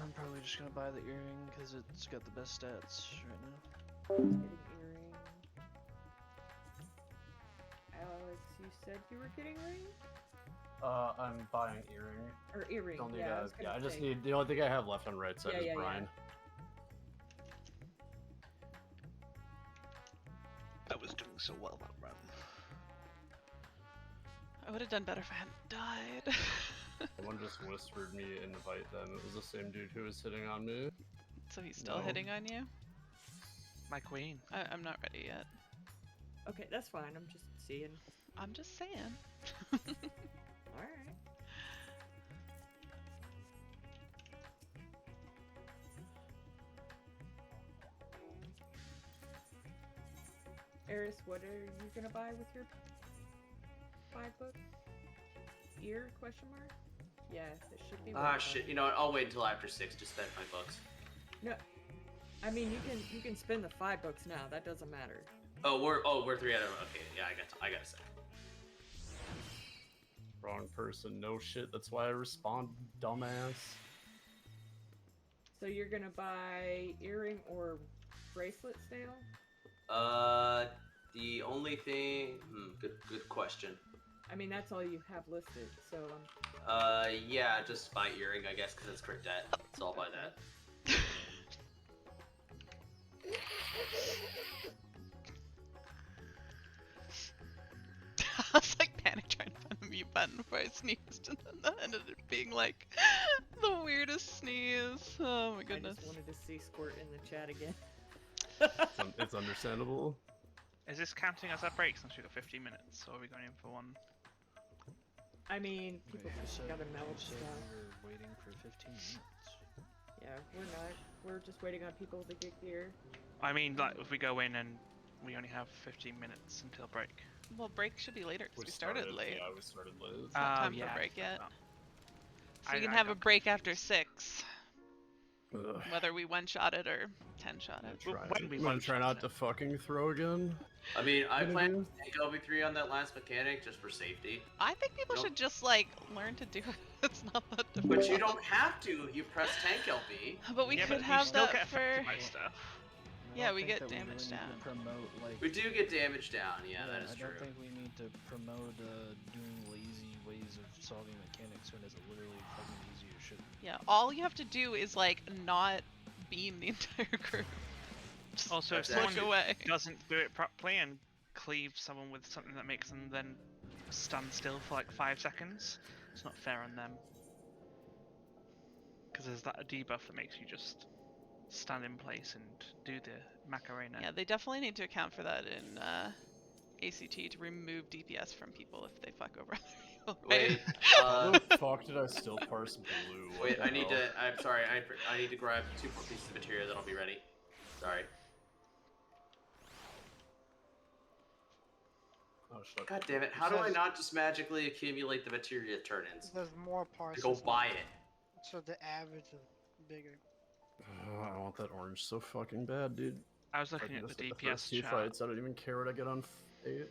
I'm probably just gonna buy the earring because it's got the best stats right now. Getting earring. Alex, you said you were getting ring? I'm buying earring. Or earring, Don't need yeah. I just need the only thing I have left on right side is brine. I was doing so well that run. I would have done better if I hadn't died. Someone just whispered me to invite them. It was the same dude who was hitting on me. So he's still hitting on you? My queen. I'm not ready yet. Okay, that's fine. I'm just seeing. I'm just saying. Alright. Eris, what are you gonna buy with your 5 books? Ear, question mark? Yeah, it should be. Ah, shit. You know what? I'll wait until after 6 to spend my bucks. No, I mean you can spend the 5 books now. That doesn't matter. Oh, we're 3 out of. Okay, yeah, I got a second. Wrong person. No shit. That's why I respond, dumbass. So you're gonna buy earring or bracelet sale? The only thing. Good question. I mean that's all you have listed. So Yeah, just buy earring, I guess, because it's crit debt. So I'll buy that. I was like panic trying to find the mute button before I sneezed, and then that ended up being like the weirdest sneeze. Oh my goodness. I just wanted to see Squirt in the chat again. It's understandable. Is this counting as our break since we got 15 minutes, or are we going in for one? I mean, people Wait, just gotta melt you said stuff. we were waiting for 15 minutes. Yeah, we're not. We're just waiting on people to get gear. I mean, like, if we go in and we only have 15 minutes until break. Well, break should be later because we started late. Yeah, we started late. It's not time yeah, for break I yet. forgot. So we can I have a got break after confused. 6, Ugh. whether we one-shot it or 10-shot it. When we I'm gonna try one-shot not it. to fucking throw again. I mean, I What plan do you to take LB3 on that last mechanic just for safety. I think people Nope. should just like learn to do it. It's not that difficult. But you don't have to. You press tank LB. But we Yeah, could but have you still that get for. affected by stuff. I Yeah, don't we think get that damage really down. need to promote, like, We do get damage down. Yeah, that is I true. don't think we need to promote doing lazy ways of solving mechanics when it's literally fucking easy as shit. Yeah, all you have to do is like not beam the entire group. Just Also, if That's look someone away. doesn't do it properly and cleave someone with something that makes them then stand still for like 5 seconds, it's not fair on them. Because there's that debuff that makes you just stand in place and do the Macarena. Yeah, they definitely need to account for that in ACT to remove DPS from people if they fuck over other people. Right? Wait, How the fuck did I still parse blue? What wait. the I need hell? to. I'm sorry. I need to grab 2 more pieces of material. Then I'll be ready. Sorry. Oh, shut up. God damn it! How do I not just magically accumulate the materia turn-ins? There's more parts. To go buy it. So the average is bigger. I want that orange so fucking bad, dude. I was If I looking can at just the get first DPS two chart, fights, I don't even care what I get on 8.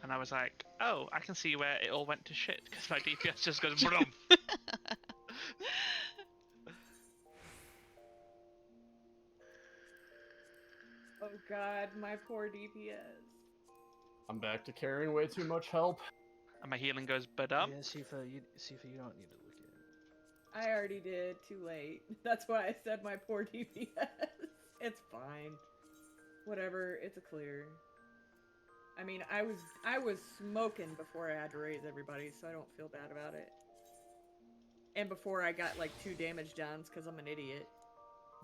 and I was like, oh, I can see where it all went to shit, because my DPS just goes brum. Oh god, my poor DPS. I'm back to carrying way too much help. And my healing goes badum. Yeah, Sifa, you don't need to look at it. I already did. Too late. That's why I said my poor DPS. It's fine. Whatever. It's a clear. I mean, I was smoking before I had to raise everybody, so I don't feel bad about it. And before I got like 2 damage downs because I'm an idiot.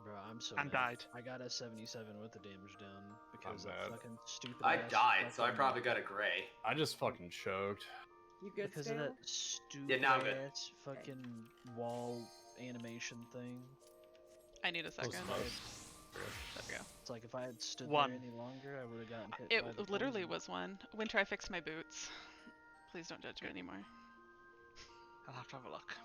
Bro, I'm so And mad. died. I got a 77 with the damage down because I'm that bad. fucking stupid I ass died, so I fucking- probably got a gray. I just fucking choked. You good, because Stale? of that stupid Yeah, now I'm good. ass fucking wall animation thing. I need a second. Close There we go. It's like if I had stood One. there any longer, I would have gotten hit. by the It literally poison. was one. Winter, I fixed my boots. Please don't judge me anymore. I'll have to have a look.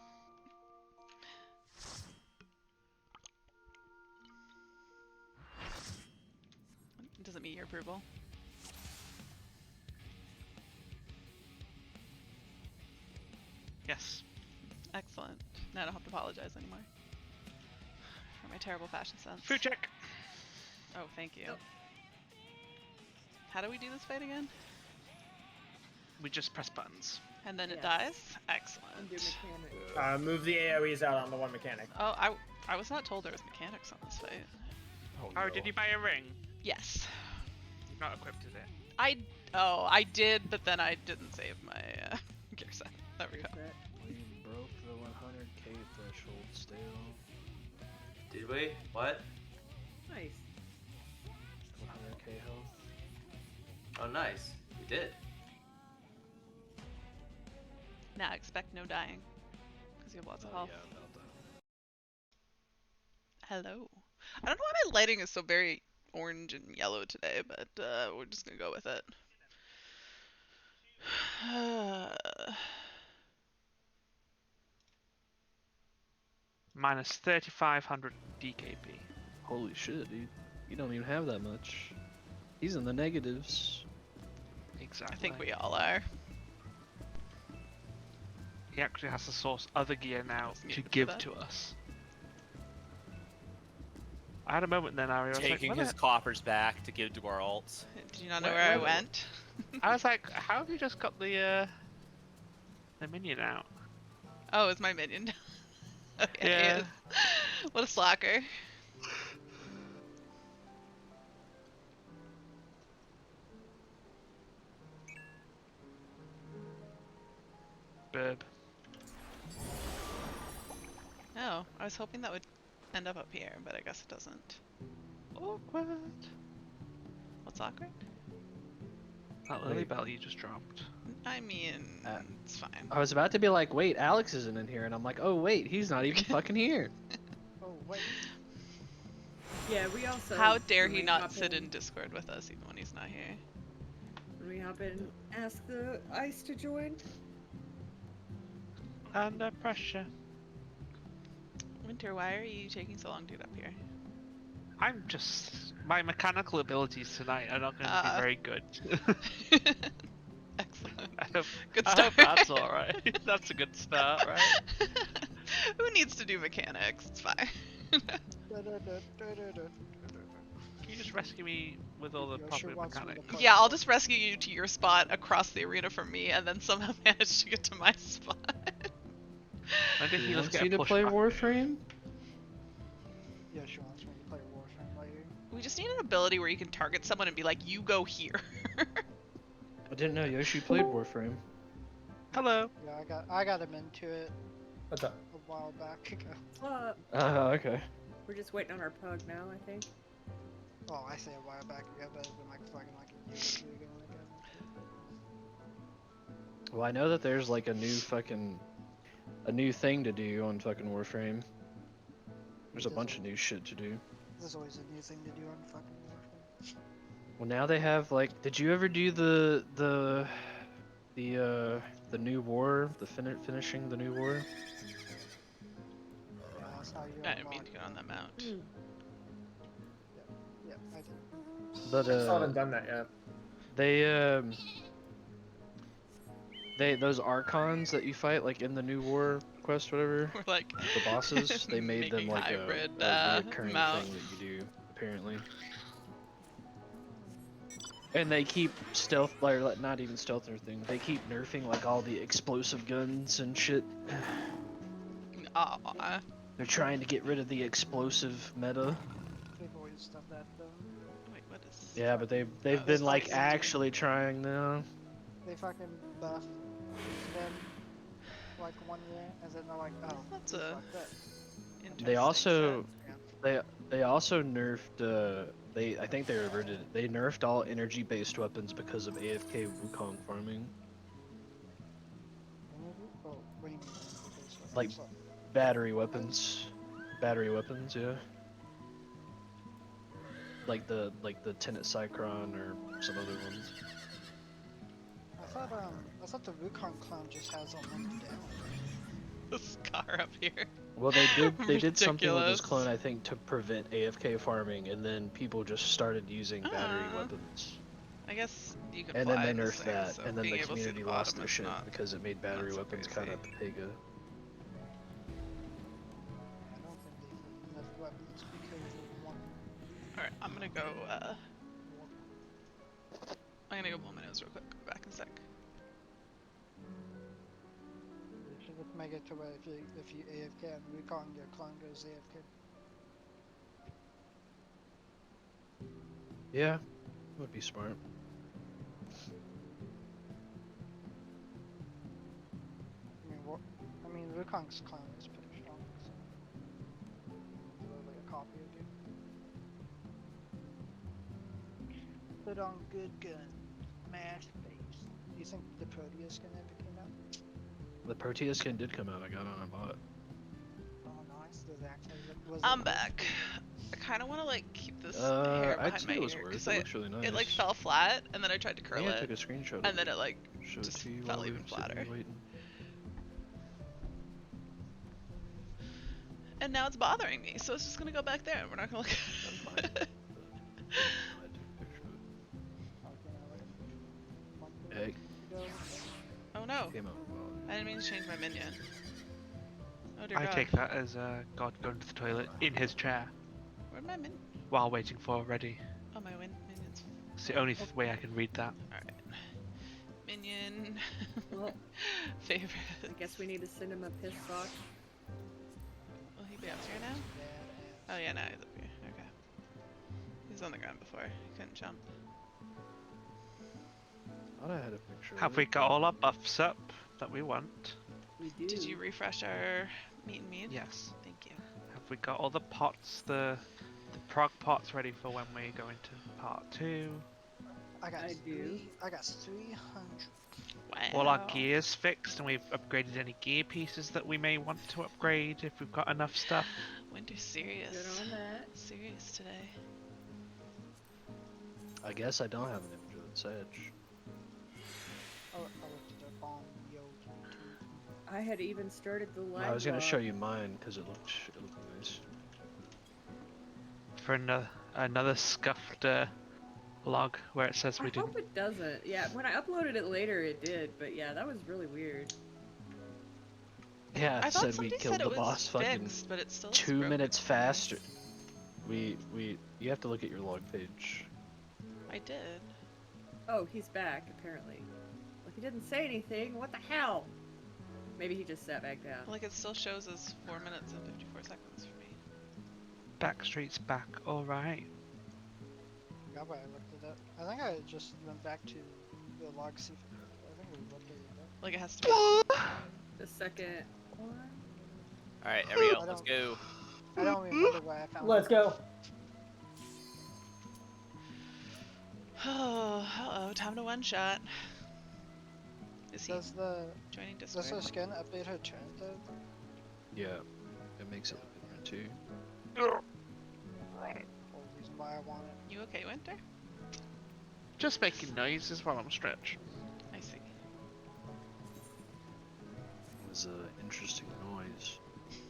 Does it meet your approval? Yes. Excellent. Now I don't have to apologize anymore. my terrible fashion sense. Food check. Oh, thank you. Oh. How do we do this fight again? We just press buttons. And then it Yes. dies? Excellent. Undo mechanic. Move the AoEs out on the one mechanic. Oh, I was not told there was mechanics on this fight. Oh, did you buy a ring? Yes. You've not equipped it. I did, but then I didn't save my gear set. There we go. We broke the 100k threshold still. Did we? What? Nice. 100k health. Oh, nice. We did. Now expect no dying. Because you have lots of health. Yeah, about that. Hello. I don't know why my lighting is so very orange and yellow today, but we're just gonna go with it. Minus 3,500 DKP. Holy shit, dude. You don't even have that much. He's in the negatives. Exactly. I think we all are. He actually has to source other gear now Just to muted for give that. to us. I had a moment then, Ari. I was Taking like, his coppers back to give to our alts. Did you not know Where- where I where- went? I was like, how have you just got the minion out? Oh, it's my minion. Okay. Yeah. What a slacker. Burb. Oh, I was hoping that would end up here, but I guess it doesn't. Awkward. What's awkward? That lily bell you just dropped. I mean, it's fine. I was about to be like, wait, Alex isn't in here, and I'm like, oh wait, he's not even fucking here. Oh wait. Yeah, we also. How dare when he we not hop sit in Discord with us even when he's not here? When we hop in, ask the ice to join. Under pressure. Winter, why are you taking so long to get up here? I'm just... My mechanical abilities tonight are not going to be very good. Excellent. I hope, Good I start. hope that's alright. That's a good start, right? Who needs to do mechanics? It's fine. Can you just rescue me with all the Yoshi proper wants me to mechanics? play. Yeah, I'll just rescue you to your spot across the arena from me, and then somehow manage to get to my spot. Maybe He he'll wants get you to pushed play back. Warframe? Yeah, she wants me to play Warframe right here. We just need an ability where you can target someone and be like, you go here. I didn't know Yoshi played Warframe. Hello. Yeah, I got him into it What's up? a while back ago. Okay. We're just waiting on our pug now, I think. Oh, I say a while back ago, but it's been like fucking like a year or two ago. Well, I know that there's like a new thing to do on fucking Warframe. There's a bunch of new shit to do. There's always a new thing to do on fucking Warframe. Well, now they have like, did you ever do the new war, finishing the new war? Yeah, that's how you I didn't mean unlock to get on that mount. Hmm. Yeah, I did. But I still haven't done that yet. they those archons that you fight like in the new war quest, whatever, We're like the bosses, they made them making like hybrid, a recurring mount. thing that you do apparently. And they keep stealth, or not even stealth or thing. They keep nerfing like all the explosive guns and shit. Aw. They're trying to get rid of the explosive meta. They've always done that though. Wait, what is... Yeah, but they've Oh, been like it's- actually trying now. They fucking buff them like 1 year, and then they're like, oh, That's we a- fucked up. Interesting They also Yeah. they also nerfed I think they reverted it. They nerfed all energy based weapons because of AFK Wukong farming. Oh, what do you mean? Like- Battery weapons, yeah. Like the Tenet Cycron or some other ones. I thought the Wukong clan just has unlimited ammo. This car up here. Well, they did something with Ridiculous. this clone, I think, to prevent AFK farming, and then people just started using battery Ah. weapons. I guess you can And fly then they in this nerfed thing, that, so and then being the able to see community the lost bottom their is shit not- because it made battery not so weapons kind of crazy. pega. I don't think they've weapons because of one. Alright, I'm gonna go, I'm gonna go blow my nose real quick. Be back in a sec. You should just make it to where if you AFK and recon, your clone goes AFK. Yeah, would be smart. I mean, Wukong's clone is pretty strong. So. Literally a copy of you. Put on good gun, mash face. Do you think the Proteus skin ever came out? The Proteus skin did come out. I got on. I bought it. Oh, nice. Does it actually look? I'm back. I kind of want to like keep this hair I'd behind say my it was ear worth because it. It looks really nice. it like fell flat, and then I tried to I curl think I it, took a screenshot of and then it. it like Show it just to you fell while we even were sitting flatter. here waiting. And now it's bothering me, so it's just gonna go back there, and we're not gonna look That's at it. fine. I took a picture of it. Hey, Oh no, came out well. I didn't mean to change my minion. Oh dear I God. take that as God going to the toilet in his chair Where'd my min? while waiting for ready. Oh, my minions. It's the only way I can read that. Alright. Minion. Well, Favorite. I guess we need to send him a piss sock. Will he be up here now? Oh yeah, now he's up here. Okay. He was on the ground before. He couldn't jump. I thought I had a picture. Have of we it. got all our buffs up that we want? We do. Did you refresh our meat and mead? Yes. Thank you. Have we got all the pots, the prog pots ready for when we go into part 2? I got I do. I got 300. Wow. All our gears fixed, and we've upgraded any gear pieces that we may want to upgrade if we've got enough stuff. Winter's serious. Good on that. Serious today. I guess I don't have an image of the Sedge. I looked it up on Yo YouTube. I had even started the live. I was gonna blog. show you mine because it looked nice. For another scuffed log where it says I we didn't. hope it doesn't. Yeah, when I uploaded it later, it did. But yeah, that was really weird. Yeah, I it thought said we somebody killed said the it was boss fucking fixed, but it's still looks 2 broken minutes to me. faster. You have to look at your log page. I did. Oh, he's back apparently. Like he didn't say anything. What the hell? Maybe he just sat back down. Like it still shows as 4 minutes and 54 seconds for me. Backstreet's back, alright. Yeah, but I looked it up. I think I just went back to the log see. I think we looked at it. Like it has to be. The second one. Alright, there we go. I Let's don't- go. I don't remember where I found Let's it. go. Oh, uh-oh, time to one shot. Is he Does the joining Discord? does the skin update her turn though? Yeah, it makes it look different too. Whole reason why I want it. You okay, Winter? Just making noises while I'm stretched. I see. It was an interesting noise,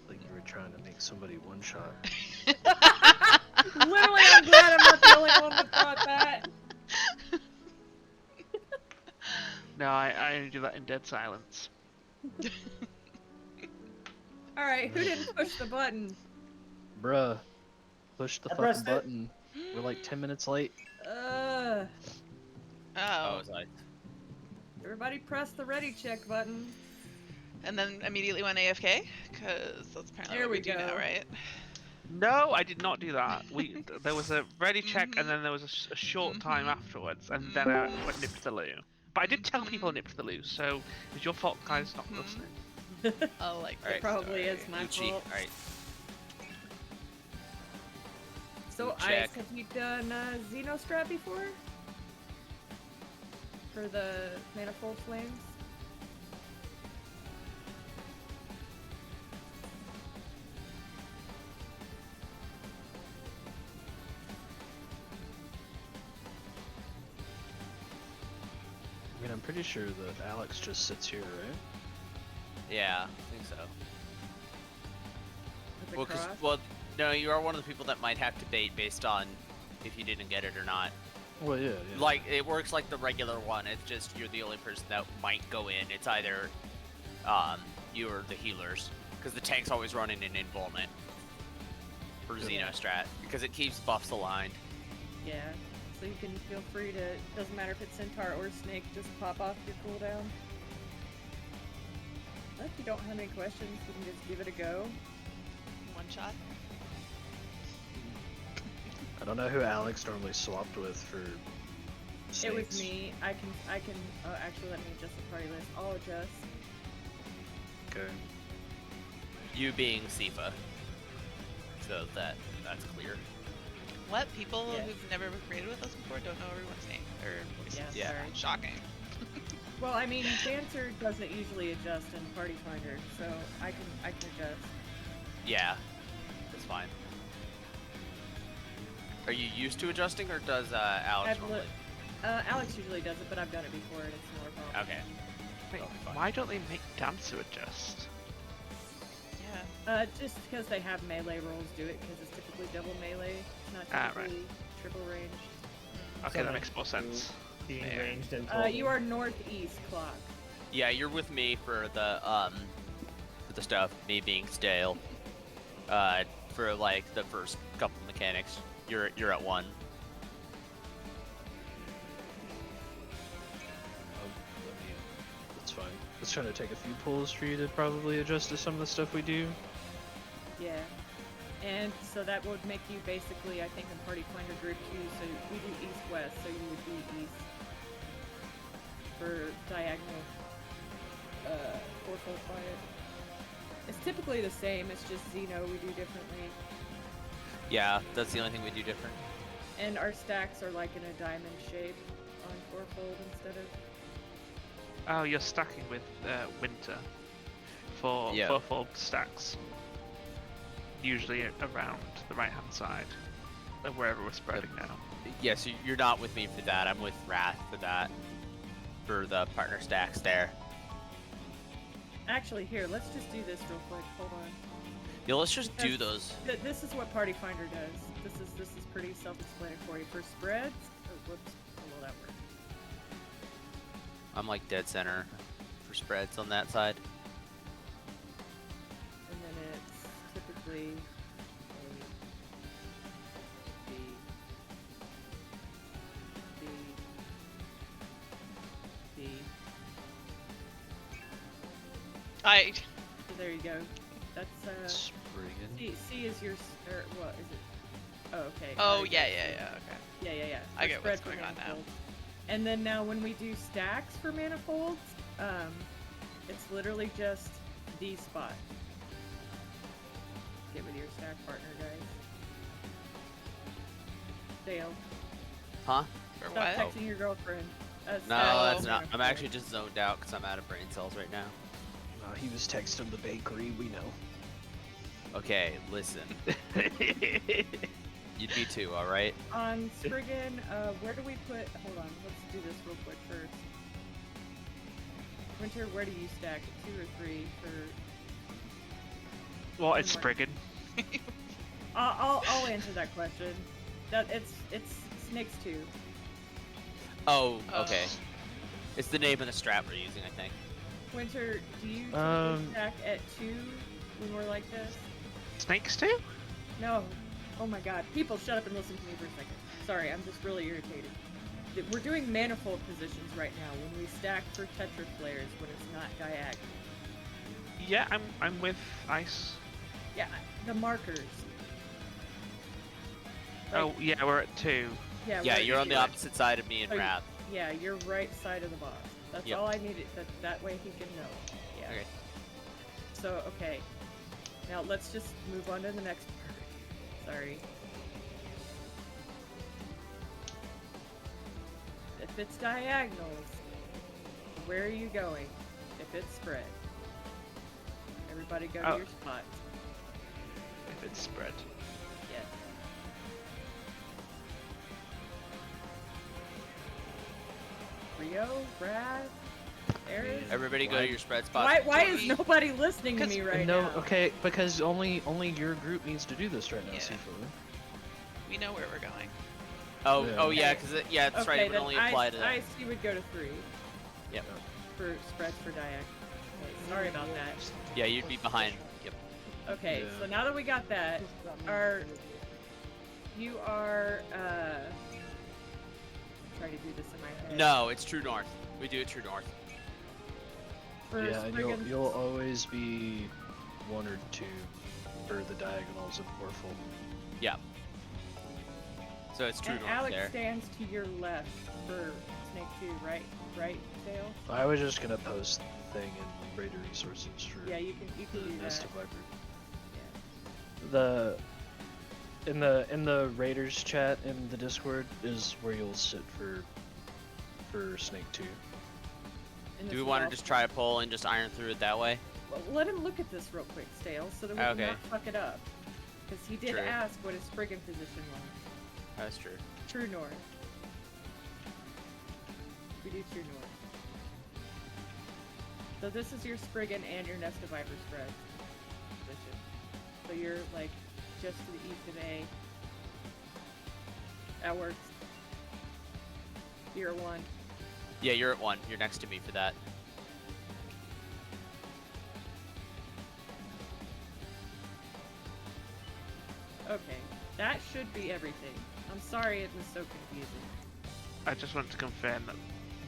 like you were trying to make somebody one shot. Literally, I'm glad I'm not the only one that thought that. No, I only do that in dead silence. All right, who didn't push the button? Bruh, push the I fucking pressed it. button. We're like 10 minutes late. Oh, Oh, was I? Everybody press the ready check button. and then immediately went AFK? Because that's apparently There what we we do now, go. right? No, I did not do that. There was a ready check, Mhm. and then there was a short time Mhm. afterwards, and then I Mhm. went nip to the loo. But I did tell people nip to the loo, so it was your fault, guys, not Mhm. listening. I like Alright. that Probably story. is my Gucci. fault. Alright. So, Check. Ice, have you done Xenostrat before? For the Manifold Flames? I mean, I'm pretty sure that Alex just sits here, right? Yeah, I think so. With the Well, cross? well, no, you are one of the people that might have to bait based on if you didn't get it or not. Well, yeah. Like, it works like the regular one. It's just you're the only person that might go in. It's either you or the healers, because the tank's always running an invulment for Yeah. Xenostrat because it keeps buffs aligned. Yeah. So you can feel free to, doesn't matter if it's Centaur or Snake, just pop off your cooldown. If you don't have any questions, we can just give it a go. One shot. I don't know who Alex normally swapped with for snakes. It was me. I can, actually let me adjust the party list. I'll adjust. Okay. You being Sifa. So that's clear. What? People Yes. who've never created with us before don't know everyone's name or voices. Yeah, sorry. Shocking. Well, I mean, Dancer doesn't usually adjust in Party Finder, so I can adjust. Yeah, that's fine. Are you used to adjusting, or does Alex normally? Alex usually does it, but I've done it before, and it's more fun. Okay. Wait, That'll be fine. why don't they make Dancer adjust? Yeah. Just because they have melee rolls do it, because it's typically double melee, it's not Ah, right. typically triple range. Okay, So that makes more sense. Being Yeah. ranged into. You are northeast clock. Yeah, you're with me for the stuff. Me being stale. For like the first couple mechanics, you're at 1. That's fine. It's trying to take a few pulls for you to probably adjust to some of the stuff we do. Yeah. And so that would make you basically, I think, in Party Finder group 2, so we do east-west, so you would be east for diagonal fourfold fire. It's typically the same, it's just Xeno we do differently. Yeah, that's the only thing we do different. And our stacks are like in a diamond shape on fourfold instead of... Oh, you're stacking with Winter for Yeah. fourfold stacks. Usually around the right-hand side of wherever we're spreading now. Yeah, so you're not with me for that. I'm with Wrath for that. For the partner stacks there. Actually, here, let's just do this real quick. Hold on. Yeah, let's just do those. This is what Party Finder does. This is pretty self-explanatory. For spreads, oh, whoops, how will that work? I'm like dead center for spreads on that side. And then it's typically B. So there you go. That's Spriggan. C is your or what is it? Oh, okay. Oh Alright, yeah, that's yeah, it. yeah. Okay. Yeah. I For get spread what's for going on now. manifolds. And then now when we do stacks for manifolds, it's literally just these spots. Get with your stack partner, guys. Dale, Huh? For stop what? texting your girlfriend. No, Stack that's for not. I'm manifolds. actually just zoned out because I'm out of brain cells right now. He was texting the bakery, we know. Okay, listen. You'd be too, alright? On Spriggan, where do we put... Hold on, let's do this real quick first. Winter, where do you stack? 2 or 3 for... What, it's Homework. Spriggan? I'll answer that question. It's Snakes 2. Oh, okay. It's the name of the strat we're using, I think. Winter, do you Um, stack at 2 when we're like this? Snakes too? No. Oh my god. People, shut up and listen to me for a second. Sorry, I'm just really irritated. We're doing manifold positions right now when we stack for Tetra flares when it's not diagonal. Yeah, I'm with Ice. Yeah, the markers. Oh yeah, we're at 2. Yeah, Yeah, we're- you're on the opposite side of me and Oh, Wrath. Yeah, you're right side of the boss. That's Yep. all I needed. That way he can know. Yeah. Okay. So, okay. Now let's just move on to the next part. Sorry. If it's diagonals, where are you going? If it's spread. Everybody go Oh. to your spots. If it's spread. Yes. Rio, Brad, Eris. Everybody go to your spread spots. Why is nobody listening to me right no, now? okay, because only your group needs to do this right now, Yeah. Sifu. We know where we're going. Oh, Yeah. oh yeah, Okay. because yeah, that's right. It would then only apply to that. IC would go to 3 Yep. for spreads for diagonal. Okay, sorry about that. Yeah, you'd be behind. Yep. Okay, Yeah. so now that we got that, you are try to do this in my head. No, it's true north. We do it true north. For Yeah, and Spriggan's- you'll always be 1 or 2 for the diagonals of Orful. Yeah. So it's true And north Alex there. stands to your left for Snake 2, right? Right, Dale? I was just gonna post the thing in Raider Resources for Yeah, you can the do Nest that. of Viper. Yeah. In the Raiders chat in the Discord is where you'll sit for Snake 2. And Do this we is want to all- just try a poll and just iron through it that way? Well, let him look at this real quick, Stale, so that we can Okay. not fuck it up. Because he did True. ask what his Spriggan position was. That's true. True north. We do true north. So this is your Spriggan and your Nest of Viper spread position. So you're like just to the east of A. That works. You're 1. Yeah, you're at 1. You're next to me for that. Okay. That should be everything. I'm sorry it was so confusing. I just want to confirm that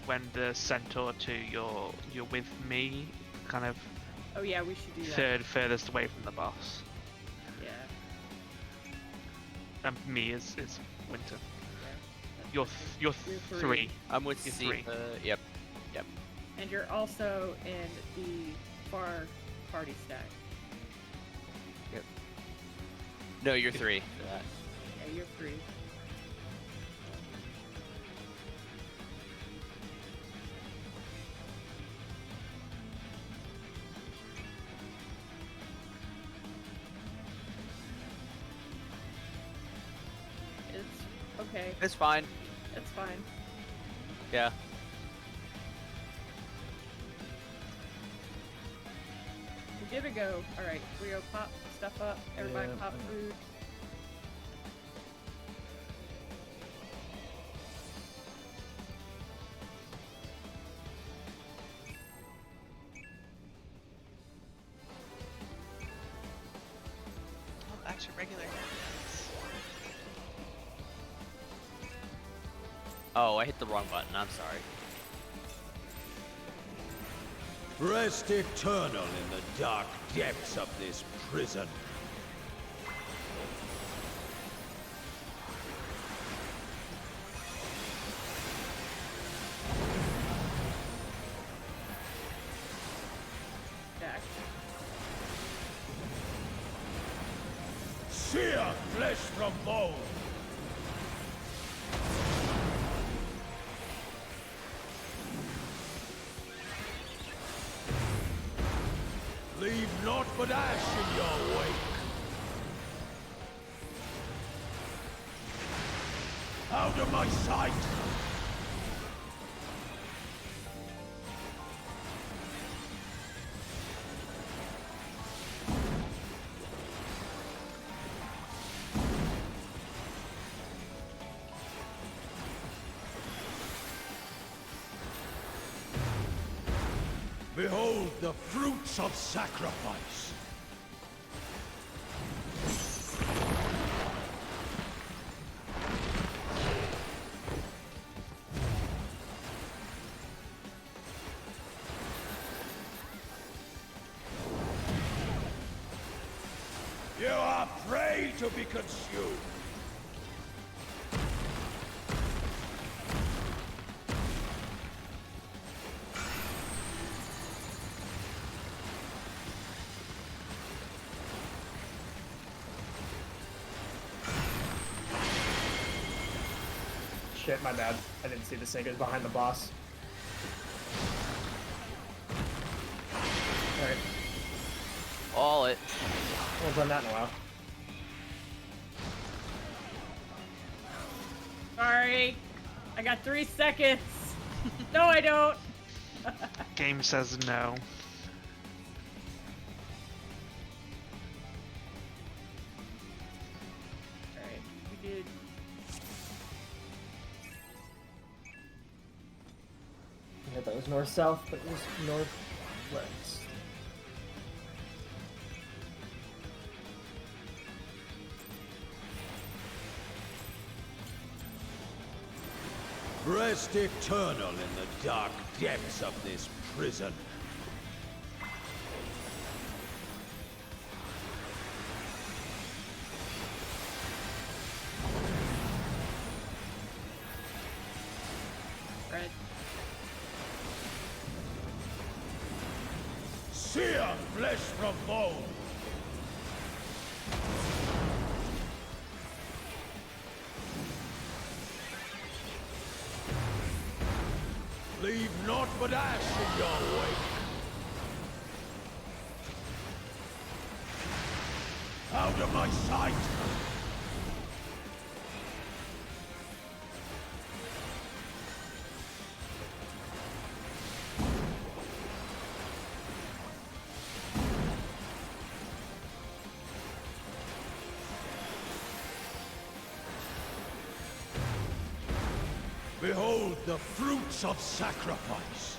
when the Centaur 2, you're with me, kind of Oh yeah, we should do that. furthest away from the boss. Yeah. And me is Winter. Yeah. You're You're 3. I'm with You're C. 3. Yep. And you're also in the far party stack. No, you're 3 for that. Yeah, you're 3. It's okay. It's fine. It's fine. Yeah. We give it a go. Alright, we go pop stuff up. Everybody Yeah, pop I know. food. Oh, back to regular haircuts. Oh, I hit the wrong button. I'm sorry. Rest eternal in the dark depths of this prison. Jack. Sear flesh from bone. Leave naught but ash in your wake. Out of my sight! Behold the fruits of sacrifice. You are prey to be consumed. Shit, my bad. I didn't see the snake. It was behind the boss. Alright. All it. Haven't done that in a while. Sorry. I got 3 seconds. No, I don't. Game says no. Alright, we did. I thought it was north-south, but it was northwest. Rest eternal in the dark depths of this prison. Red. Sear flesh from bone. Leave naught but ash in your wake. Out of my sight! Behold the fruits of sacrifice.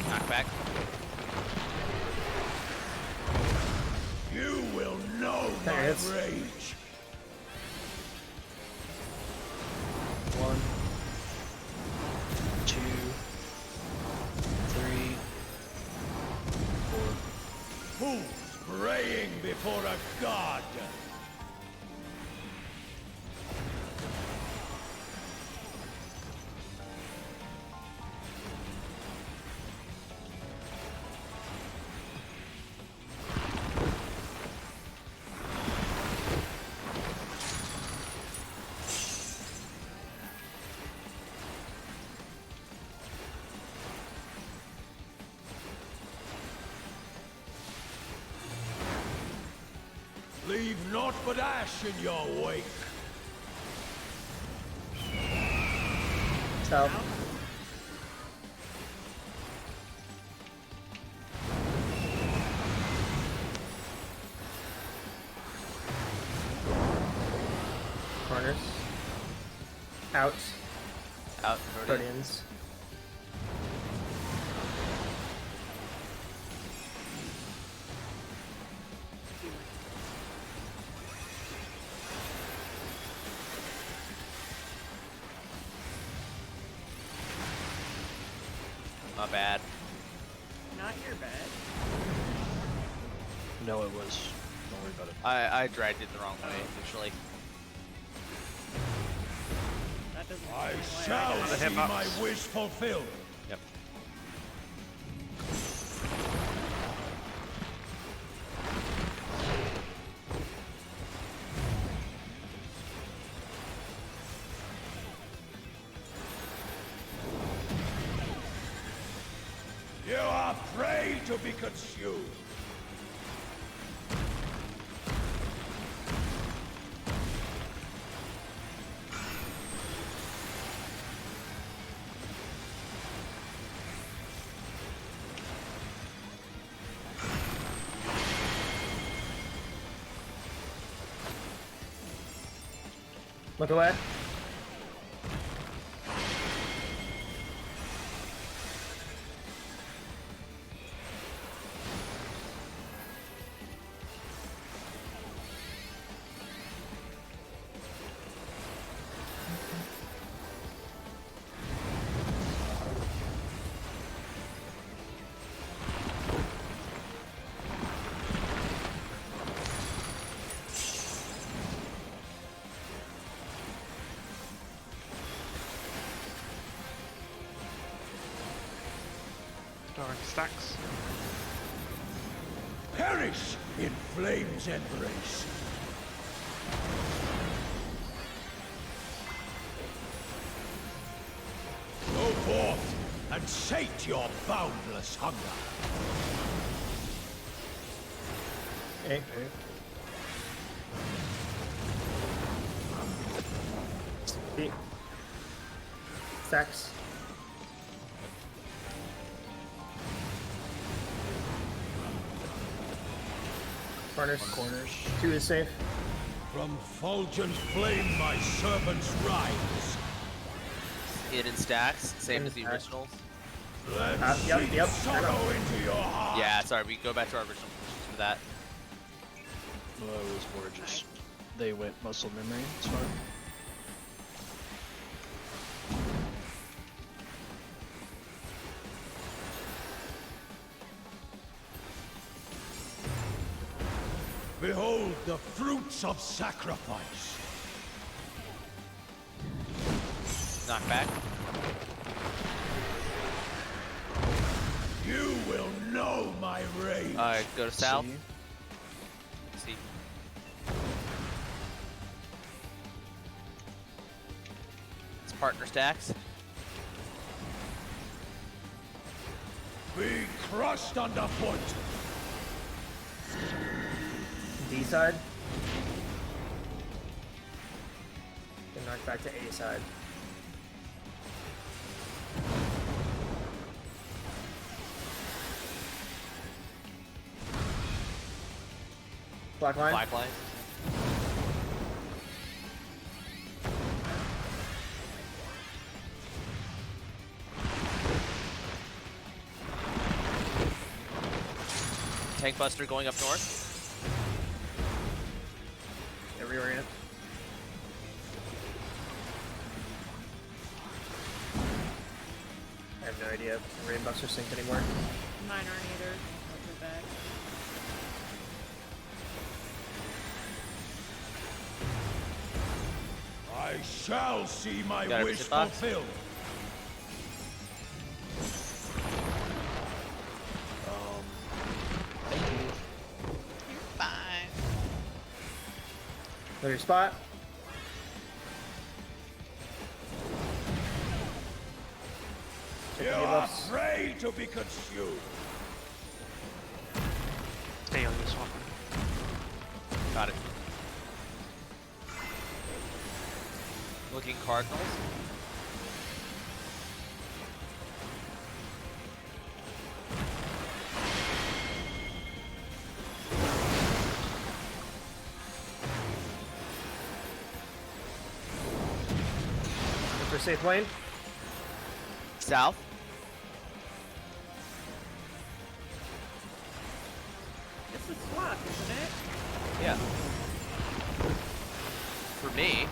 Knockback. You will know There my it is. rage. 1, 2, 3, 4. Fools praying before a god. Leave naught but ash in your wake. South. Corners. Out. Out. Guardians. Not bad. Not your bad. No, it was. Don't worry about it. I dragged it the wrong way initially. That doesn't I explain why shall got see it. my wish fulfilled. Yep. You are prey to be consumed. Look away. Dark stacks. Perish in flame's embrace. Go forth and sate your boundless hunger. Okay. Feet. Stacks. Corners. Corners. 2 is safe. From fulgent flame my servants rise. Hidden stacks, same Hidden as the stacks. originals. Let's Yep, seep yep. sorrow into your heart. Yeah, sorry, we go back to our original positions for that. Well, it was more just they went muscle memory. It's fine. Behold the fruits of sacrifice. Knock back. You will know my rage. Go to south. See? See. It's partner stacks. Be crushed underfoot. D side. Then knock back to A side. Black line. Black line. Tank Buster going up north. Yeah, reorient. I have no idea if Rain Bucks are synced anymore. Mine aren't either. I'll go back. I shall see my Got a wish visit box? fulfilled. You're fine. Know your spot. Check You the are debuffs. prey to be consumed. Stay on this one. Got it. Looking Cardinals. Look for safe lane. South. It's a swap, isn't it? Yeah. For me.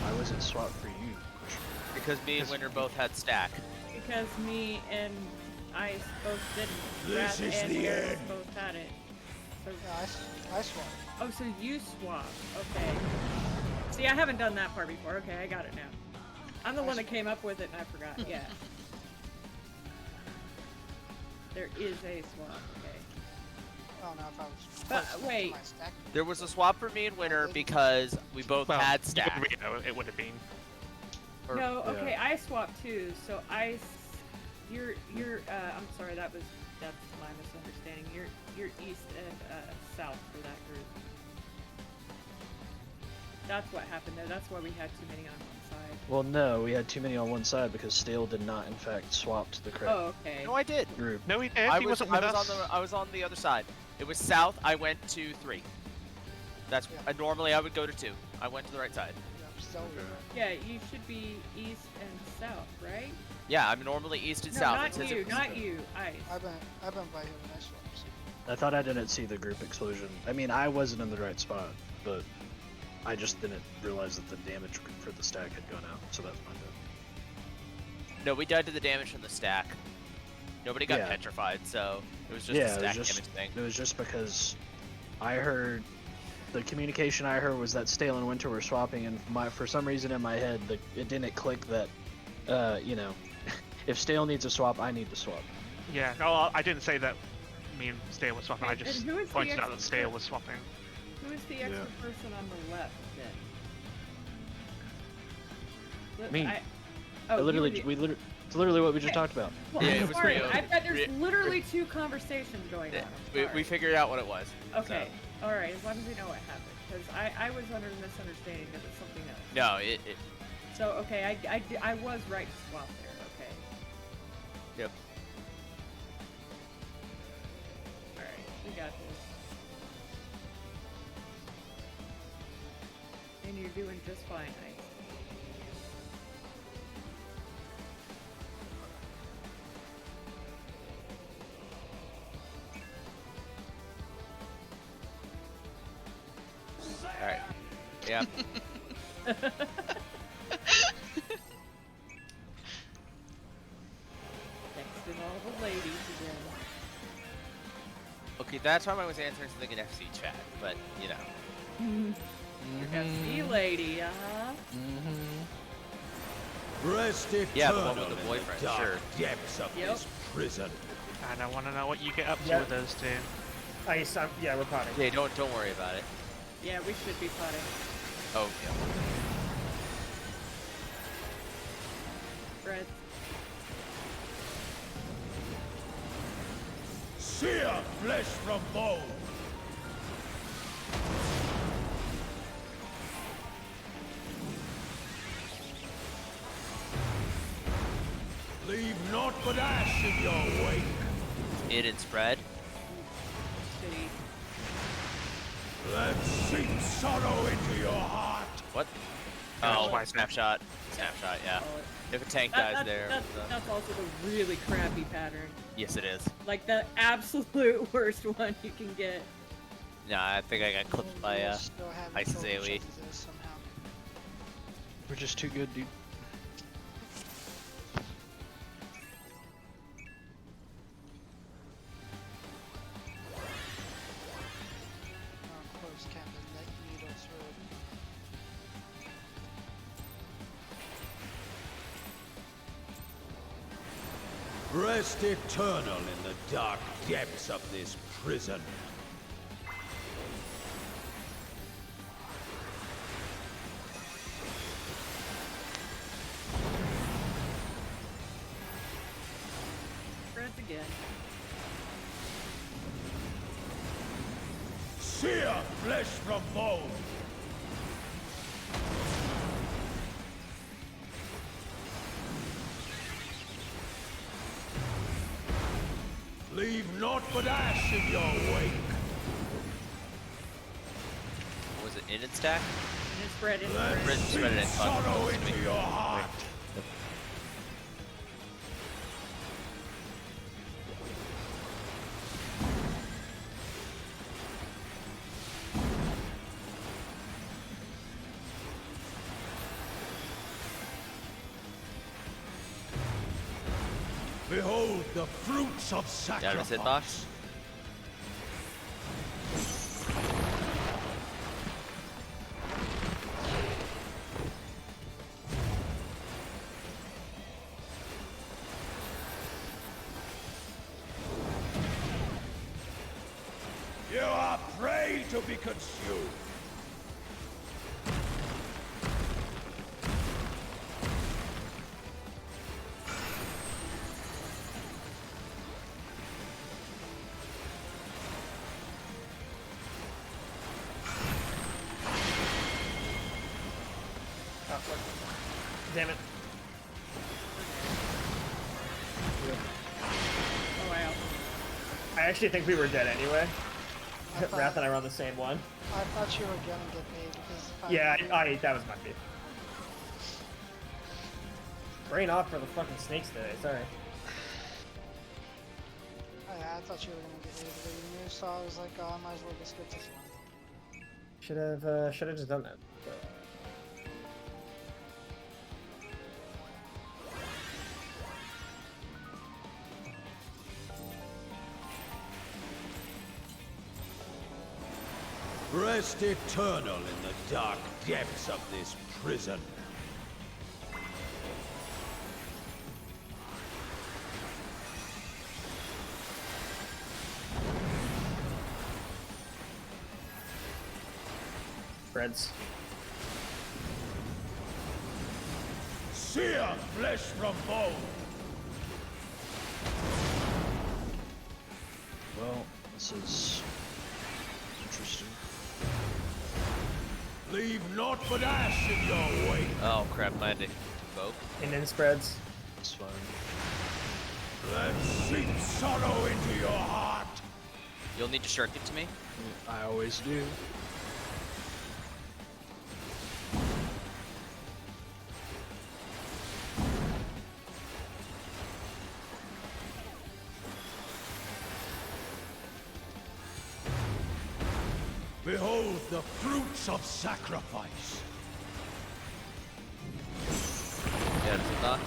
Why was it swap for you? Because me and Winter both had stack. Because me and Ice both didn't. This Rat is and the Garrus end. both had it. So, Yeah, I swap. oh, so you swap. Okay. See, I haven't done that part before. Okay, I got it now. I'm the one that came up with it and I forgot. Yeah. There is a swap. Okay. Oh no, if I was. But, close to wait. my stack. There was a swap for me and Winter because we both Well, had you stack. would- you know, it would have been. Or- No, yeah. okay, I swapped too. So Ice, you're I'm sorry, that's my misunderstanding. You're east and south for that group. That's what happened there. That's why we had too many on one side. Well, no, we had too many on one side because Stale did not, in fact, swap to the correct Oh, okay. No, I did. group. No, he did. I He was, wasn't with I was us. on the I was on the other side. It was south. I went to 3. That's Yeah. normally I would go to 2. I went to the right side. Yeah, I'm still Yeah, you should be east and south, right? Yeah, I'm normally east and No, south. It not says you, it was- not you, Ice. I've been by him and I swaps. I thought I didn't see the group explosion. I mean, I wasn't in the right spot, but I just didn't realize that the damage for the stack had gone out, so that's my bad. No, we died to the damage from the stack. Nobody got Yeah. petrified, so it was just Yeah, a it was stack just- damage thing. It was just because I heard the communication I heard was that Stale and Winter were swapping, and for some reason in my head, it didn't click that, you know, if Stale needs a swap, I need to swap. Yeah, no, I didn't say that me and Stale was swapping. I And just who is the pointed out that extra- Stale was swapping. Who is the extra person on the left then? Look, Me. Oh, I literally, you were the- it's literally what we just Okay. talked about. Well, Yeah, I'm it was sorry. Rio. I bet there's Rio- literally two conversations going on. I'm We sorry. figured out what it was. Okay. All right. As long as we know what happened, because I was under the misunderstanding that it's something else. No, it So okay, I was right to swap there. Okay. Yep. All right. We got this. And you're doing just fine, Ice. All right. Yeah. All the ladies again. Okay, that time I was answering something in FC chat, but you know. FC lady, Rest Yeah, the eternal one with the in boyfriend, dark sure. depths of Yep. this prison. And I want to know what you get up to Yeah. with those two. Yeah, we're potting. Yeah, don't worry about it. Yeah, we should be putting. Oh yeah. Fred. Sear flesh from bone. Leave naught but ash in your wake. In and spread. City. Then sink sorrow into your heart. What? Yeah, Oh, twice now. snapshot. Snapshot, yeah. Call it. If a tank That- dies there. That's also the really crappy pattern. Yes, it is. Like the absolute worst one you can get. Nah, I think I got clipped by We'll still have ISIS control of AoE. Jesus somehow. We're just too good, dude. Close kind of needle through. Rest eternal in the dark depths of this prison. Fred's again. Sear flesh from bone. Leave naught but ash in your wake. was it in and stack? And it's spread in Then Spread- spread it in. sink sorrow into your heart. Behold the fruits of Down his hitbox. sacrifice. You are prey to be consumed. Oh, fuck. Damn it. Oh wow. I actually think we were dead anyway. I thought- Wrath and I were on the same one. I thought you were gonna get paid because if Yeah, that was my beat. Brain off for the fucking snakes today, sorry. I thought you were gonna get paid, but you knew, so I was like, oh, I might as well just get this one. Should have just done that. But... Rest eternal in the dark depths of this prison. Breads. Sear flesh from bone. Well, this is interesting. Leave naught but ash in your wake. Oh crap, I had to invoke. And then spreads. It's fine. Then sink sorrow into your heart. You'll need to shark it to me. I always do. Behold the fruits of sacrifice. Yeah, it's not.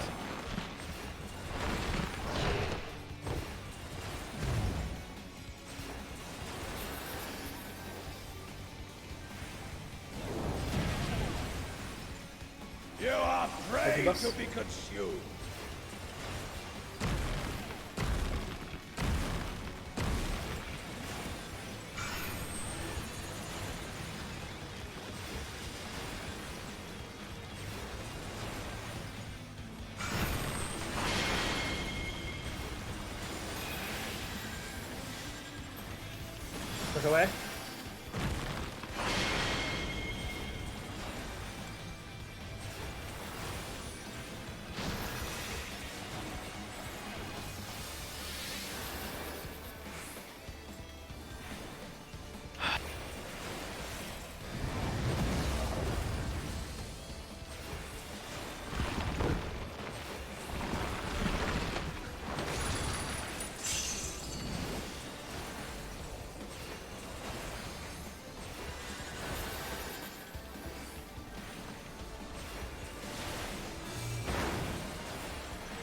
are prey boss. to be consumed. Look away.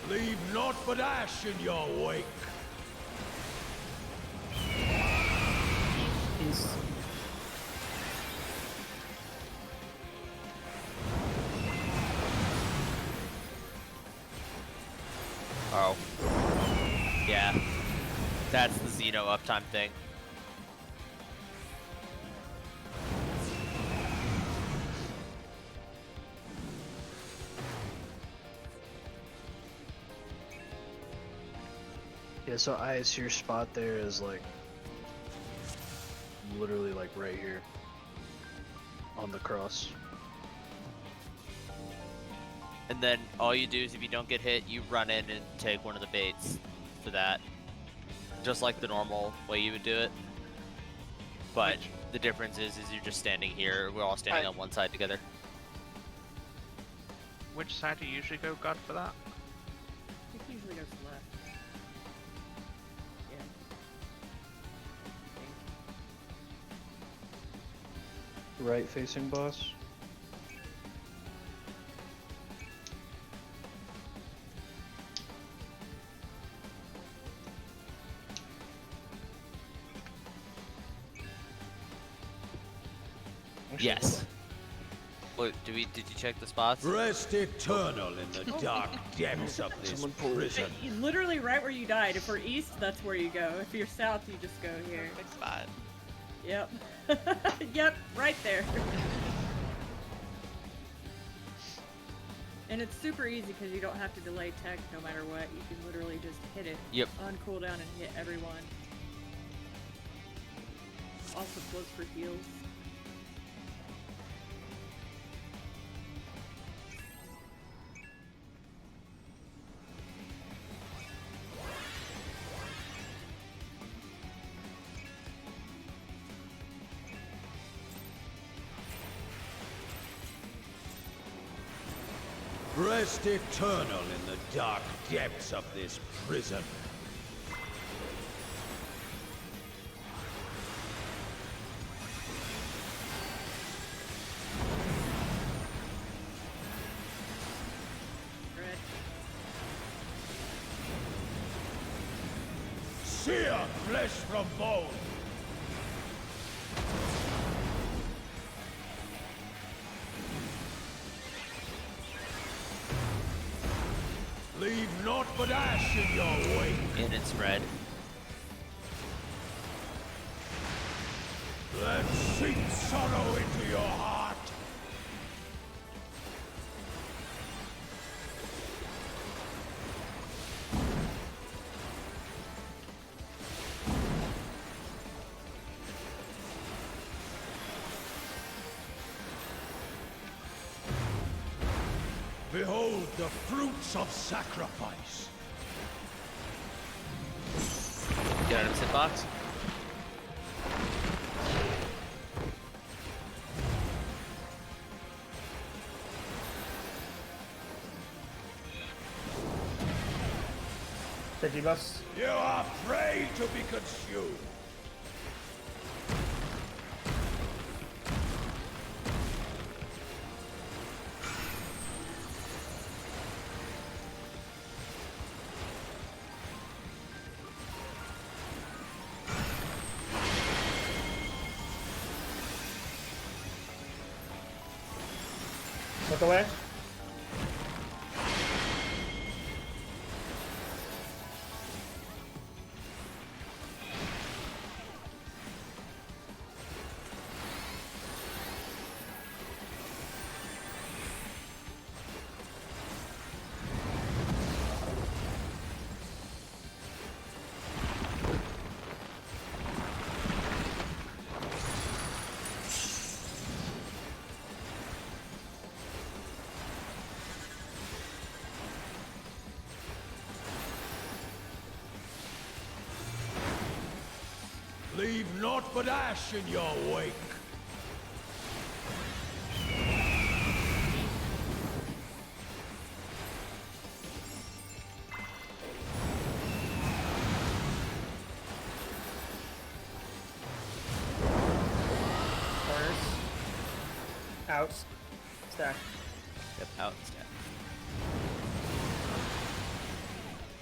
Leave naught but ash in your wake. East. Oh. Yeah. That's the Xeno uptime thing. Yeah, so Ice, your spot there is like literally like right here on the cross. And then all you do is if you don't get hit, you run in and take one of the baits for that. Just like the normal way you would do it. But the difference is you're just standing here. We're all standing on one side together. Which side do you usually go, God, for that? I think he usually goes left. Yeah. I think. Right facing boss. Yes. What, did you check the spots? Rest eternal in the dark depths of this prison. Literally right where you died. If we're east, that's where you go. If you're south, you just go here. Big spot. Yep. Yep, right there. And it's super easy because you don't have to delay tech no matter what. You can literally just hit it Yep. on cooldown and hit everyone. Also flows for heals. Rest eternal in the dark depths of this prison. Red. Sear flesh from bone. Leave naught but ash in your wake. In and spread. Let sink sorrow into your heart. Behold the fruits of sacrifice. Get out of the box. Tricky bus. You are prey to be consumed. Look away. naught but ash in your wake. Corners. Out. Stack. Yep, out and stack.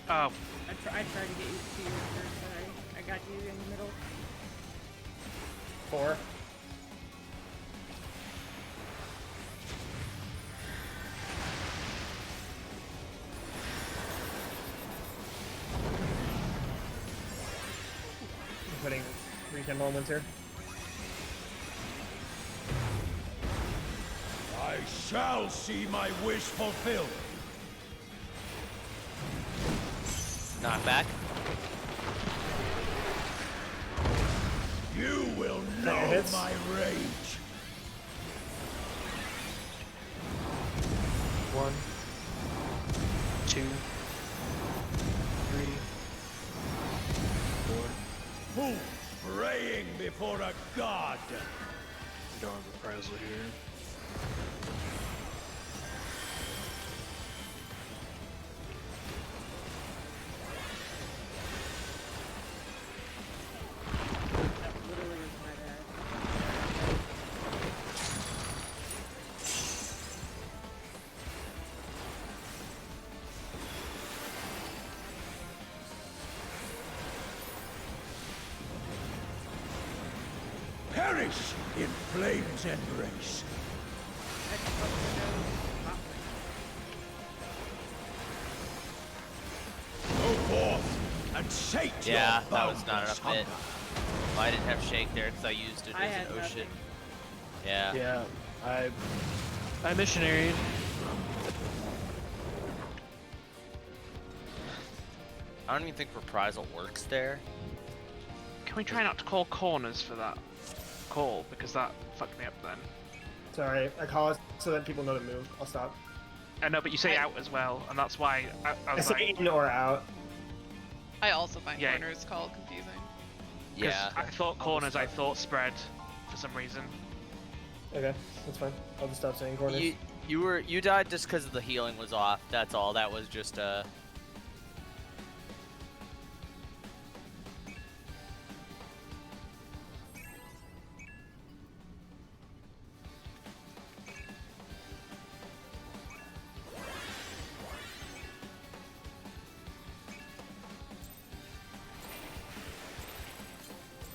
Oh, I tried to get you to you first, but I got you in the middle. 4. I'm putting rekindle moments here. I shall see my wish fulfilled. Knock back. You will know hits. my rage. 1, 2, 3, 4. Fools praying before a god. Don't have reprisal here. That literally was my bad. Perish in flame's embrace. I just fucking know. Go forth and sate Yeah, your that was not boundless enough hit. hunger. Well, I didn't have shake there because I used it I as had an ocean. nothing. Yeah. Yeah, I missionaried. I don't even think reprisal works there. can we try not to call corners for that call? Because that fucked me up then. Sorry, I call it so that people know to move. I'll stop. I know, but you say out as well, and that's why I I was say like, in or out. I also find Yeah. corners called confusing. Yeah. I thought corners, I thought spread for some reason. Okay, that's fine. I'll just stop saying corners. You died just because the healing was off. That's all. That was just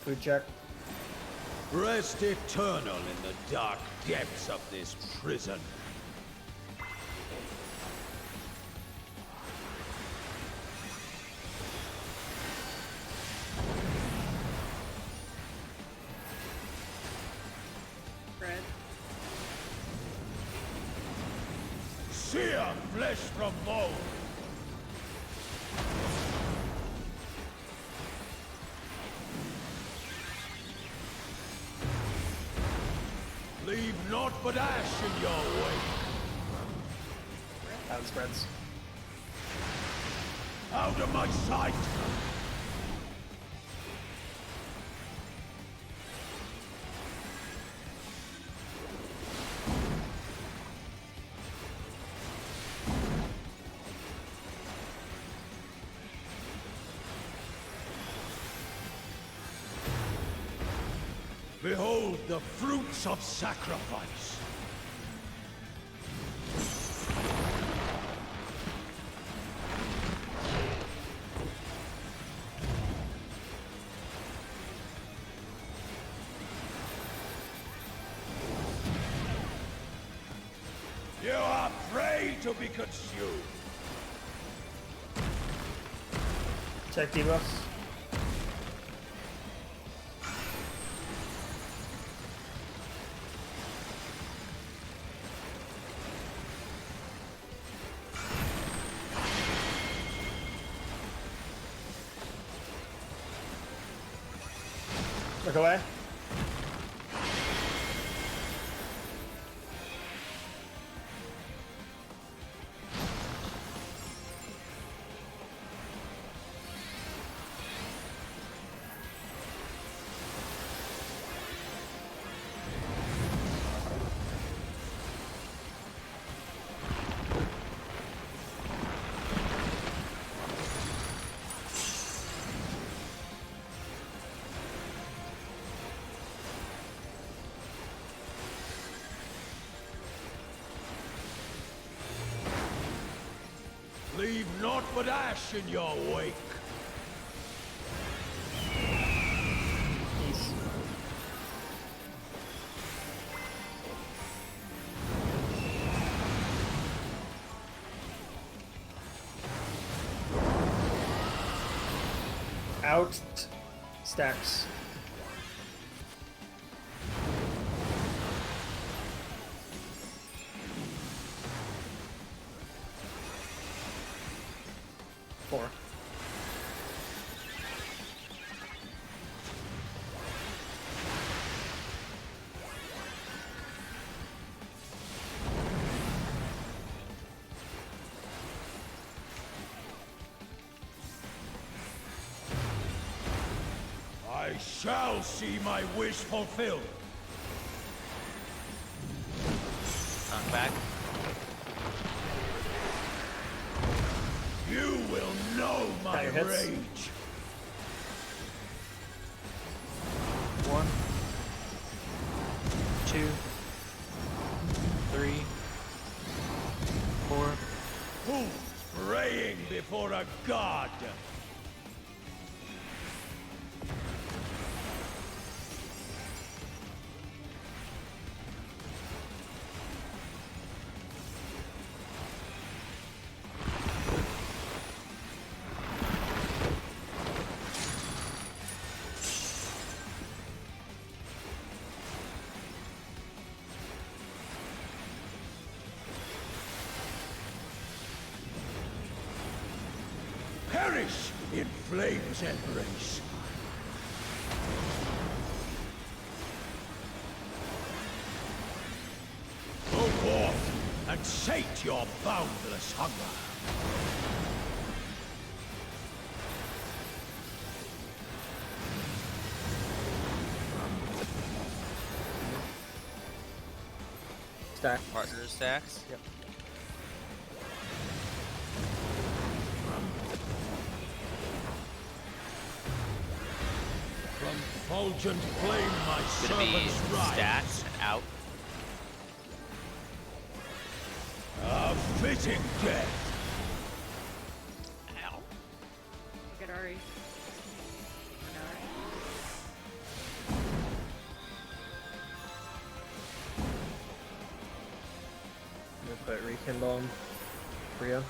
Food check. Rest eternal in the dark depths of this prison. Fred. Sear flesh from bone. Leave naught but ash in your wake. Out spreads. Out of my sight! Behold the fruits of sacrifice. You are prey to be consumed. Check debuffs. Look away. Leave naught but ash in your wake. Peace. Out. Stacks. Four. I shall see my wish fulfilled. Knock back. You will know my Got your hits? rage. 1, 2, 3, 4. Who's praying before a god? Perish in flame's embrace. Go forth and sate your boundless hunger. Stack. Partner stacks. Yep. From fulgent flame my Gonna be servants rise. stacks and out. A fitting death. Ow. Get Ari. Alright. I'm gonna put rekindle on Rio.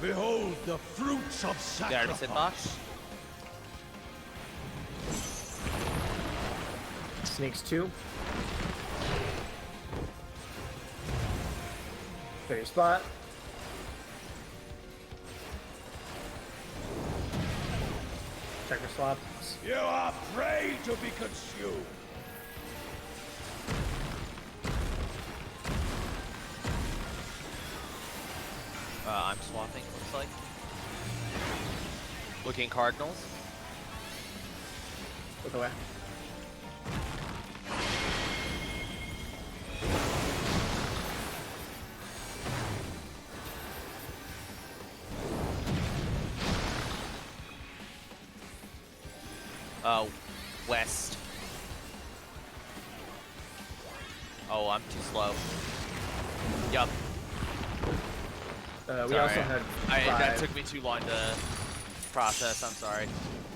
Behold the fruits of Got a sit box. sacrifice. Sneaks 2. Clear your spot. Check your slots. You are prey to be consumed. I'm swapping, looks like. Looking Cardinals. Look away. West. Oh, I'm too slow. Yup. We Sorry. also had 5. That took me too long to process, I'm sorry.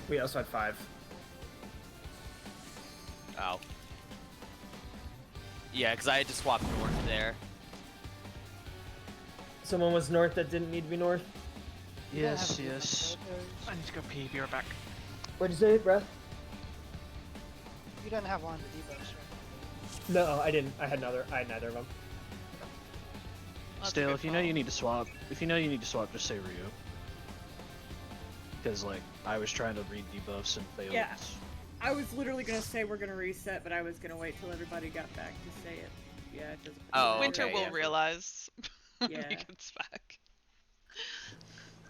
We also had 5. Oh. Yeah, because I had to swap north there. Someone was north that didn't need to be north. Yes, yes. I need to go pee. Be right back. What'd you say, Brett? You didn't have one of the debuffs, right? No, I didn't. I had neither of them. That's a Still, good if you know call. you need to swap, just say Ryu. Because like I was trying to read debuffs and failed. Yeah. I was literally gonna say we're gonna reset, but I was gonna wait till everybody got back to say it. Yeah, it doesn't. Oh, Winter okay, will yeah. realize when Yeah. he gets back.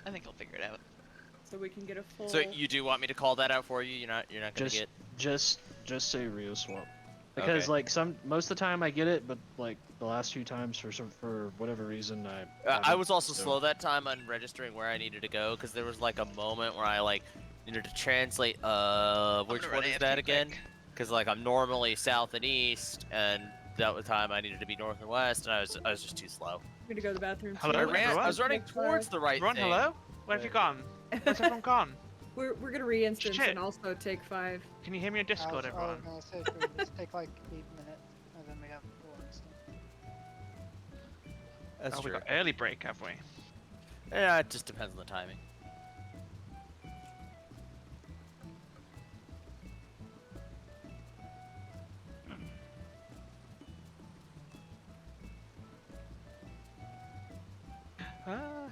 I think he'll figure it out. So we can get a full. So you do want me to call that out for you? You're not gonna get. Just say Ryu swap. Because Okay. like most of the time I get it, but like the last few times for whatever reason I. I haven't, was also so- slow that time on registering where I needed to go because there was like a moment where I like needed to translate. Which gonna one run is AFK that again? quick. Because like I'm normally south and east, and that was time I needed to be north and west, and I was just too slow. I'm gonna go to the bathroom too. Hello, I was running Take towards five. the right Ron, thing. hello? Where have you gone? Where's everyone gone? We're gonna re-instance Shit. and also take 5. Can you hear me on I was, Discord, I everyone? was gonna say, should we just take like 8 minutes, and then we have a full instant. That's Oh, we true. got early break, have we? Yeah, it just depends on the timing. Ah.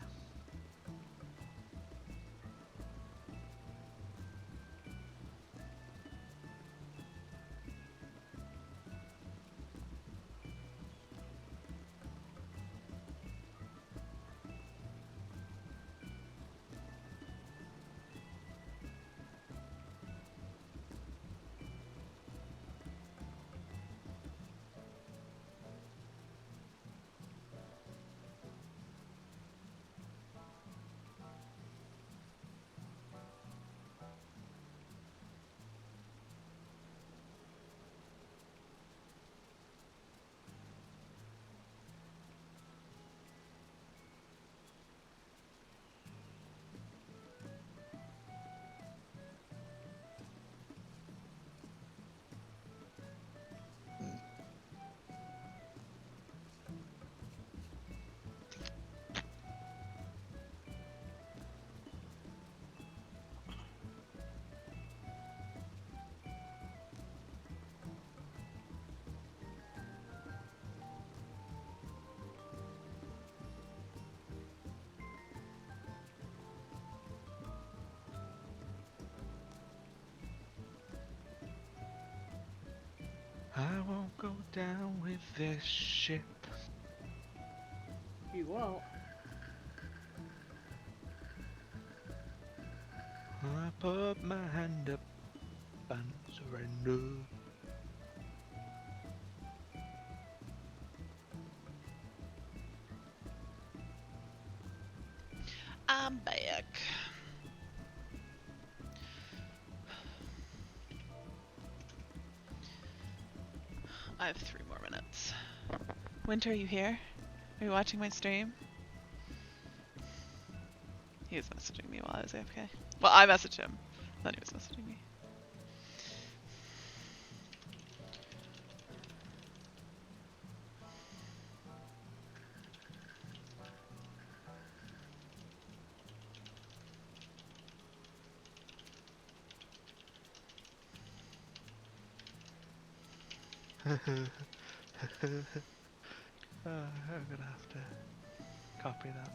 I won't go down with this ship. You won't. I put my hand up and surrender. I'm back. I have 3 more minutes. Winter, are you here? Are you watching my stream? He was messaging me while I was AFK. Well, I messaged him. Then he was messaging me. I'm gonna have to copy that.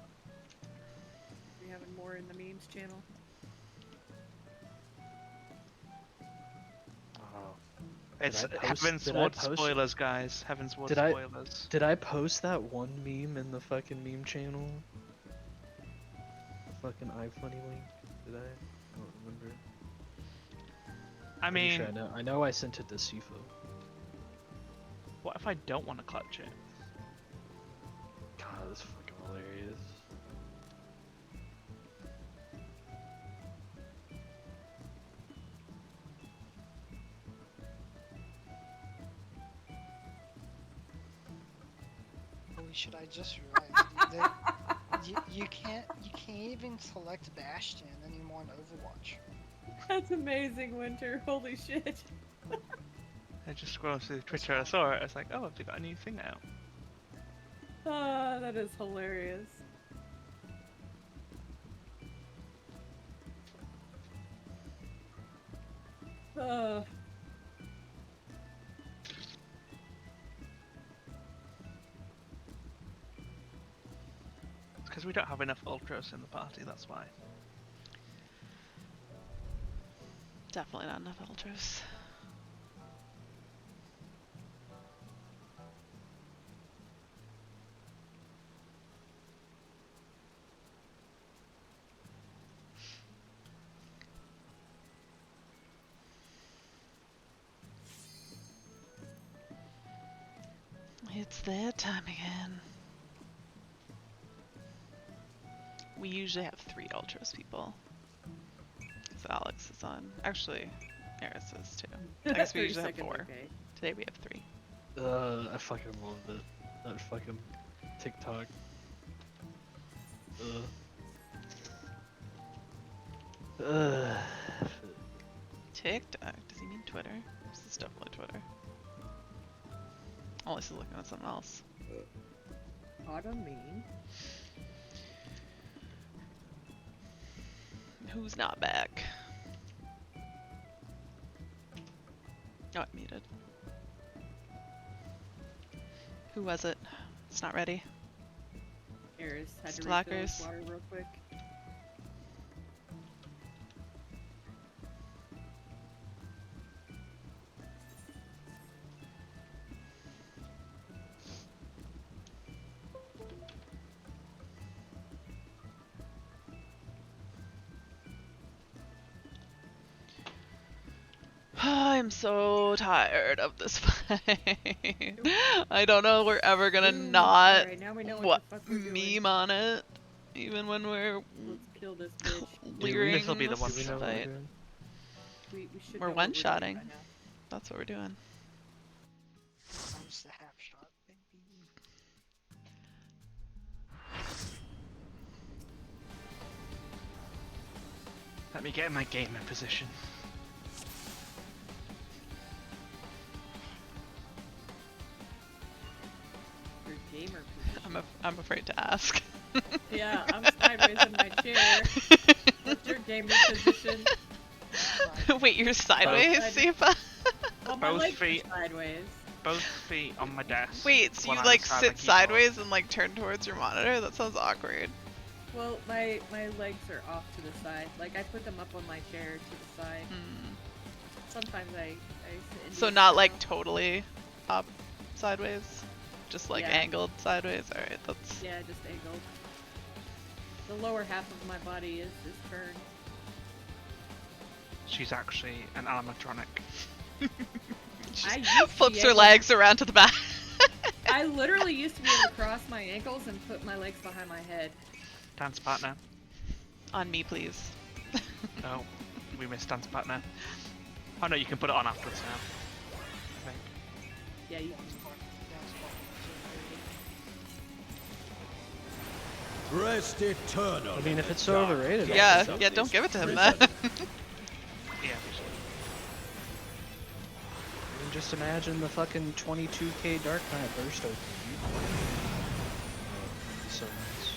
We having more in the memes channel. Oh. It's Did I post- Heaven's did I Ward post- spoilers, guys. Heaven's Ward Did I- spoilers. Did I post that one meme in the fucking meme channel? The fucking iFunny link? Did I? I don't remember. I Pretty mean, sure I know I sent it to Sifu. what if I don't want to clutch it? God, that's fucking hilarious. Holy shit! I just realized that you can't even select Bastion anymore in Overwatch. That's amazing, Winter. Holy shit. I just scrolled through Twitter, I saw it, I was like, oh, have they got a new thing out? Ah, that is hilarious. Uh, It's because we don't have enough Ultros in the party, that's why. Definitely not enough Ultros. It's their time again. We usually have 3 Ultros people. Because Alex is on. Actually, Eris is too. I guess we usually have 30 seconds, 4. okay. Today we have 3. I fucking loved it. That fucking TikTok. TikTok? Does he mean Twitter? This is definitely Twitter. Unless he's looking at something else. Autumn mean. Who's not back? Oh, I muted. Who was it? It's not ready. Eris had to Slackers. refill his water real quick. I'm so tired of this fight. I don't know we're ever gonna not Alright, now we know what the fuck we're doing. meme on it, even when we're Let's kill this bitch. leering This'll be the this one Do we know what we're fight. doing? We should We're know what doing one-shotting. by now. That's what we're doing. Times the half shot, baby. Let me get in my gamer position. Your gamer position. I'm afraid to ask. Yeah, I'm sideways in my chair. What's your gamer position? Wait, you're sideways, Both. Sifa? Well, my Both legs are feet. sideways. Both feet on my desk. Wait, so while you I'm like sat sit on the keyboard. sideways and like turn towards your monitor? That sounds awkward. Well, my legs are off to the side. Like, I put them up on my chair to the side. Hmm. Sometimes I sit in So these not like now. totally up sideways? Just like Yeah. angled sideways? Alright, that's... Yeah, just angled. The lower half of my body is turned. She's actually an animatronic. I used to Flips be her able- legs around to the back. I literally used to be able to cross my ankles and put my legs behind my head. Dance partner. On me, please. Oh, we missed dance partner. Oh no, you can put it on afterwards now. I think. Yeah, you Rest eternal. I mean, if in it's the so dark overrated, depths Yeah, of yeah, this don't give it to him prison. then. Yeah, we should. I mean, just imagine the fucking 22k Dark Knight burst open. So nice.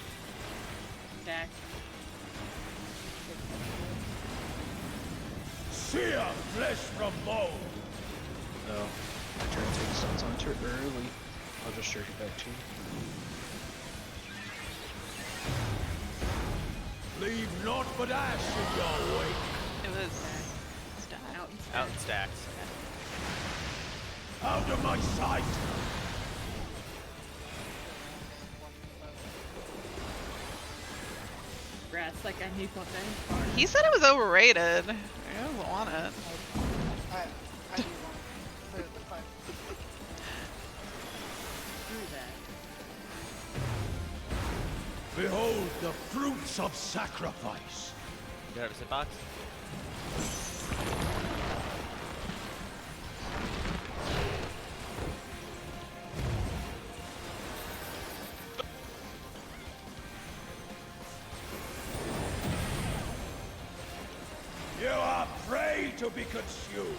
stack. Sear flesh from bone. Oh, I tried to take stuns on too early. I'll just jerk it back to you. Leave naught but ash in your wake. It was... Stack. Out and stack. Out in stacks. Out of my sight. Rats like I need my bench bar. He said it was overrated. I don't want it. I do want the fight. Do that. Behold the fruits of sacrifice. You have a sit box? You are prey to be consumed.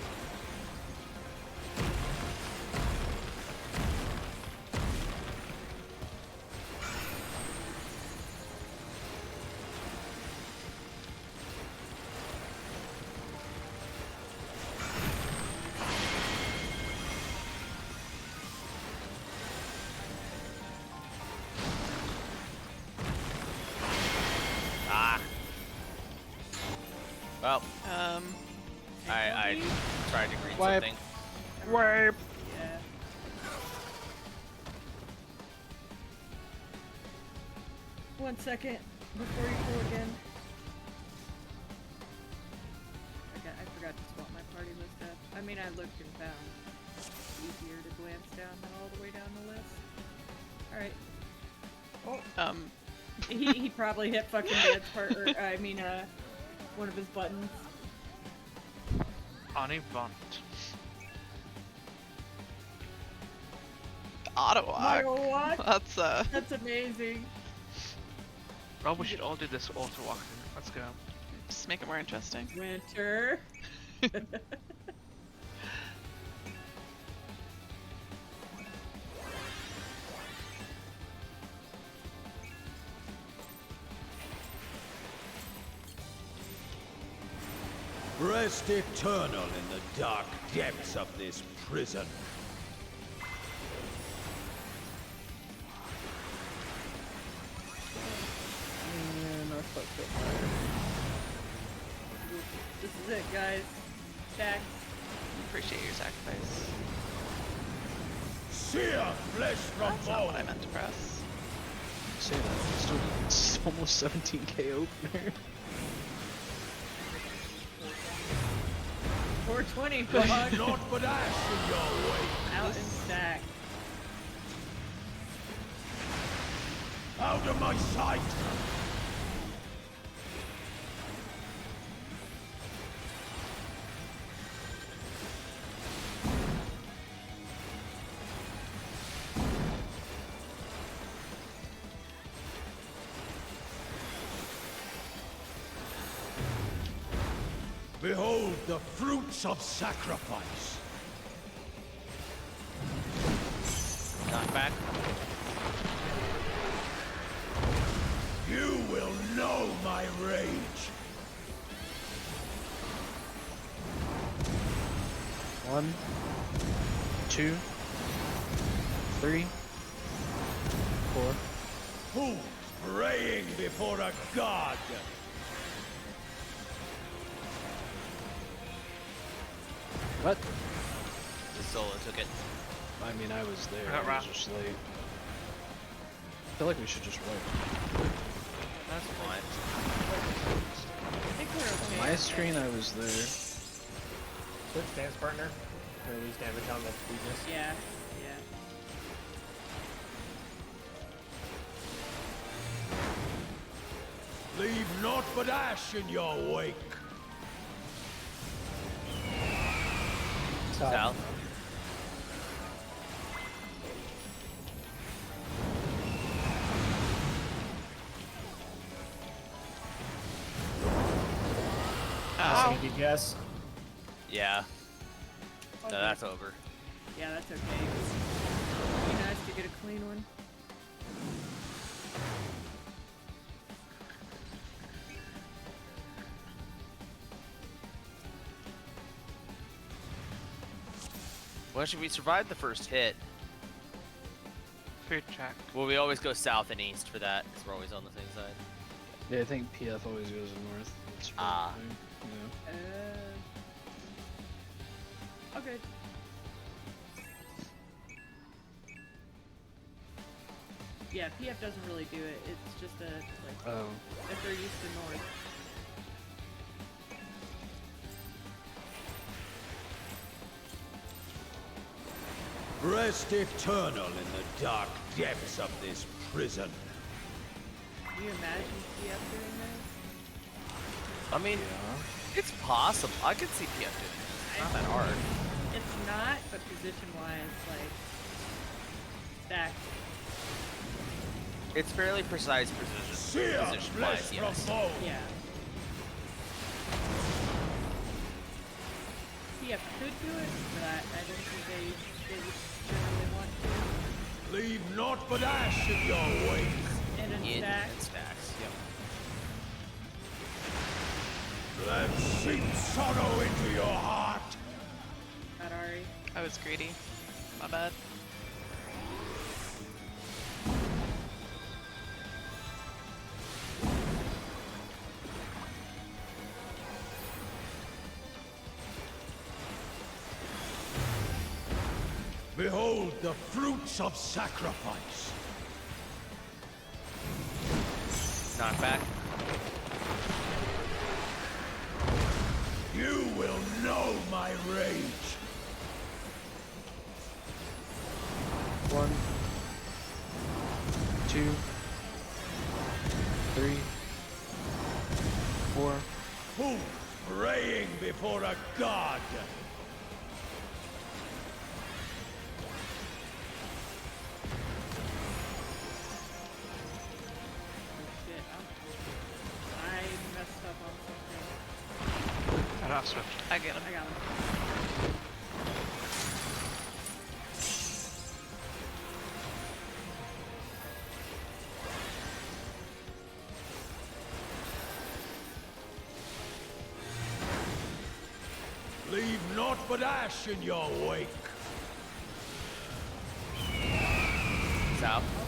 Ah. Well, Um, I tried to green Wipe. something. Wipe. Yeah. One second before you pull again. I forgot to swap my party list up. I mean, I looked and found easier to glance down than all the way down the list. Alright. He probably hit fucking Dad's part, or, I mean, one of his buttons. On Event. Auto walk. Auto walk? That's That's amazing. Rob, we should all do this auto walking. Let's go. just make it more interesting. Winter. Rest eternal in the dark depths of this prison. And I fucked up my... This is it, guys. Stack. Appreciate your sacrifice. Sear flesh from That's not what I bone. meant to press. Say that. It's almost 17k opener. 420 Leave Prog. naught but ash in your wake. Out and stack. Out of my sight. Behold the fruits of sacrifice. Knockback. You will know my rage. 1, 2, 3, 4. Fools praying before a god. What? The solo took it. I mean, I was there. I got I was wrapped. just late. I feel like we should just wait. That's fine. I think we're okay. On my screen, I was there. Switch dance partner. Release damage on the weakness. Yeah, yeah. Leave naught but ash in your wake. South. Ow. DPS. Yeah. No, Okay. that's over. Yeah, that's okay. It'd be nice to get a clean one. Well, should we survive the first hit? Food check. Well, we always go south and east for that, because we're always on the same side. Yeah, I think PF always goes north. That's for Ah. everything, you know. Okay. Yeah, PF doesn't really do it. It's just a, like, Oh. if they're used to north. Rest eternal in the dark depths of this prison. Can you imagine PF doing that? I mean, it's possible. I could see PF doing it. It's not that hard. It's not, but position-wise, like, stack. It's fairly precise Sear position flesh wise, from yes. bone. Yeah. PF could do it, but I don't think they would generally want to. Leave naught but ash in your wake. And then In stack. and stacks. Yep. Let seep sorrow into your heart. Got Ari. I was greedy. My bad. Behold the fruits of sacrifice. Knockback. You will know my rage. 1, 2, 3, 4. Fools praying before a god. got Swift. I get him. I got him. Leave naught but ash in your wake. South.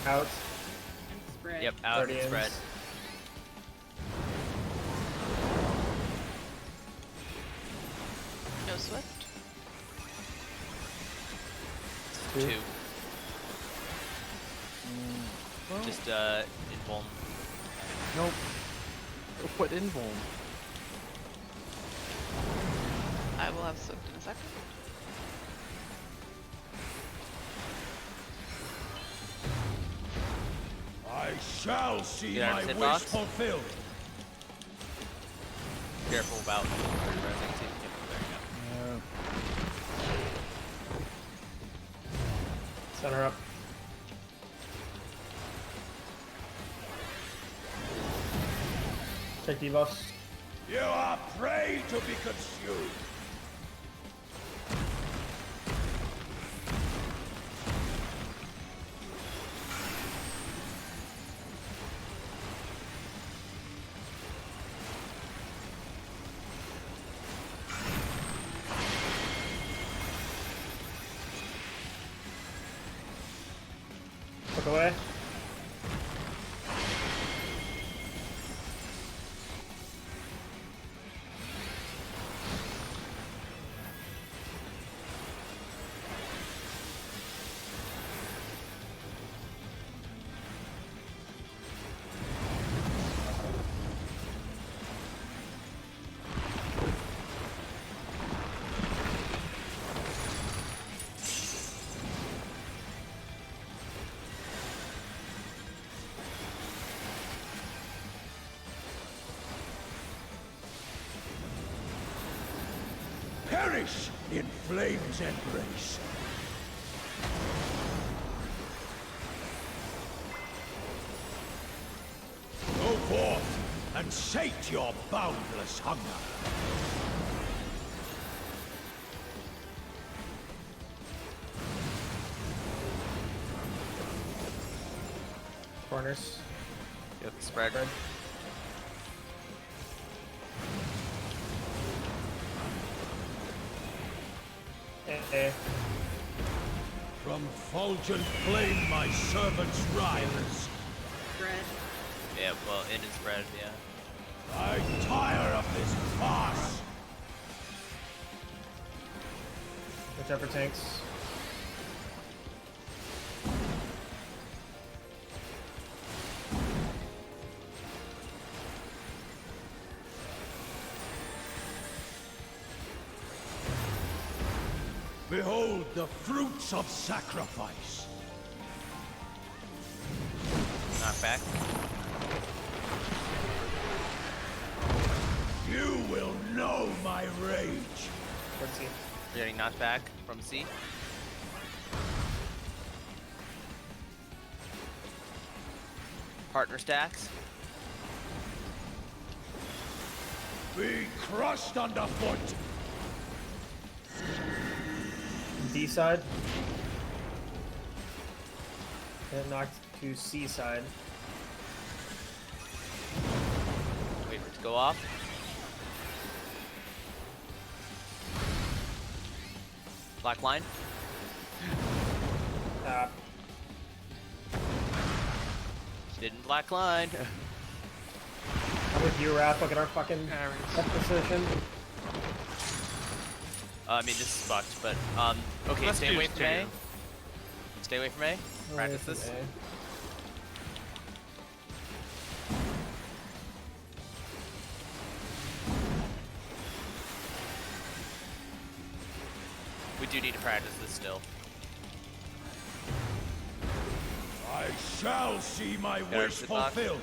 Out. And spread. Yep, out and Guardians. spread. No Swift. Two. 2. Well, Just invuln. nope. What invuln? I will have Swift in a second. I shall see Get out my of wish the box. fulfilled. Careful about. There you go. Center up. Take debuffs. You are prey to be consumed. Look away. Perish in flame's embrace. Go forth and sate your boundless hunger. Corners. Yep, spread. Spread. Eh. From fulgent flame my servants rise. Spread. Yeah, well, in and spread, yeah. I tire of this farce. Whichever tanks. Behold the fruits of sacrifice. Knock back. You will know my rage. Let's see. You're getting knocked back from C. Partner stacks. Be crushed underfoot. D side. Get knocked to C side. Wait for it to go off. Black line. Didn't black line. I'm with you, Raph. Look at our fucking F position. I mean, this is fucked, but, okay, Let's stay do away from two. A. Stay away from A. Practice Away this. from A. We do need to practice this still. I shall see my Yeah, wish sit back. fulfilled.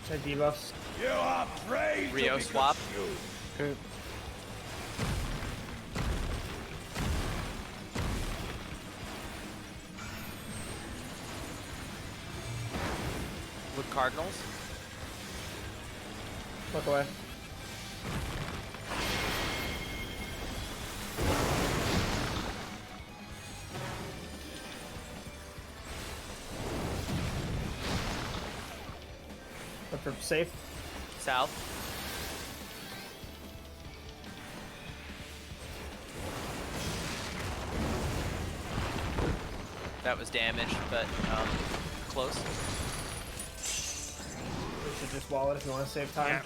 Check debuffs. You are prey to Rio be swap. consumed. Okay. With Cardinals. Look away. Look for safe. South. That was damaged, but close. We should just wall it if you want to save time. Yeah.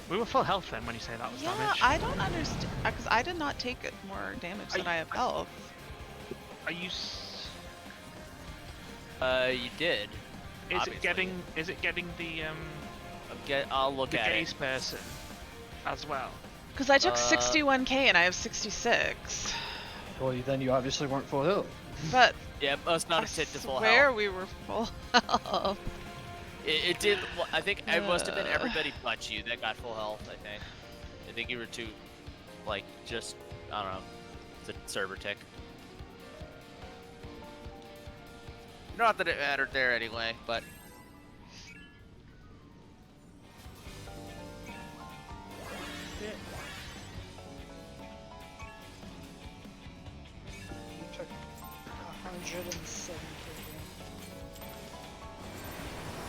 We were full health then when you say that was Yeah, damage. I don't understand because I did not take it more damage than I have health. Are you? You did. Is obviously. it getting? Is it getting the I'll look the at gaze it. person as well? Because I took 61k and I have 66. Well, then you obviously weren't full health. But Yeah, it must not I have hit to full swear health. we were full health. It did. Well, I think it must have been everybody but you that got full health. I think you were too, like, just I don't know. It's a server tick. Not that it mattered there anyway, but Shit. You took 107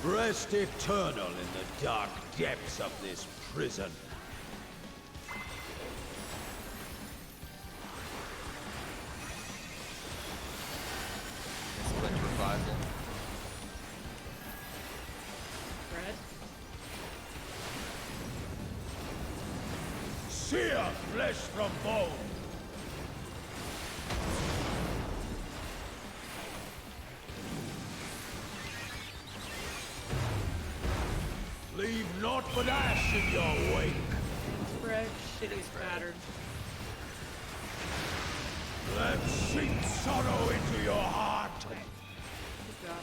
Rest eternal in the dark depths of this prison. Splinter revival. Red. Sear flesh from bone. Leave naught but ash in your wake. Spread. Shitty spattered. Let sink sorrow into your heart. Good job.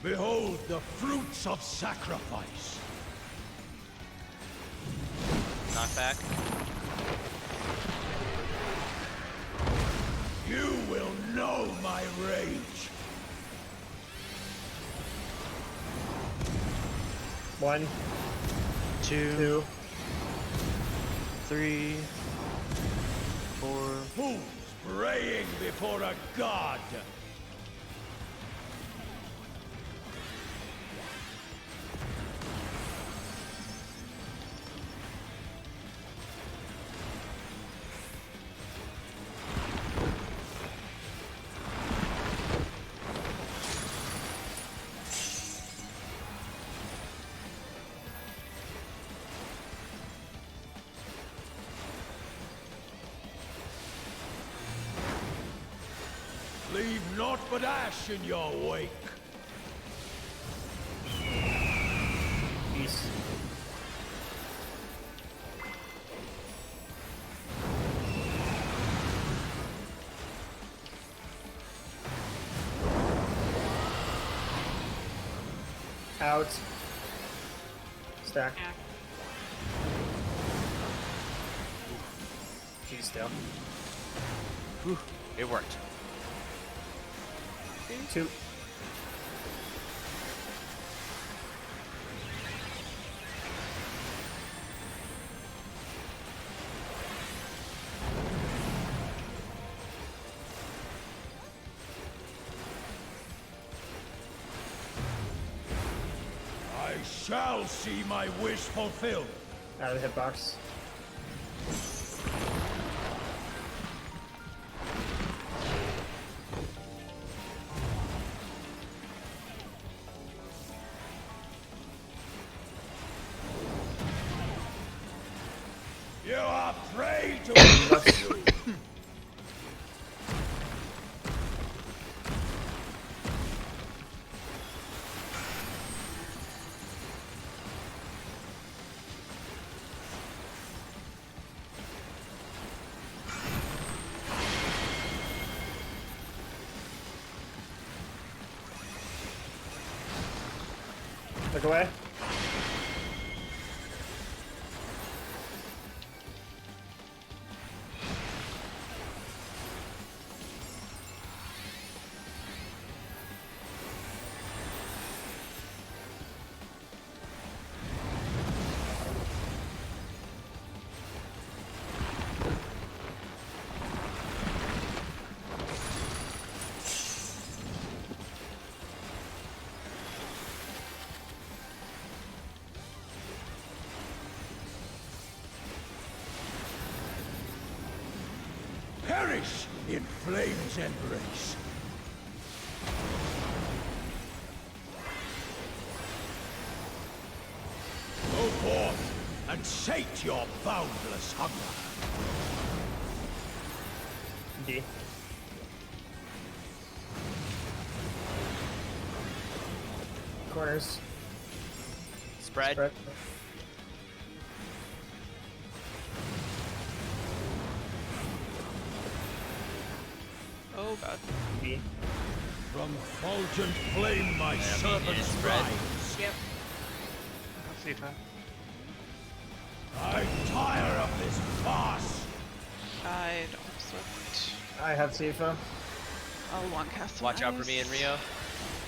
Behold the fruits of sacrifice. Knockback. You will know my rage. 1, 2, 2. 3, 4. Fools praying before a god. Leave naught but ash in your wake. Peace. Out. Stack. Act. G still. Whew, it worked. 2. I shall see my wish fulfilled. Out of the hitbox. You are prey to you. Look away. Perish in flame's embrace. Go forth and sate your boundless hunger. D. Corners. Spread. Spread. Oh god. B. From fulgent flame my servants spread. rise. Yep. Let's see if I tire of this farce. I don't swift. I have CFO. I'll one cast some Watch out for ice. me and Rio.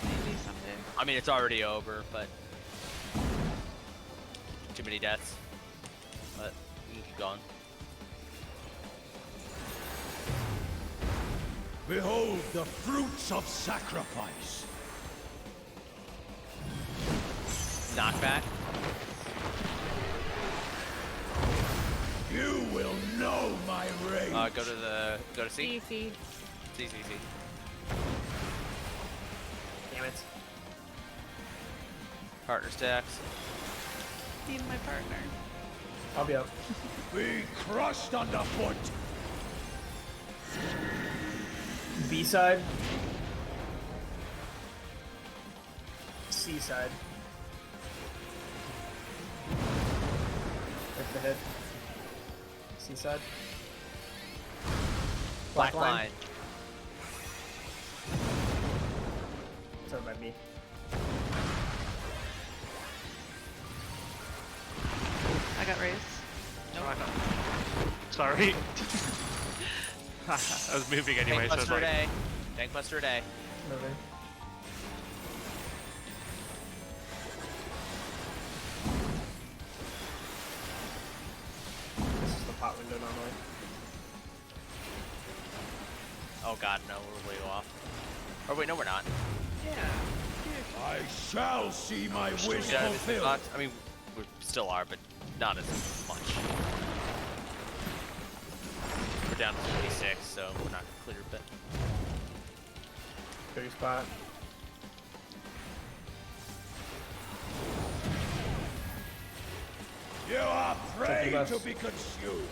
Maybe someday. I mean, it's already over, but too many deaths. But we can keep going. Behold the fruits of sacrifice. Knockback. You will know my rage. Go to C. DC. C. Damn it. Partner stacks. Need my partner. I'll be up. Be crushed underfoot. B side. C side. Take the hit. C side. Black line. It's over by B. I got raised. Oh, I know. Sorry. I was moving anyway, so I was Tankbuster like, A. Tankbuster A. Moving. This is the pot window normally. Oh god, no, we're way off. Oh wait, no, we're not. Yeah. I shall see my wish Get out of this fulfilled. box. I mean, we still are, but not as much. We're down to 26, so we're not clear, but 30 spot. You are prey left. to be consumed.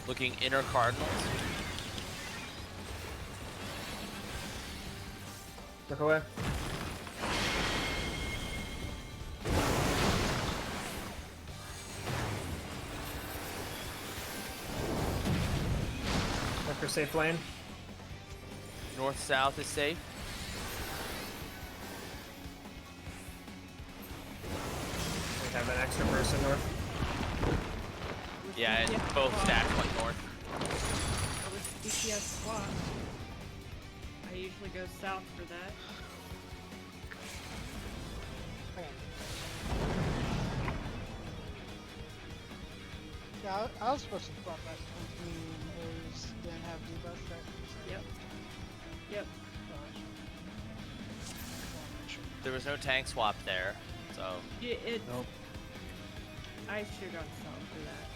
looking inner Cardinals. Look away. Look for safe lane. North-south is safe. We have an extra person north. Yeah, and both stacks went north. That was DPS swap. I usually go south for that. Yeah, I was supposed to swap back between Ares, then have debuff right? Yep. Yep. There was no tank swap there, so Yeah, it. Nope. I should have gone south for that.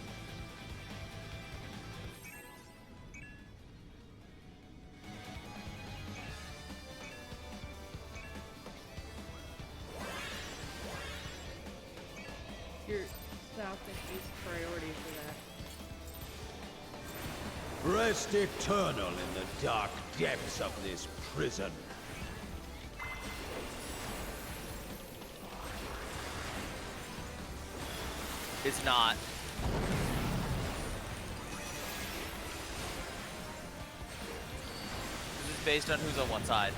Your south and east priority for that. Rest eternal in the dark depths of this prison. it's not. based on who's on what side.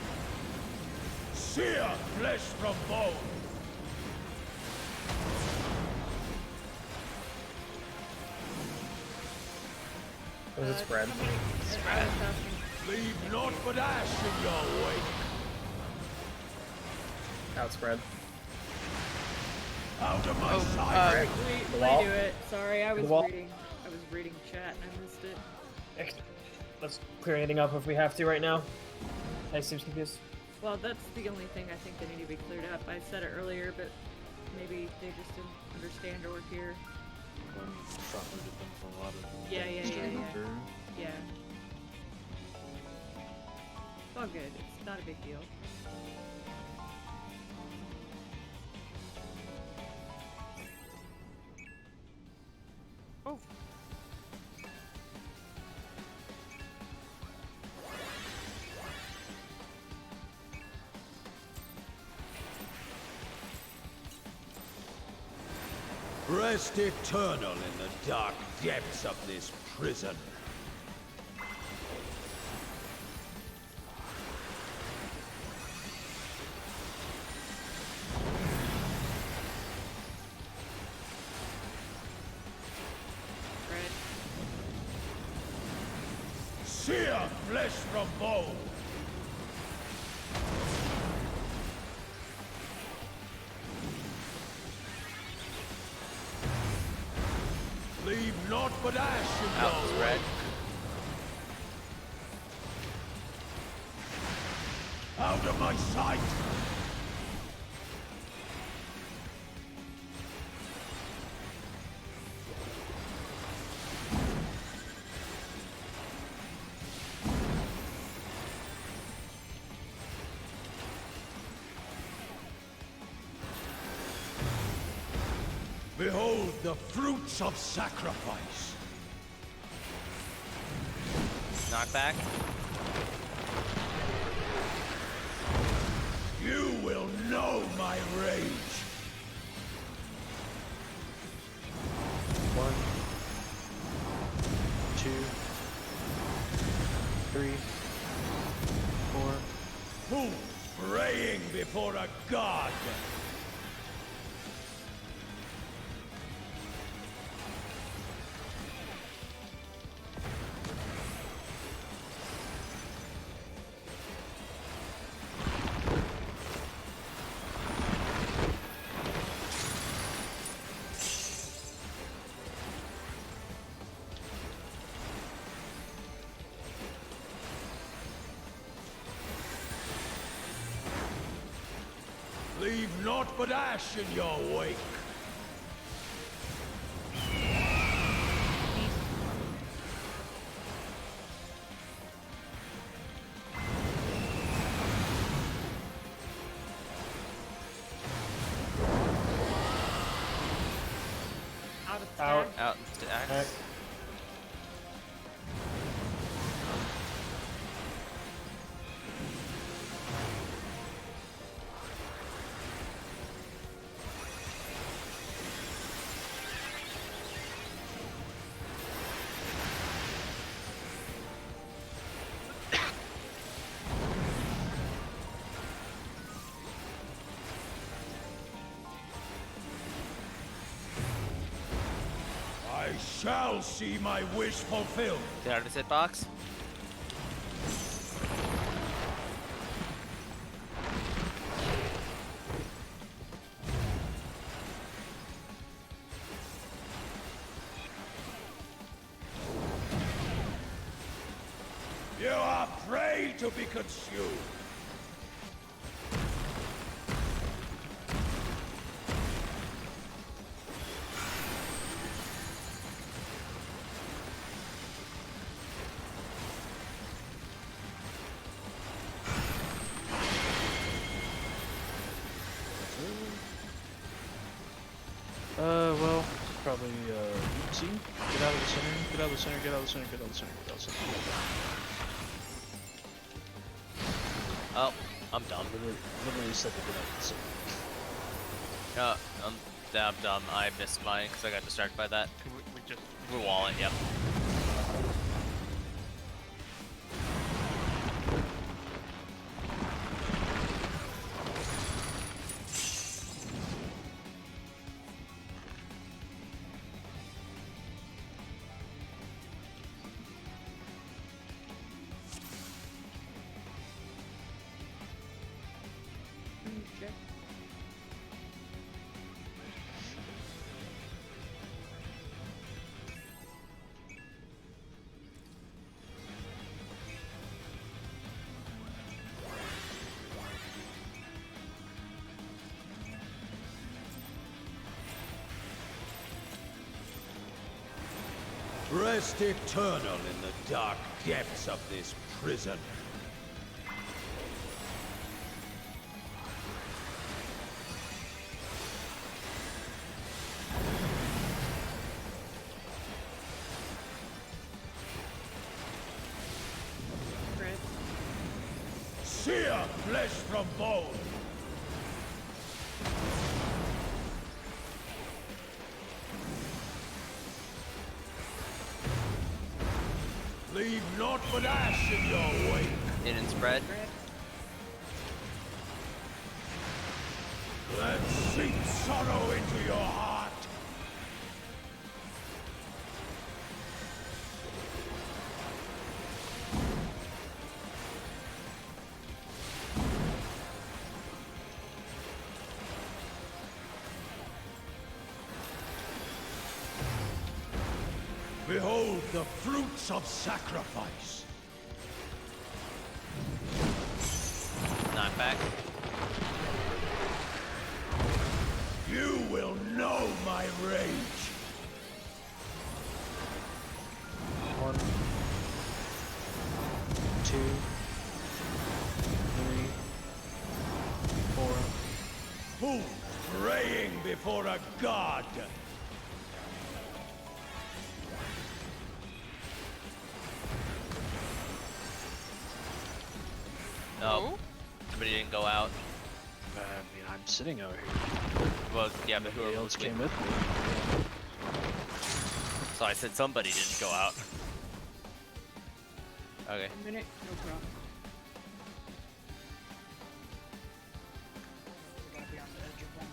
Sear flesh from bone. Was it spread? Spread. Leave naught but ash in your wake. Outspread. Out of my sight. The wall. Redo it. Sorry, I was The wall. reading chat and I missed it. Let's clear anything up if we have to right now. I seems confused. Well, that's the only thing I think that need to be cleared up. I said it earlier, but maybe they just didn't understand or hear. Yeah. Yeah. It's all good. It's not a big deal. Oh. Rest eternal in the dark depths of this prison. Red. Sear flesh from bone. Leave naught but ash in Out your red. wake. Out of my sight. Behold the fruits of sacrifice. Knockback. You will know my rage. 1, 2, 3, 4. Who praying before a god? Leave naught but ash in your wake. Out of Out. tag. Out to axe. Alright. I shall see my wish fulfilled. Get out of the hitbox. You are prey to be consumed. Well, probably, see? Get out of the center, get out of the center, get out of the center, get out of the center, get out of the center. Oh, I'm dumb. Literally said to get out of the center. I'm dumb. I missed mine because I got distracted by that. We just We wall it, yep. Rest eternal in the dark depths of this prison. Chris. Sear flesh from bone. Leave naught but ash in your wake. In and spread. Chris. Let sink sorrow into your heart. Behold the fruits of sacrifice. Knock back. You will know my rage. 1, 2, 3, 4. Who praying before a god? No. Somebody didn't go out. I mean, I'm sitting over here. Well, yeah, but Nobody whoever else was came with. with me. So I said somebody didn't go out. Okay. A minute, no problem. We gotta be on the edge of one.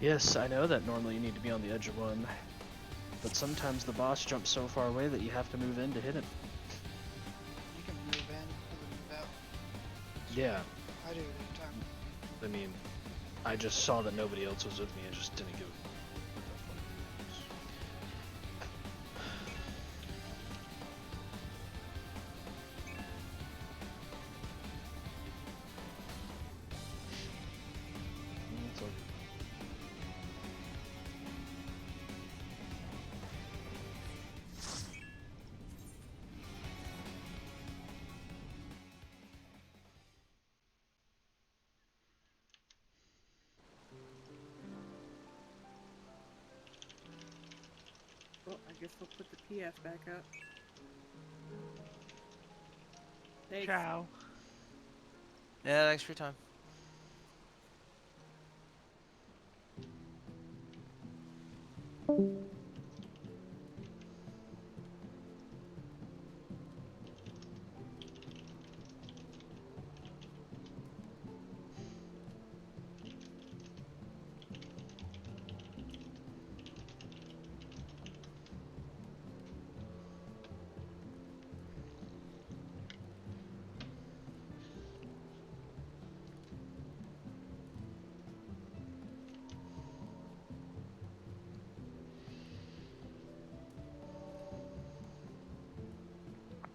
Yes, I know that normally you need to be on the edge of one, but sometimes the boss jumps so far away that you have to move in to hit it. You can move in, you can move out. Yeah, I do it every time. I mean, I just saw that nobody else was with me and just didn't give a It's all good. Well, I guess we'll put the PF back up. Thanks. Ciao. Yeah, thanks for your time.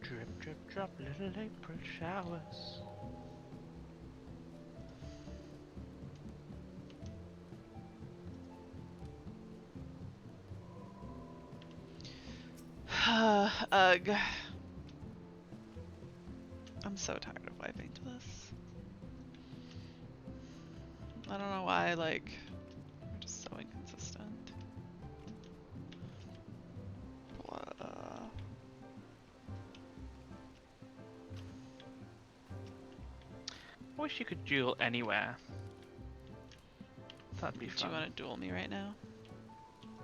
Drip, drip, drop, little April showers. Ugh. I'm so tired of wiping to this. I don't know why, like, I'm just so inconsistent. What? I wish you could duel anywhere. That'd be Do fun. you want to duel me right now?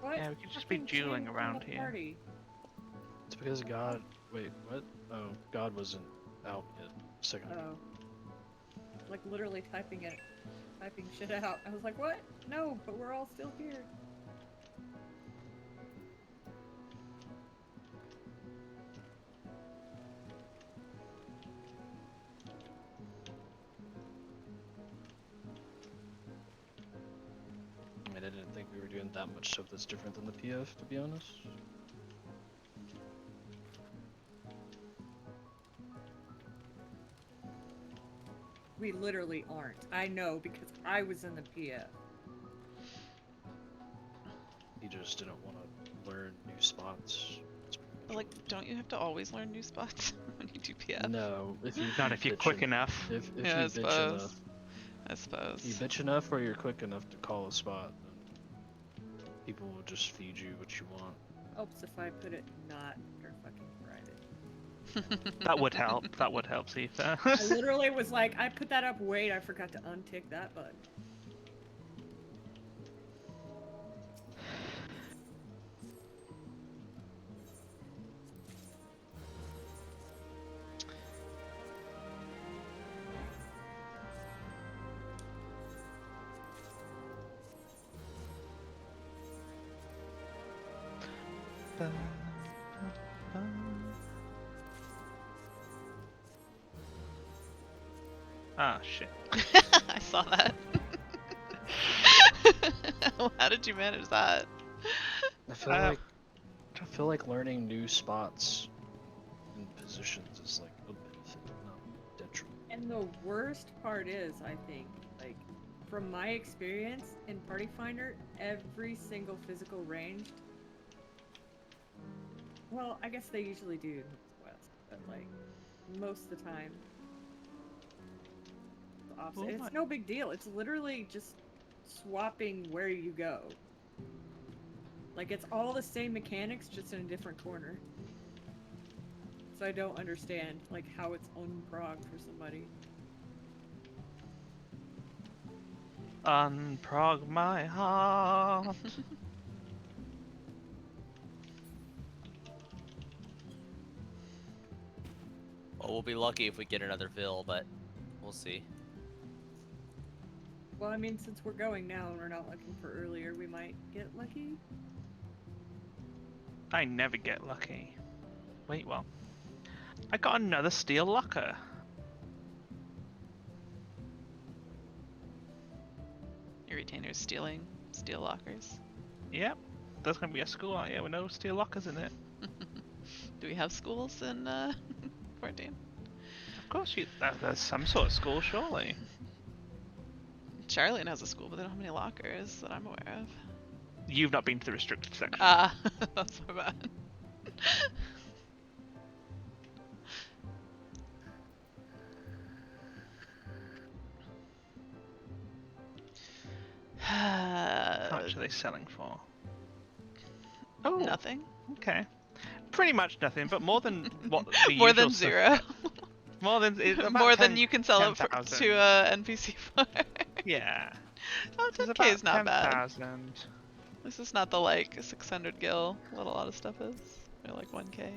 What? Yeah, we could just be Fucking dueling change around the here. party. It's because God. Wait, what? Oh, God wasn't out yet. A second ago. Oh. Like literally typing shit out. I was like, what? No, but we're all still here. I mean, I didn't think we were doing that much stuff that's different than the PF, to be honest. We literally aren't. I know because I was in the PF. He just didn't want to learn new spots. But, like, don't you have to always learn new spots when you do PF? No, if you Not if you're quick enough. If Yeah, you I bitch suppose. enough, I suppose. if you bitch enough, or you're quick enough to call a spot, then people will just feed you what you want. Helps if I put it not under fucking private. That would help. That would help, Zifa. I literally was like, I put that up, wait, I forgot to untick that button. Ah, shit. I saw that. How did you manage that? I feel like learning new spots and positions is like a benefit, not detriment. And the worst part is, I think, like, from my experience in Party Finder, every single physical range. Well, I guess they usually do in the West, but like, most of the time, the opposite. Oh my- It's no big deal. It's literally just swapping where you go. Like, it's all the same mechanics, just in a different corner. So I don't understand, like, how it's unprog for somebody. Unprog my heart. Well, we'll be lucky if we get another fill, but we'll see. Well, I mean, since we're going now and we're not looking for earlier, we might get lucky. I never get lucky. Wait, well. I got another steel locker. Your retainers stealing steel lockers. Yep. There's gonna be a school out here with no steel lockers in it. Do we have schools in 14? Of course, there's some sort of school, surely. Charlotte has a school, but they don't have any lockers that I'm aware of. You've not been to the restricted section. Ah, that's my bad. How much are they selling for? Oh, Nothing. okay. Pretty much nothing, but more than what the More usual than stuff- zero. More than about More 10 than you can sell it for, 10,000. to a NPC for. Yeah. Oh, It's 10k is about not bad. 10,000. This is not the like 600 gil what a lot of stuff is. Or like 1k.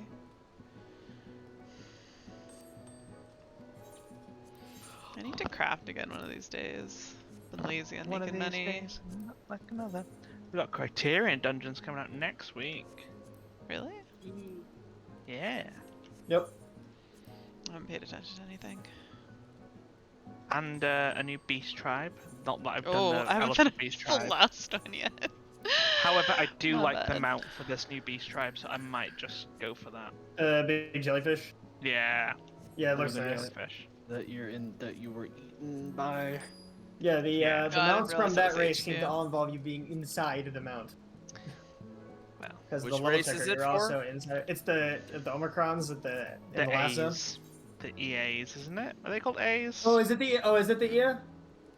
I need to craft again one of these days. Been lazy on One of making these money. days, not like another. We got Criterion Dungeons coming out next week. Really? Yeah. Yep. I haven't paid attention to anything. And a new Beast Tribe. Not that I've done Oh, the I haven't Elephant finished Beast the Tribe. last one yet. However, I do Not like the bad. mount for this new Beast Tribe, so I might just go for that. Big jellyfish. Yeah. Yeah, it looks the nice. Jellyfish. That you were eaten by. Yeah, the Yeah. the Oh, I didn't mounts from realize it that was race HQ. seem to all involve you being inside the mount. Well, Because the Which level race checker, is it you're for? also inside. It's the Omicrons at the in the the last zone. A's. The EAs, isn't it? Are they called A's? Oh, is it the ear?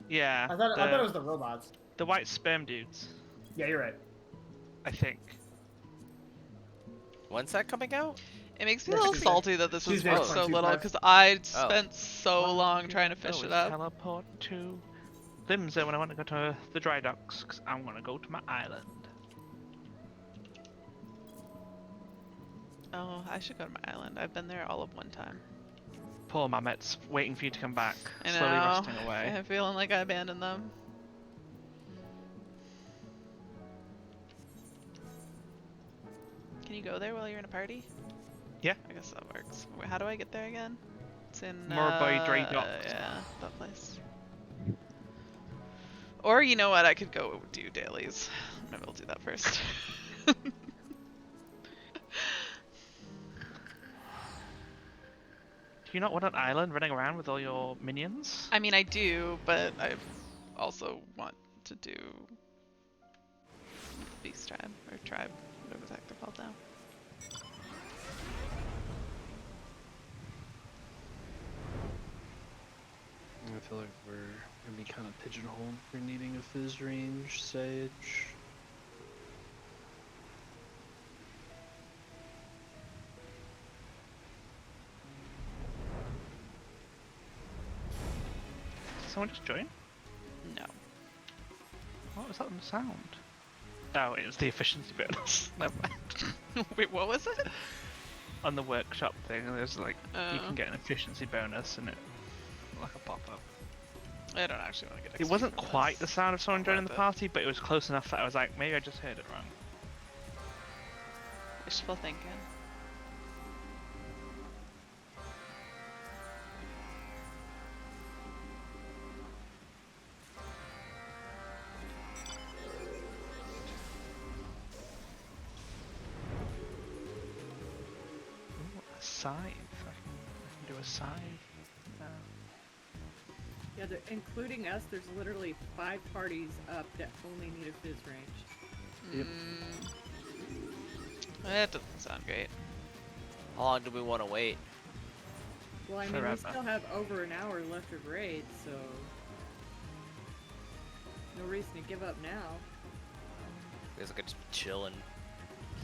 Yeah. I thought it was the robots. the white sperm dudes, Yeah, you're right. I think. When's that coming out? It makes me a Next little Tuesday. salty that this was Tuesday, worth so 25. little because I Oh. spent so long trying to fish it up. Teleport to Limsa when I want to go to the dry docks, because I'm going to go to my island. Oh, I should go to my island. I've been there all of one time. Poor Mamet's waiting for you to come back, I slowly know. rusting away. I'm feeling like I abandoned them. Can you go there while you're in a party? Yeah. I guess that works. How do I get there again? It's in Morboy Dry Docks. Yeah, that place. Or you know what? I could go do dailies. Maybe I'll do that first. Do you not want an island running around with all your minions? I mean, I do, but I also want to do Beast tribe or tribe, whatever the heck they're called now. I feel like we're gonna be kind of pigeonholed for needing a fizz range sage. Did someone just join? No. What was that on the sound? Oh, it was the efficiency bonus. Never mind. Wait, what was it? On the workshop thing, there's like you Oh. can get an efficiency bonus and it like a pop up. I don't actually want to get. It XP wasn't from quite the this. sound of someone Not joining the worth it. party, but it was close enough that I was like, maybe I just heard it wrong. Wishful thinking. Ooh, a scythe. I can do a scythe. Yeah, including us, there's literally 5 parties up that only need a fizz range. Yep. That doesn't sound great. How long do we want to wait? Well, I mean, Forever. we still have over an hour left of raid, so no reason to give up now. I guess I could just chill and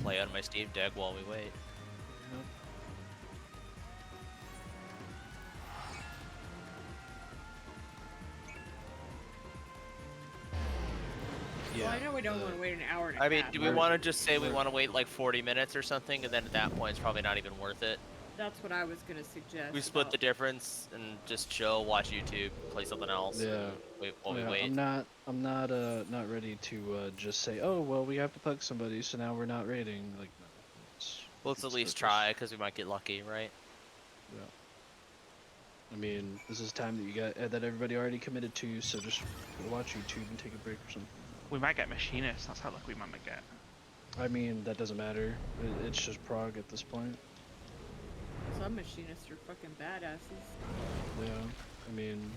play on my Steam Deck while we wait. Well, I know we don't want to wait an hour and a I mean, half. do we want to just say we want to wait like 40 minutes or something, and then at that point it's probably not even worth it? That's what I was gonna suggest. We split about- the difference and just chill, watch YouTube, play something else. Yeah. Wait while Yeah, we wait. I'm not ready to just say, oh well, we have to pug somebody, so now we're not raiding. Like, no, Let's at least just- try, because we might get lucky, right? Yeah. I mean, this is time that you got that everybody already committed to, so just watch YouTube and take a break or something. We might get machinists. That's how lucky we might get. I mean, that doesn't matter. It's just Prog at this point. Some machinists are fucking badasses. Yeah. I mean,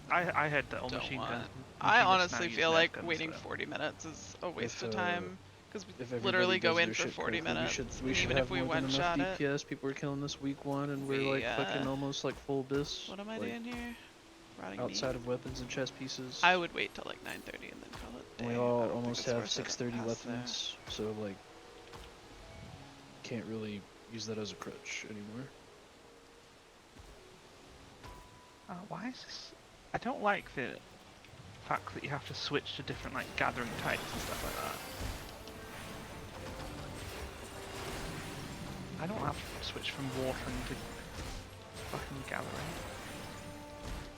I heard that all Don't machine want. guns. I machinists now honestly use feel nerf like guns, waiting so- 40 minutes is a waste If, of time. Because we if everybody literally go does in their for shit 40 correctly, minutes. we and should even have if we more than one enough shot it. DPS. People are killing this week 1, and we're like fucking almost like full bis. What am I like, doing here? Rotting outside meat. of weapons and chest pieces. I would wait till like 9:30 and then call it a day. We I all don't think almost it's have worth it 630 past there. weapons, so like, can't really use that as a crutch anymore. Why is this? I don't like the fact that you have to switch to different like gathering types and stuff like that. I don't have to switch from watering to fucking gathering.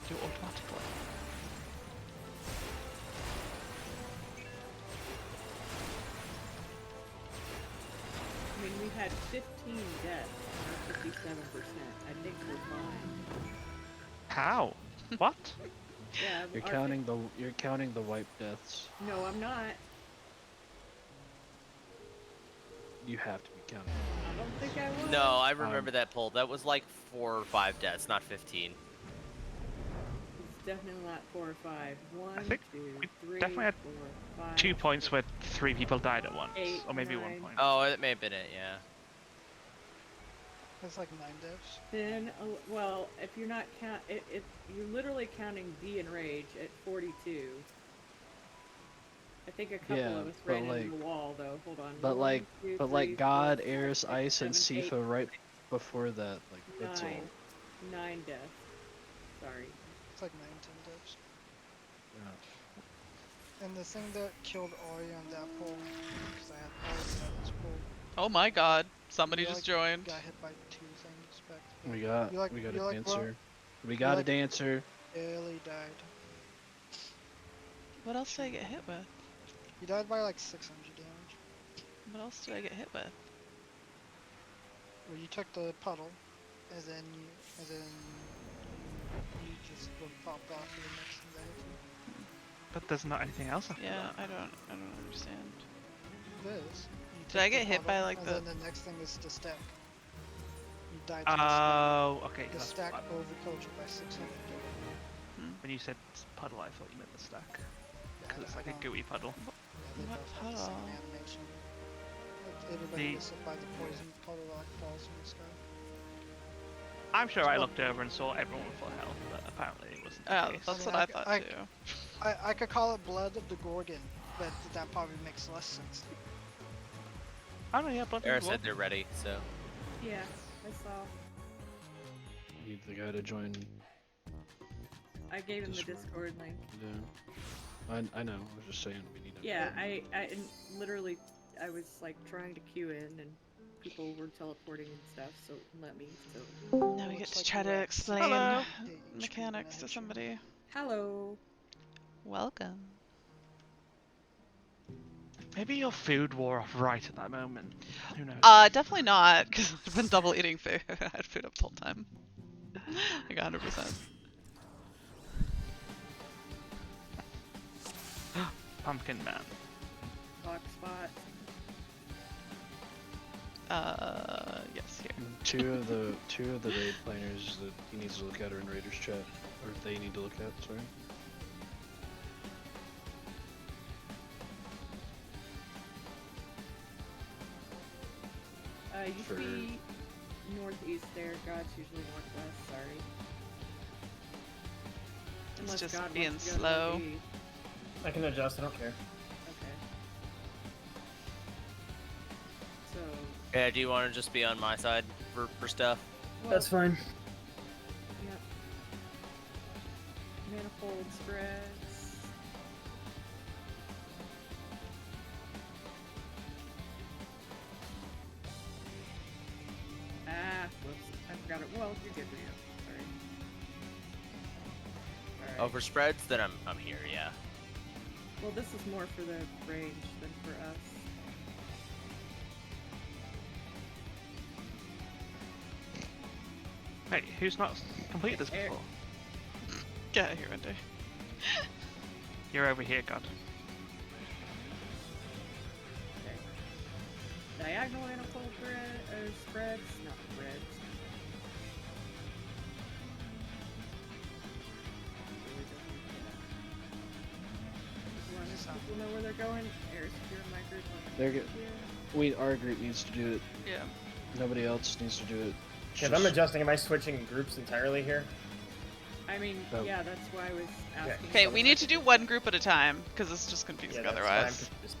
Do it automatically. I mean, we had 15 deaths, and we're 57%. I think we're fine. How? What? Yeah, You're counting the wipe deaths. No, I'm not. You have to be counting. I don't think I was. No, I remember that poll. That was like 4 or 5 deaths, not 15. It's definitely not 4 or 5. 1, think 2, we 3, definitely had 4, 5. 2 points where 3 people died at once, 8, or maybe 1 9. point. Oh, that may have been it, yeah. It's like 9 devs. Then, well, if you're not if you're literally counting D and Rage at 42. I think a couple Yeah, of us but ran into like- the wall though. Hold on. But 1, like, 2, but 3, like 4, God, 5, Eris, 6, Ice, and 7, 8, Sifa right before that. Like that's all. 9 deaths. Sorry. It's like 9, 10 devs. Yeah. And the thing that killed Ori on that poll, because I had Ori on this poll, Oh my god, somebody You, just like, joined. got hit by 2 things back to back. We got You like- we got you a like dancer. We got a like- dancer. Barely died. What else did I get hit with? He died by like 600 damage. What else did I get hit with? Well, you took the puddle, and then you just popped off to the next thing that hit you. But there's not anything else after Yeah, that. I don't understand. It is. You Did I took the get hit by, puddle, like, and the- then the next thing is the stack. You died to Oh, okay. the that's stack. The fine. stack overkilled you by 600 damage. When you said puddle, I thought you meant the stack. Yeah, Because it's like a don't- gooey puddle. Yeah, they What both have the same puddle? animation. Everybody The- gets hit by the poison puddle that falls from the sky. I'm sure I looked over and saw everyone with full health, but apparently it wasn't the Oh, case. that's mean, what I I c- thought I- too. I could call it blood of the Gorgon, but that probably makes less sense. Oh no, yeah, blood Era of the said Lord. they're ready, so. Yeah, I saw. Need the guy to join. I gave him the Discord. Discord link. Yeah. I know. I was just saying we need. Yeah, I and literally, I was like trying to queue in, and people were teleporting and stuff, so it wouldn't let me. So Now we get Looks to like try you're to at explain Hello. mechanics to somebody. hello. Welcome. Maybe your food wore off right at that moment. Who knows? Definitely not, because I've been double eating food. I had food up the whole time. Like 100%. Pumpkin Man. Box spot. Yes, here. Two of the raid planners that he needs to look at are in Raiders chat, or they need to look at. Sorry. Used to be northeast there. God's usually northwest. Sorry. It's just God being wants to go slow. northeast. I can adjust, I don't care. Okay. So. Yeah, do you want to just be on my side for stuff? Well, That's fine. Yep. Manifold spreads. Ah, whoops. I forgot it. Well, you're good, Rio. Sorry. Oh, for spreads, then I'm here, yeah. Well, this is more for the range than for us. Hey, who's not completed this Eric. before? Get out of here, Winter. You're over here, God. Okay. Diagonal manifold spreads, not threads. Really don't need that. As long as people know where they're going, Eris, if you're in my group, let me They're know. good. Our group needs to do it. Yeah. Nobody else needs to do it. If I'm adjusting, am I switching groups entirely here? I mean, Oh. yeah, that's why I was asking. Okay, we need to do one group at a time, because it's just confusing that's otherwise. fine. Just-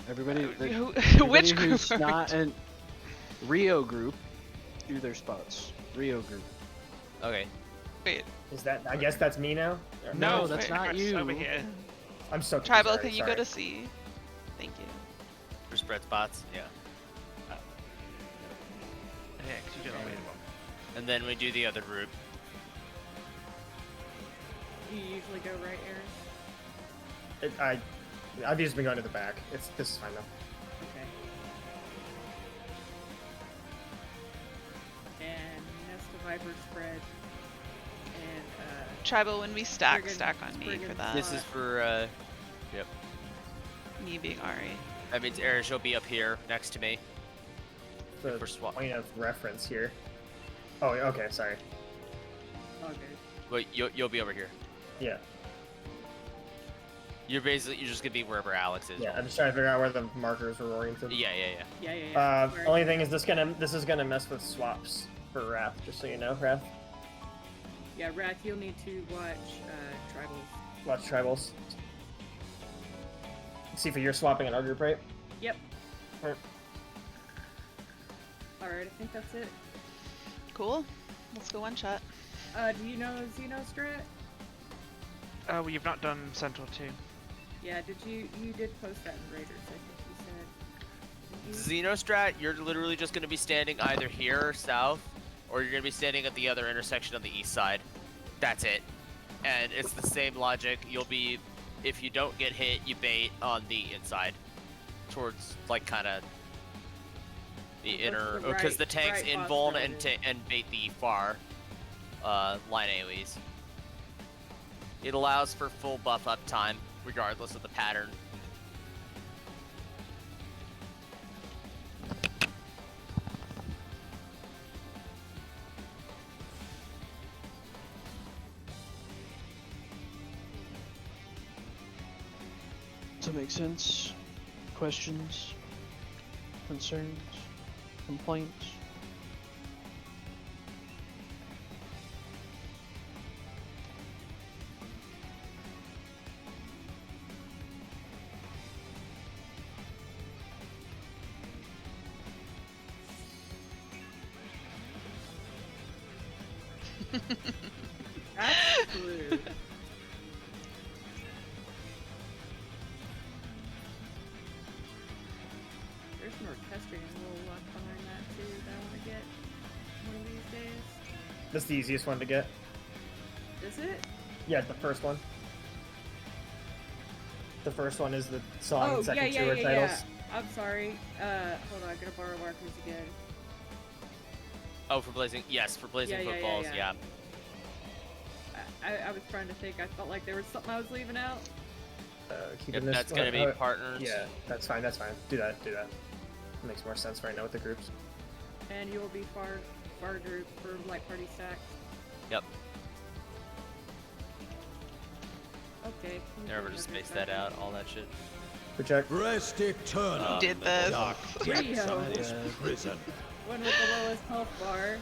Everybody, Which everybody who's group? not in Rio group, do their spots. Rio group. Okay. Wait, Is that? I guess that's me now. No, Wait, that's not Chris, you. Over here. I'm so confused Tribal, already, can you go sorry. to C? Thank you. For spread spots, yeah. Yeah, 'cause you did already one. And then we do the other group. Do you usually go right, Eris? I've just been going to the back. This is fine though. Okay. And Nest of Viper spread. And, Tribal, when we stack, Friggin- stack on me for friggin' that. This is for, yep. Me being Ari. That means Erish will be up here next to me. The For swap. point of reference here. Oh, okay, sorry. all good. But you'll be over here. Yeah, You're just gonna be wherever Alex is. yeah. I'm just trying to figure out where the markers were oriented. Yeah. Yeah. Sorry. Only thing is this is gonna mess with swaps for Wrath, just so you know, Wrath. Yeah, Wrath, you'll need to watch Tribals. Watch tribals. See if you're swapping in our group, right? Yep. Alright. Alright, I think that's it. Cool. Let's go one shot. Do you know Xenostrat? Oh, you've not done Centaur 2. Yeah, you did post that in Raiders, I think you said. Didn't you? Xenostrat, you're literally just gonna be standing either here, south, or you're gonna be standing at the other intersection on the east side. That's it. And it's the same logic. You'll be, if you don't get hit, you bait on the inside, towards like kind of the inner, the because the right- tanks right invuln boss and bait the far line AoEs. It allows for full buff up time, regardless of the pattern. Does that make sense? Questions? Concerns? Complaints? That's screwed. There's some orchestrating a little luck behind that too that I want to get one of these days. That's the easiest one to get. Is it? Yeah, the first one. The first one is the song, Oh, and second yeah, two are titles. yeah. I'm sorry. Hold on, I gotta borrow markers again. Oh, for blazing. Yes, for blazing Yeah, yeah, footballs. yeah. Yeah. I was trying to think. I felt like there was something I was leaving out. Keeping Yep, this that's gonna be partners. Yeah, that's fine. That's fine. Do that. Do that. Makes more sense right now with the groups. And you will be far group for light party stacks. Yep. Okay. Never to space that out. All that shit. Good check. Rest eternal Who did in the this? dark depths Rio. of this prison. One with the lowest health bar.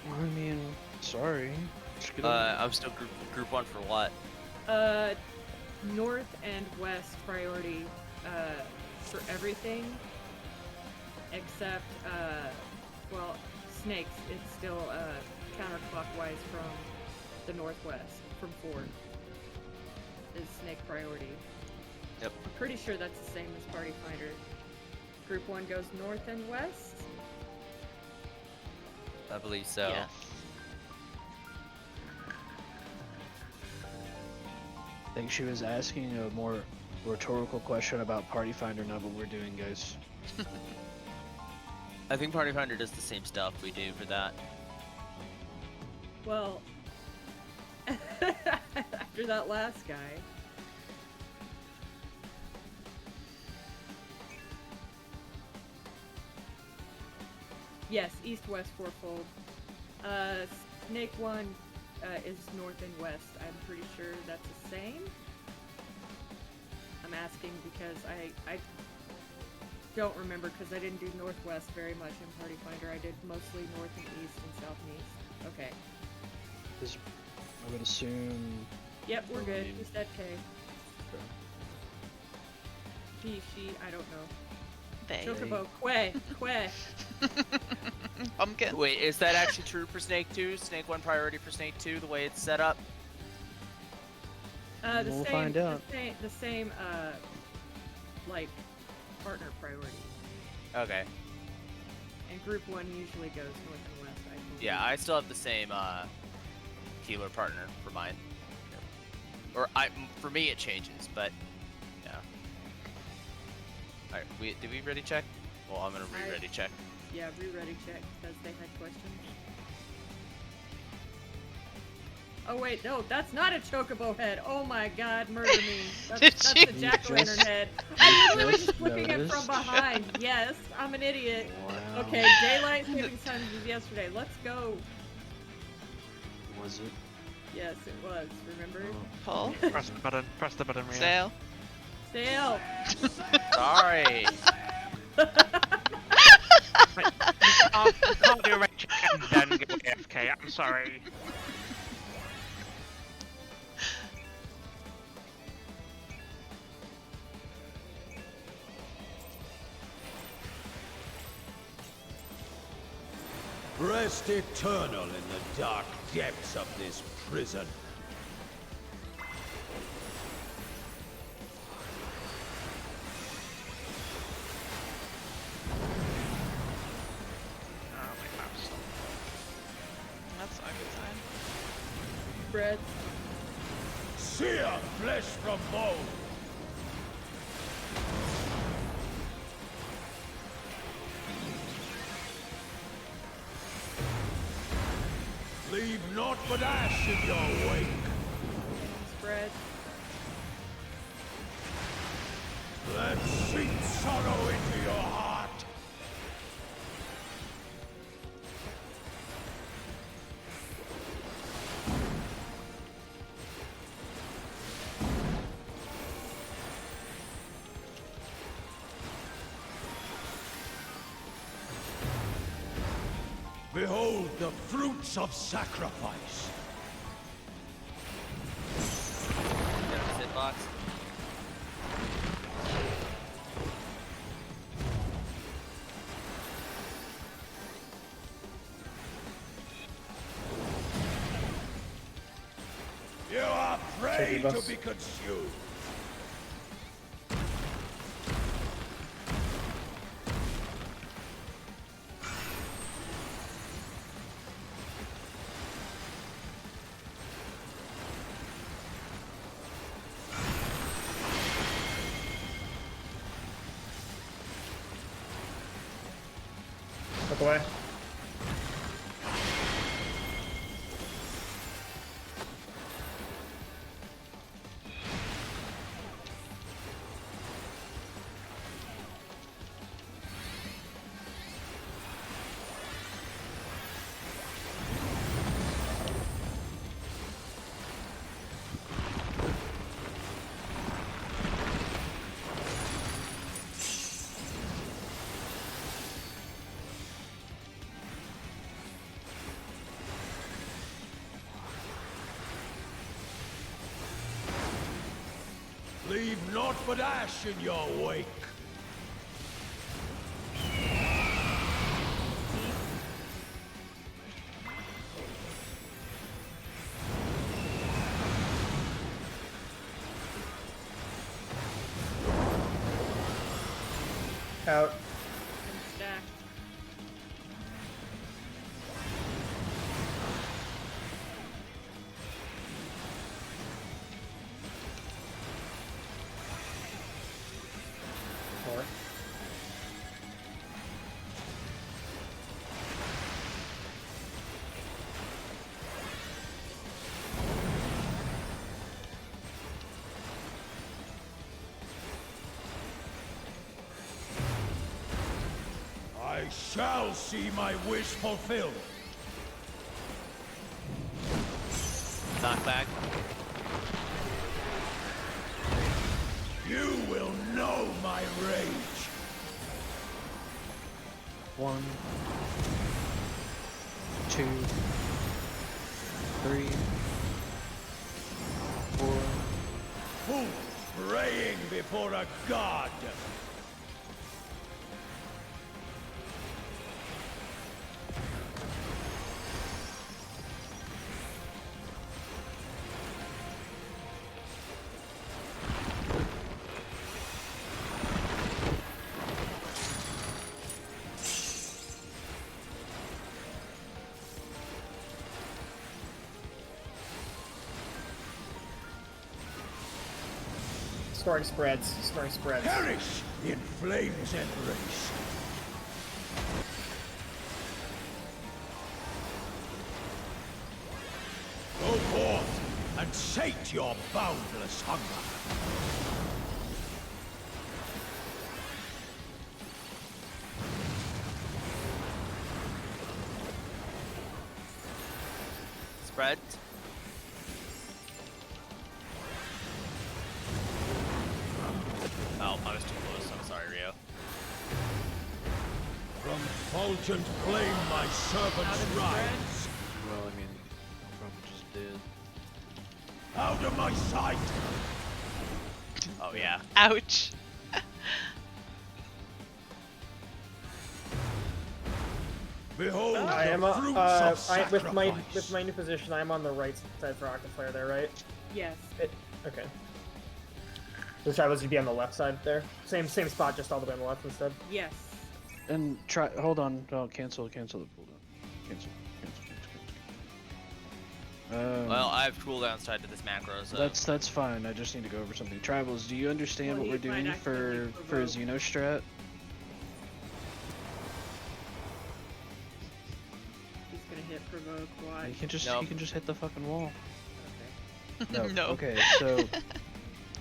I mean, sorry. Just get over it. I'm still group one for what? North and west priority for everything except well, snakes. It's still counterclockwise from the northwest, from 4 is snake priority. Yep. I'm pretty sure that's the same as Party Finder. Group 1 goes north and west. I believe so. Yes. I think she was asking a more rhetorical question about Party Finder, not what we're doing, guys. I think Party Finder does the same stuff we do for that. Well, after that last guy. Yes, east-west fourfold. Snake 1 is north and west. I'm pretty sure that's the same. I'm asking because I don't remember because I didn't do northwest very much in Party Finder. I did mostly north and east and south and east. Okay. I would assume. Yep, we're good. mean- We said K. He, she, I don't know. They. Chocobo, que. Pumpkin. Wait, is that actually true for Snake 2? Snake 1 priority for Snake 2, the way it's set up? The We'll same, find out. The same, like, partner priority. Okay. And group 1 usually goes north and west, I believe. Yeah, I still have the same healer partner for mine. Or for me it changes, but yeah. Alright, did we ready check? Well, I'm gonna re-ready check. Yeah, re-ready check, because they had questions. Oh wait, no, that's not a chocobo head. Oh my god, murder me. That's Did the you jack-o'-lantern just- head. I literally just was flipping it from noticed? behind. Yes, I'm an idiot. Wow. Okay, daylight saving time was yesterday. Let's go. Was it? Yes, it was. Remember? Pull. Press the button. Press the button, Rio. Sail. Sail. Sorry! You can't do a red check and then go AFK. I'm sorry. Rest eternal in the dark depths of this prison. Oh my gosh. That's not a good sign. Bread. Sear flesh from bone. Leave naught but ash in your wake. Spread. Let seep sorrow into your heart. the fruits of sacrifice. Get him a sit box. You are prey Take your to bus. be consumed. Look away. Leave naught but ash in your wake. Out. Stacked. More. I shall see my wish fulfilled. Knockback. You will know my rage. 1, 2, 3, 4. Fool praying before a god. Story spreads. Story spreads. Perish in flame's embrace. Go forth and sate your boundless hunger. Spread. Oh, I was too close. I'm sorry, Rio. From fulgent flame my servants rise. Well, I mean, probably just did. Out of my sight! Oh yeah. Ouch. Behold I am the fruits of sacrifice. with my new position. I'm on the right side for Octaflare there, right? Yes. Okay. So Travis, you'd be on the left side there. Same spot, just all the way on the left instead. Yes. And try. Hold on. Oh, cancel the cooldown. Cancel. Well, I have cooldowns tied to this macro, so That's fine. I just need to go over something. Travels, do you understand Well, what we're he might doing for accidentally a Xenostrat? He's gonna hit provoke. Why? You can just Nope. you can just hit the fucking wall. Okay. No. No. Okay.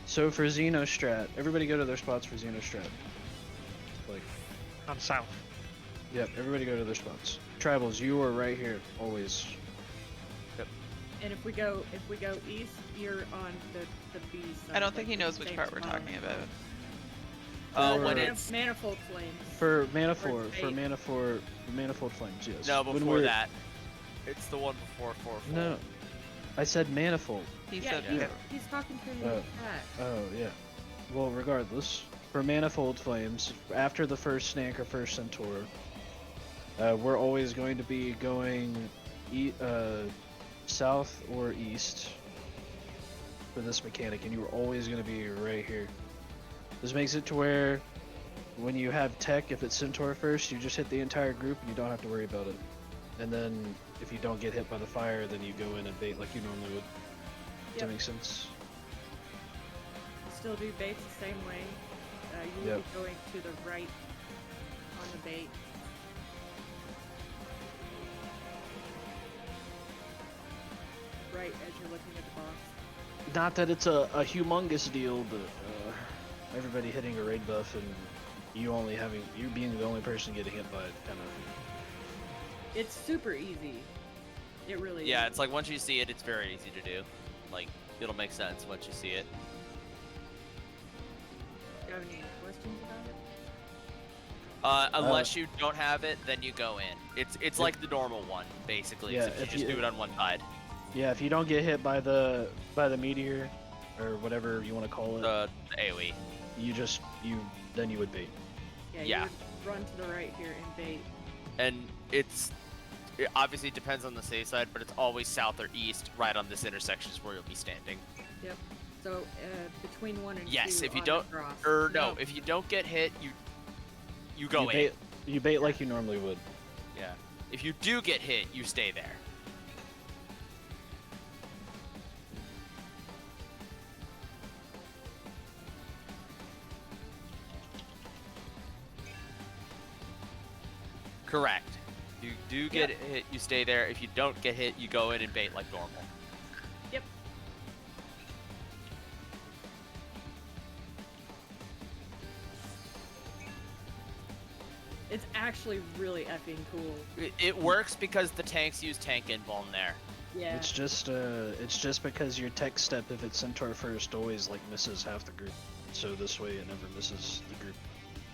So for Xenostrat, everybody go to their spots for Xenostrat. Like, On south. yep. Everybody go to their spots. Travels, you are right here always. And if we go east, you're on the B side. I don't think he like knows the which same part we're spot. talking about. when Or- it's Manifold flames. For Manifold, Or for Manifold Flames, yes. no When before we're- that. It's the one before 4-4. No, I said manifold. He Yeah, said he's, pip. he's talking to you in Oh. chat. Oh yeah. Well, regardless, for manifold flames, after the first snake or first centaur, we're always going to be going south or east for this mechanic, and you're always going to be right here. This makes it to where when you have tech, if it's centaur first, you just hit the entire group and you don't have to worry about it. And then if you don't get hit by the fire, then you go in and bait like you normally would. Does that make sense? Still do baits the same way. You will Yep. be going to the right on the bait. Right as you're looking at the box. Not that it's a humongous deal, but everybody hitting a raid buff and you being the only person getting hit by it, kind of. It's super easy. It really Yeah, is. it's like once you see it, it's very easy to do. Like, it'll make sense once you see it. Do you have any questions about it? Unless you don't have it, then you go in. It's like the normal one, basically, Yeah, except if you just you- do it on one side. Yeah, if you don't get hit by the meteor or whatever you want to call it, The AoE. then you would bait. Yeah, Yeah. you would run to the right here and bait. And it obviously depends on the safe side, but it's always south or east, right on this intersection is where you'll be standing. Yep. So between 1 and 2. Yes, if you on don't, the cross. or no, if you don't get hit, you go in. You bait like you normally would. Yeah. If you do get hit, you stay there. Correct. If you do get hit, you stay there. If you don't get hit, you go in and bait like normal. Yep. It's actually really effing cool. It works because the tanks use tank invuln there. Yeah. It's just because your tech step, if it's centaur first, always like misses half the group. So this way it never misses the group.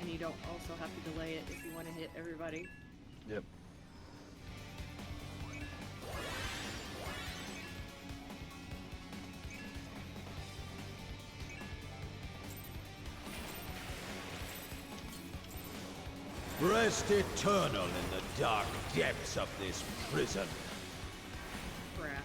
And you don't also have to delay it if you want to hit everybody. Yep. Rest eternal in the dark depths of this prison. Crap.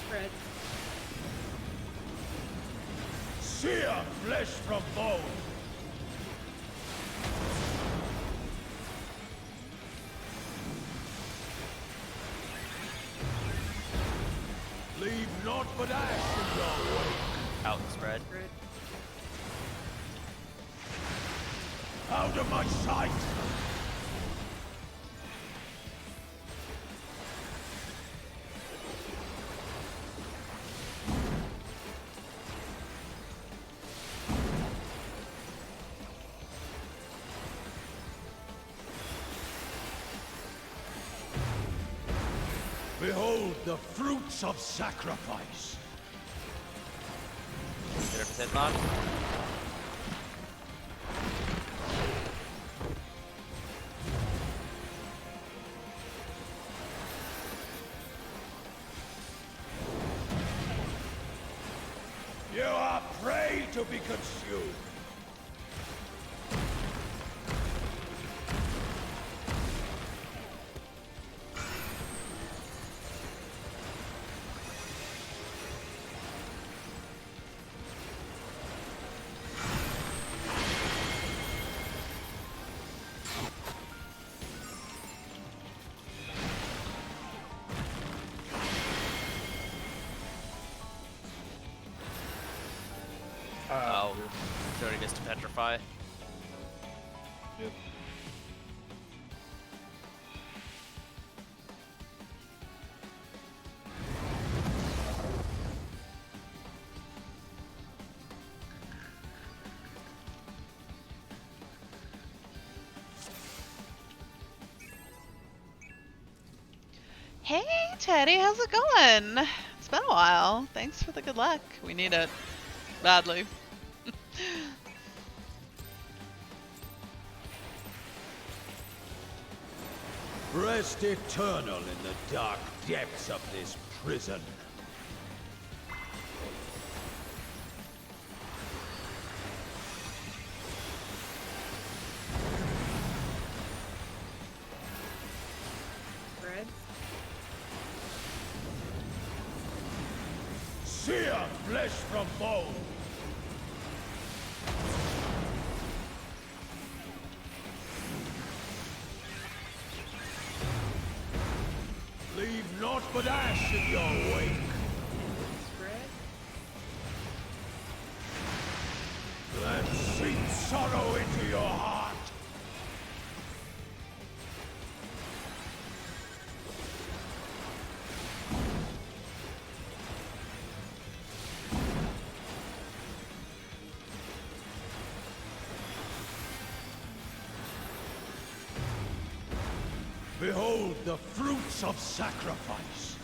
Fred. Sear flesh from bone. Leave naught but ash in your wake. Out and spread. Fred. Out of my sight. Behold the fruits of sacrifice. 0% mod. You are prey to be consumed. Oh, Cody gets to petrify. Yep. Hey, Teddy, how's it going? It's been a while. Thanks for the good luck. We need it badly. Rest eternal in the dark depths of this prison. Fred? Sear flesh from bone. Leave naught but ash in your wake. Fred? Let sink sorrow into your heart. Behold the fruits of sacrifice.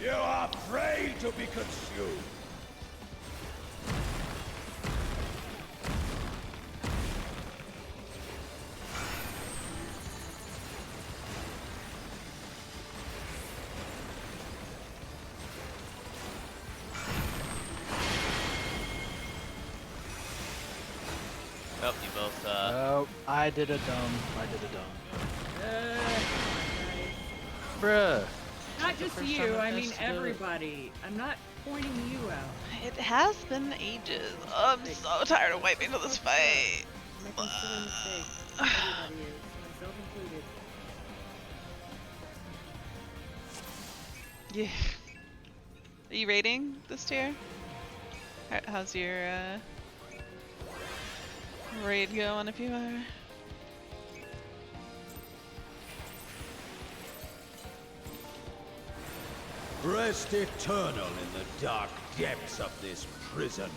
You are prey to be consumed. Oh, you both, Oh, I did a dumb. Bruh. Not just first you, time I I've mean messed it up. everybody. I'm not pointing you out. It has been ages. I'm so tired of waiting for this fight. I'm making silly mistakes. Everybody is, myself included. Yeah. Are you rating this tier? How's your raid going if you are? Rest eternal in the dark depths of this prison.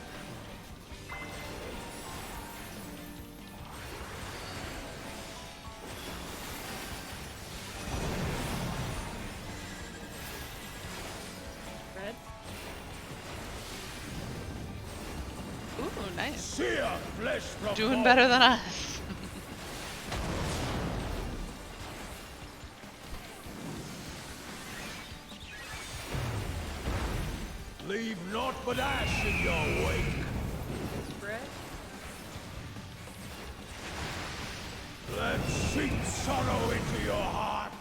Fred? Ooh, nice. Sear flesh from Doing bone. better than us. Leave naught but ash in your wake. Fred? Let sink sorrow into your heart.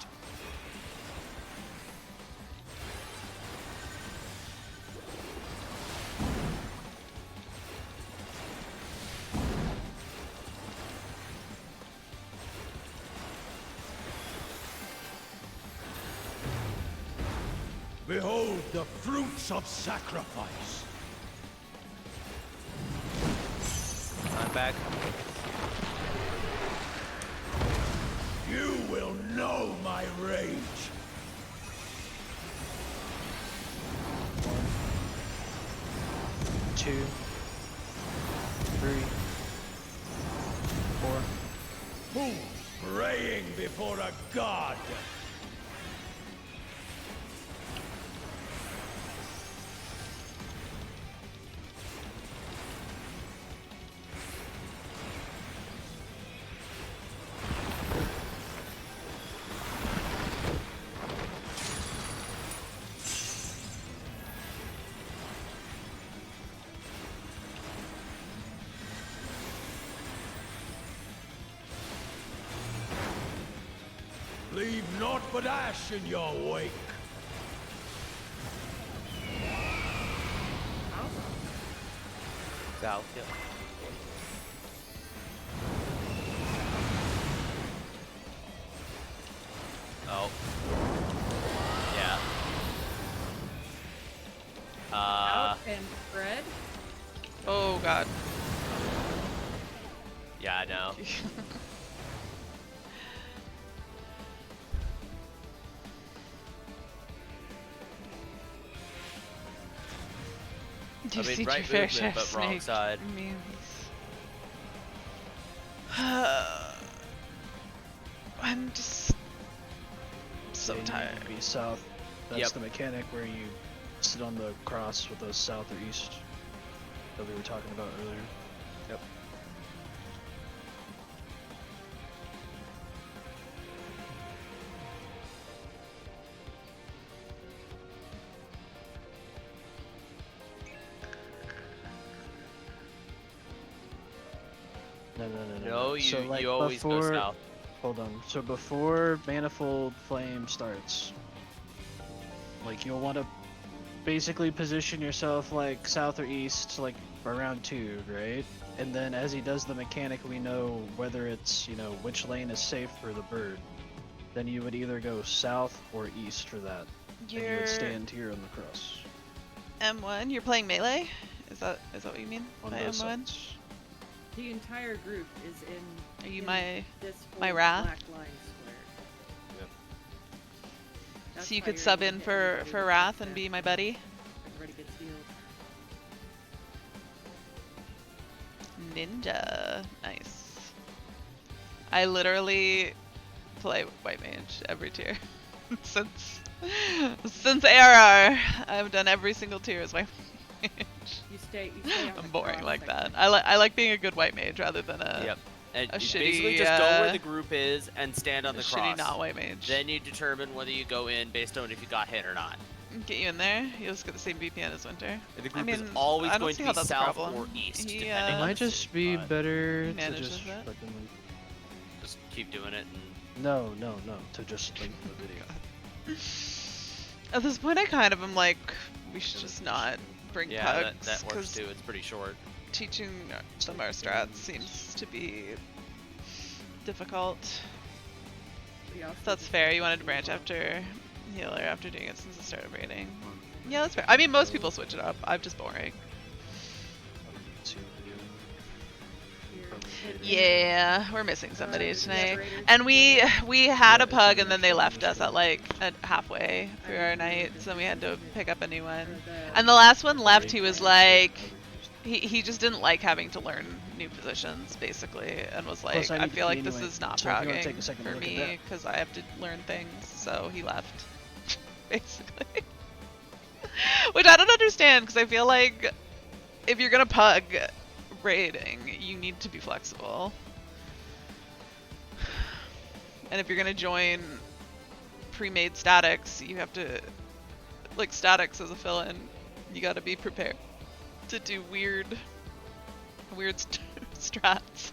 Behold the fruits of sacrifice. I'm back. You will know my rage. Two, three, four. Who's praying before a god? Leave naught but ash in your wake. South, yeah. Oh. Yeah. Out and Fred? Oh god. Yeah, I know. I mean, Deceive right your fair movement, share, but wrong snake side. means. I'm just so Yeah, you tired. need to be south. That's Yep. the mechanic where you sit on the cross with the south or east that we were talking about earlier. Yep. No, you So, like, you always go before, south. hold on. So before Manifold Flame starts, like, you'll want to basically position yourself like south or east, like around 2, right? And then as he does the mechanic, we know whether it's, you know, which lane is safe for the bird. Then you would either go south or east for that. And you You're would stand here on the cross. M1. You're playing melee. Is that what you mean On by both M1? sides. The entire group is in. Are you in my this my whole wrath? black line square. Yep. That's So you why could you're sub able to in hit for everybody with Wrath that and be stat. my buddy. Everybody gets healed. Ninja. Nice. I literally play white mage every tier since ARR. I've done every single tier as white mage. You stay on I'm the boring cross like that. section. I like being a good white mage rather than a Yep. And a you shitty, basically just go where uh, the group is and stand on the shitty cross. not white mage. Then you determine whether you go in based on if you got hit or not. Get you in there. You'll just get the same VPN as Winter. And the I group mean, is always I don't going see to how be that's a south problem. or east, He, depending It on might the just be but better He to manages just that. fucking like, just keep doing it. And no, to just link the video. At this point, I kind of am like, we should just not bring yeah, pugs that works because too. It's pretty short. teaching them our strats seems to be difficult. We also That's just fair. You have wanted to to branch move after healer after doing it since the start of raiding. Yeah, that's fair. I mean, most people switch it up. I'm just boring. Yeah, we're missing somebody tonight. And we had a pug and then they left us at like at halfway through our night, so then we had to pick up a new one. And the last one left, he was like, he just didn't like having to learn new positions basically, and was like, Plus, I I need to feel pee like this anyway, is not so if you wanna progging take a second to for look at me that. because I have to learn things. So he left, basically. Which I don't understand because I feel like if you're gonna pug raiding, you need to be flexible. And if you're gonna join pre-made statics, you have to, like statics as a fill-in, you gotta be prepared to do weird strats.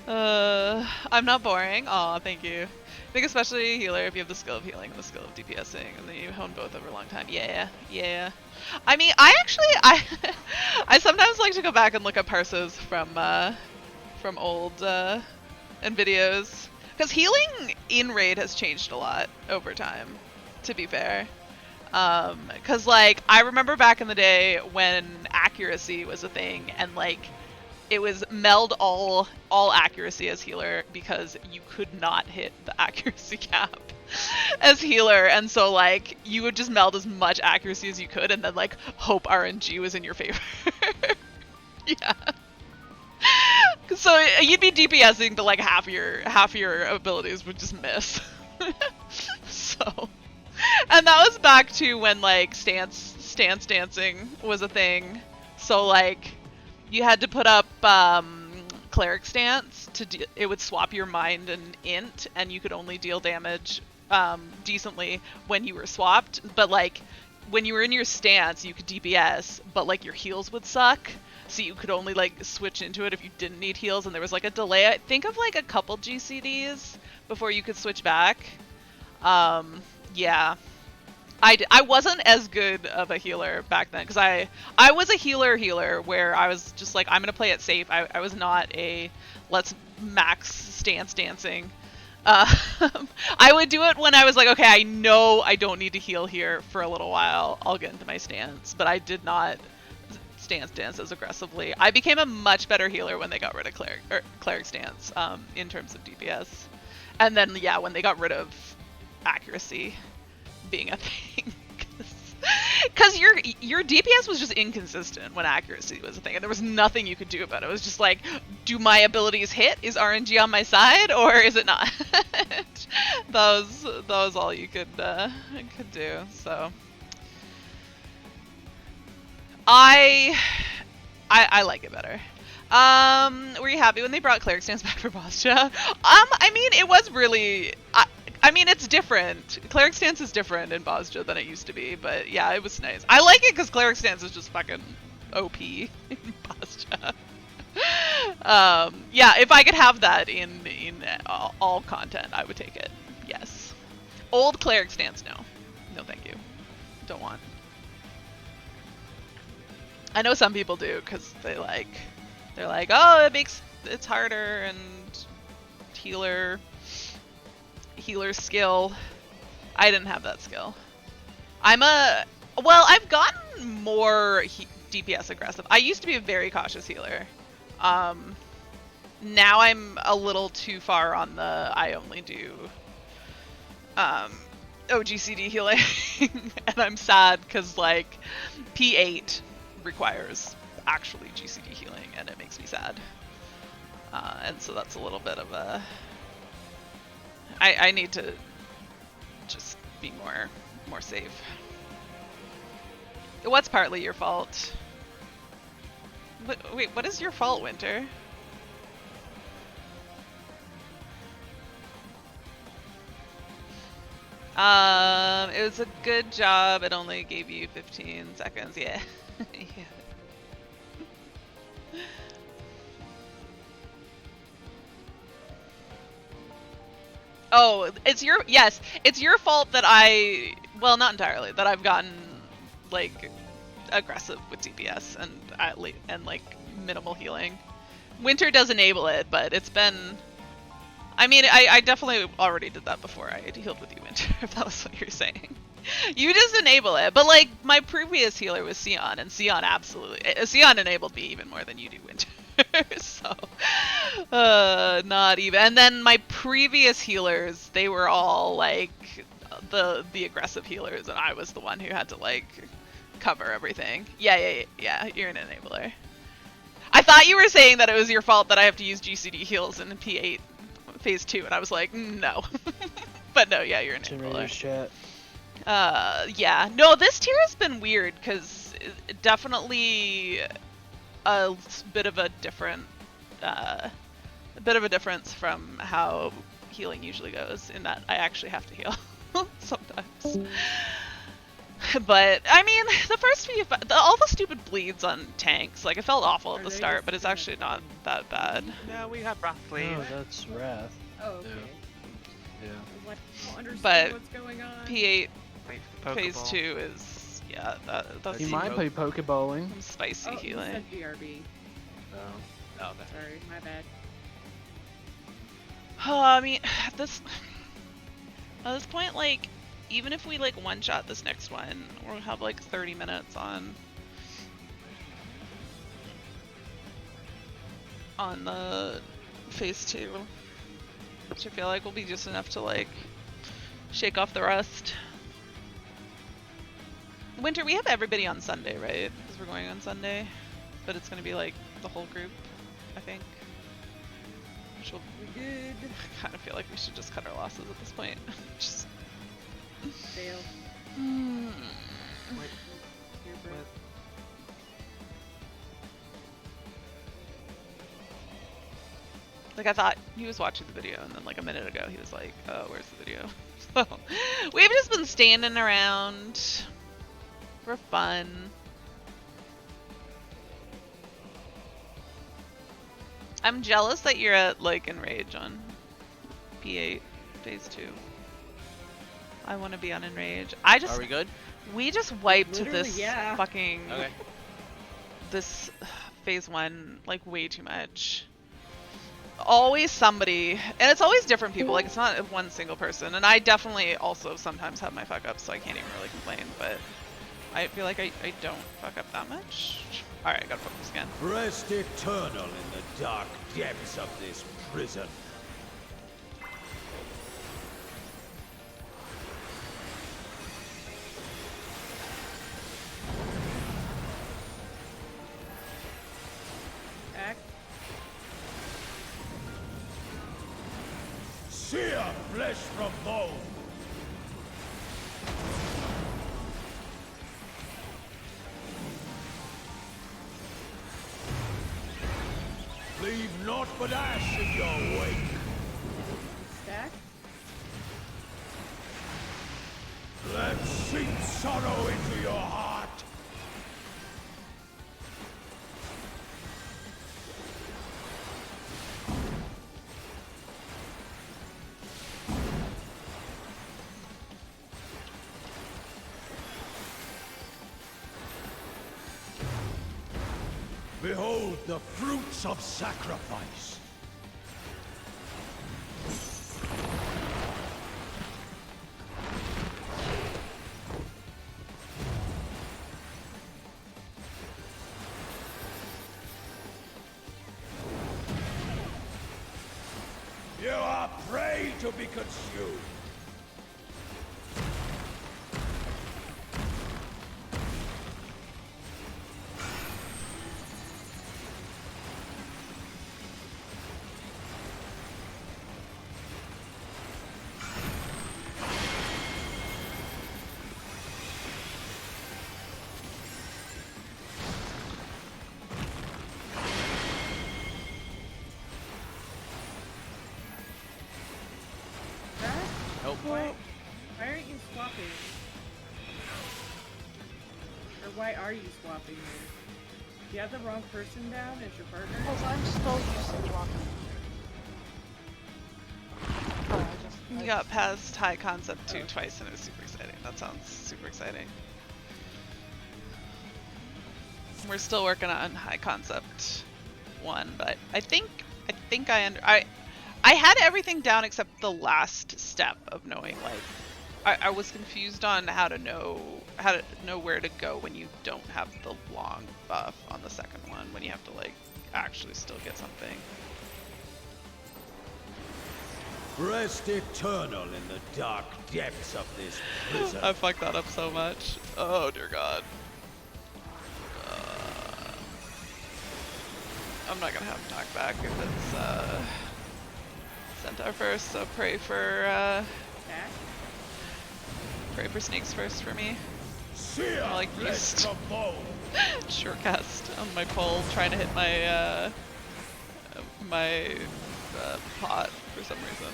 I'm not boring. Aw, thank you. I think especially a healer if you have the skill of healing and the skill of DPSing, and then you hone both over a long time. Yeah, yeah. I mean, I sometimes like to go back and look at parses from old and videos, because healing in raid has changed a lot over time. To be fair, because like I remember back in the day when accuracy was a thing, and like it was meld all accuracy as healer because you could not hit the accuracy cap as healer, and so like you would just meld as much accuracy as you could and then like hope RNG was in your favor. Yeah. So you'd be DPSing, but like half your abilities would just miss. So, and that was back to when like stance dancing was a thing. So like you had to put up cleric stance to it would swap your mind and int, and you could only deal damage decently when you were swapped. But like when you were in your stance, you could DPS, but like your heals would suck. So you could only like switch into it if you didn't need heals, and there was like a delay. I think of like a couple GCDs before you could switch back. Yeah. I wasn't as good of a healer back then, because I was a healer where I was just like, I'm gonna play it safe. I was not a let's max stance dancing. I would do it when I was like, okay, I know I don't need to heal here for a little while. I'll get into my stance, but I did not stance dance as aggressively. I became a much better healer when they got rid of cleric stance in terms of DPS, and then yeah, when they got rid of accuracy being a thing. Because your DPS was just inconsistent when accuracy was a thing, and there was nothing you could do about it. It was just like, do my abilities hit? Is RNG on my side, or is it not? that was all you could do. So I like it better. Were you happy when they brought cleric stance back for Bostia? I mean, it was really. I mean, it's different. Cleric stance is different in Bosja than it used to be, but yeah, it was nice. I like it because cleric stance is just fucking OP in Bosja. Yeah, if I could have that in all content, I would take it. Yes. Old cleric stance, no. No, thank you. Don't want. I know some people do because they're like, oh, it's harder and healer skill. I didn't have that skill. I've gotten more DPS aggressive. I used to be a very cautious healer. Now I'm a little too far on the I only do OGCD healing, and I'm sad because like P8 requires actually GCD healing, and it makes me sad. And so that's a little bit of a. I need to just be more safe. What's partly your fault? Wait, what is your fault, Winter? It was a good job. It only gave you 15 seconds. Yeah. Yeah. Oh, it's your fault that well, not entirely, that I've gotten like aggressive with DPS and like minimal healing. Winter does enable it, but it's been. I mean, I definitely already did that before I healed with you, Winter. If that was what you're saying, you just enable it. But like my previous healer was Sion, and Sion Sion enabled me even more than you do, Winter. So, not even. And then my previous healers, they were all like the aggressive healers, and I was the one who had to like cover everything. Yeah. You're an enabler. I thought you were saying that it was your fault that I have to use GCD heals in P8 phase 2, and I was like, no. But no, yeah, you're an enabler. Chat. Yeah. No, this tier has been weird because definitely a bit of a different, difference from how healing usually goes. In that I actually have to heal sometimes. But I mean, the first few, all the stupid bleeds on tanks, like it felt awful at the start, but it's actually not that bad. No, we have Wrath bleed. Oh, that's Wrath. Oh, okay. Yeah. Like, I don't understand But what's going on. P8 Wait for the phase Pokeball. 2 is that's You might play Pokeballing. some spicy Oh, healing. you said BRB. Oh. Oh, okay. Sorry, my bad. I mean, at this point, like, even if we like one-shot this next one, we'll have like 30 minutes on the phase 2, which I feel like will be just enough to like shake off the rust. Winter, we have everybody on Sunday, right? Because we're going on Sunday, but it's gonna be like the whole group, I think. Which will We good. I kind of feel like we should just cut our losses at this point. Just. Fail. Wait, Here, bro. Like I thought he was watching the video, and then like a minute ago he was like, "Oh, where's the video?" So we've just been standing around for fun. I'm jealous that you're at like Enrage on P8 phase 2. I want to be on Enrage. Are we good? We just wiped Literally, this yeah. fucking Okay. this phase 1 like way too much. Always somebody, and it's always different people, like it's not one single person, and I definitely also sometimes have my fuck ups, so I can't even really complain, but I feel like I don't fuck up that much. Alright, I gotta focus again. Rest eternal in the dark depths of this prison. Sear flesh from bone. Leave naught but ash in your wake. Stack? Let sink sorrow into your heart. Behold the fruits of sacrifice. You are prey to be consumed. Nope. Why aren't you swapping? Or why are you swapping here? Do you have the wrong person down as your partner? Because I'm still using walking. Oh, You got past high concept 2 twice and it was super exciting. That sounds super exciting. We're still working on high concept 1, but I think I had everything down except the last step of knowing, like I was confused on how to know where to go when you don't have the long buff on the second one, when you have to like actually still get something. Rest eternal in the dark depths of this prison. I fucked that up so much. Oh dear God. I'm not gonna have knockback if it's Centaur first, so pray for sneaks first for me. I like used short cast on my pole, trying to hit my pot for some reason.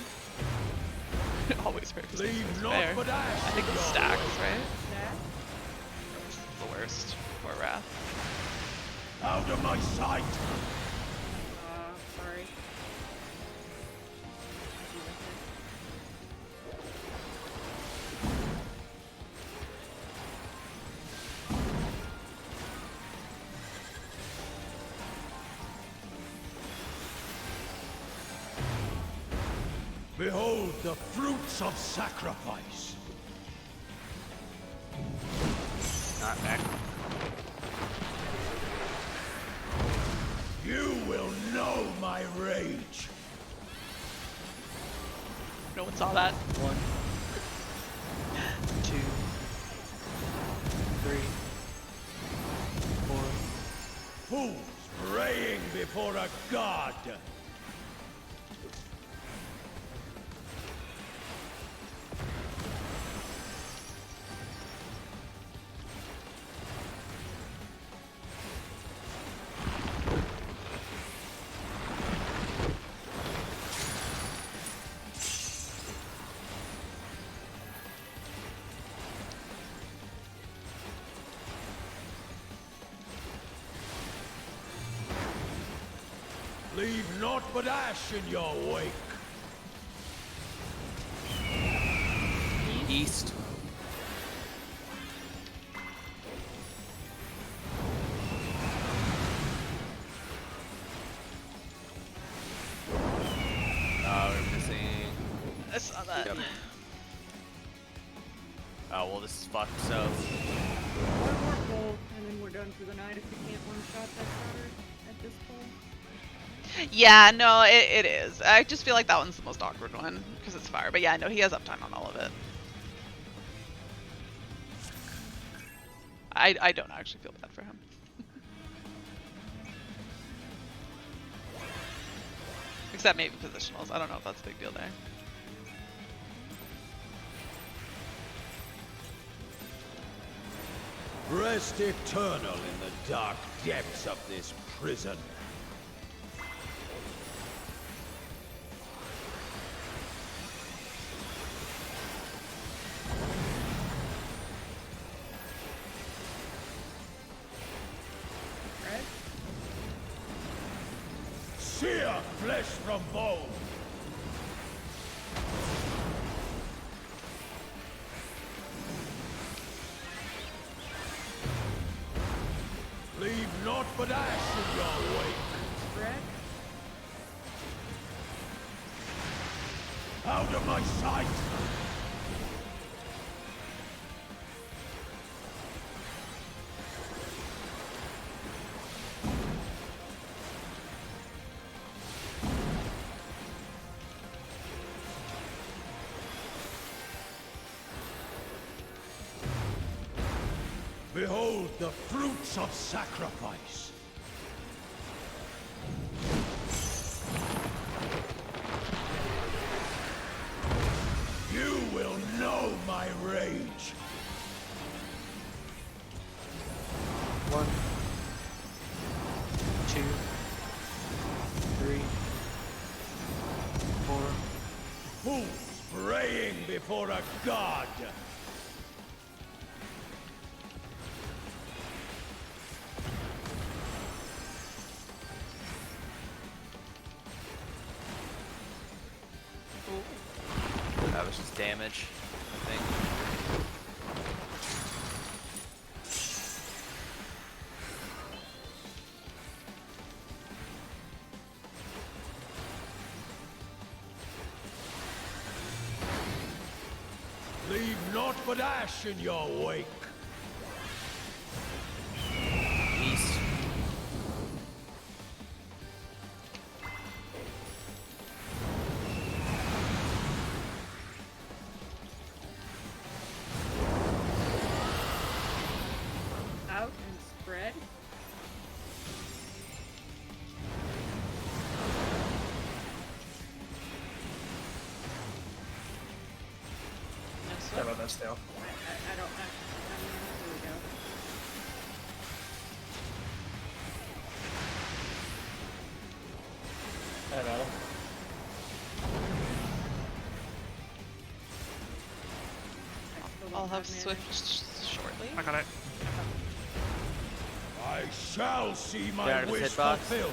It always pray for sneaks first. Fair. I think it's stacks, right? This is the worst. Or Wrath. Out of my sight! Sorry. Behold the fruits of sacrifice. Not back. You will know my rage. No one saw that. 1, 2, 3, 4. Fools praying before a god. Leave naught but ash in your wake. East. We're missing. I saw that. Yep. Oh well, this is fucked. So. One more pull, and then we're done for the night if we can't one-shot that starter at this pull. Yeah, no, it is. I just feel like that one's the most awkward one because it's fire. But yeah, no, he has uptime on all of it. I don't actually feel bad for him. Except maybe positionals. I don't know if that's a big deal there. Rest eternal in the dark depths of this prison. Right? Sear flesh from bone. Leave naught but ash in your wake. Spread. Out of my sight! Behold the fruits of sacrifice. You will know my rage. 1, 2, 3, 4. Fools praying before a god. That was just damage, I think. Leave naught but ash in your wake. East. Out and spread. Sorry about that, Stale. I don't. Here we go. I know. I'll have switched shortly. I got it. I shall see Get my out of his wish hitbox. fulfilled.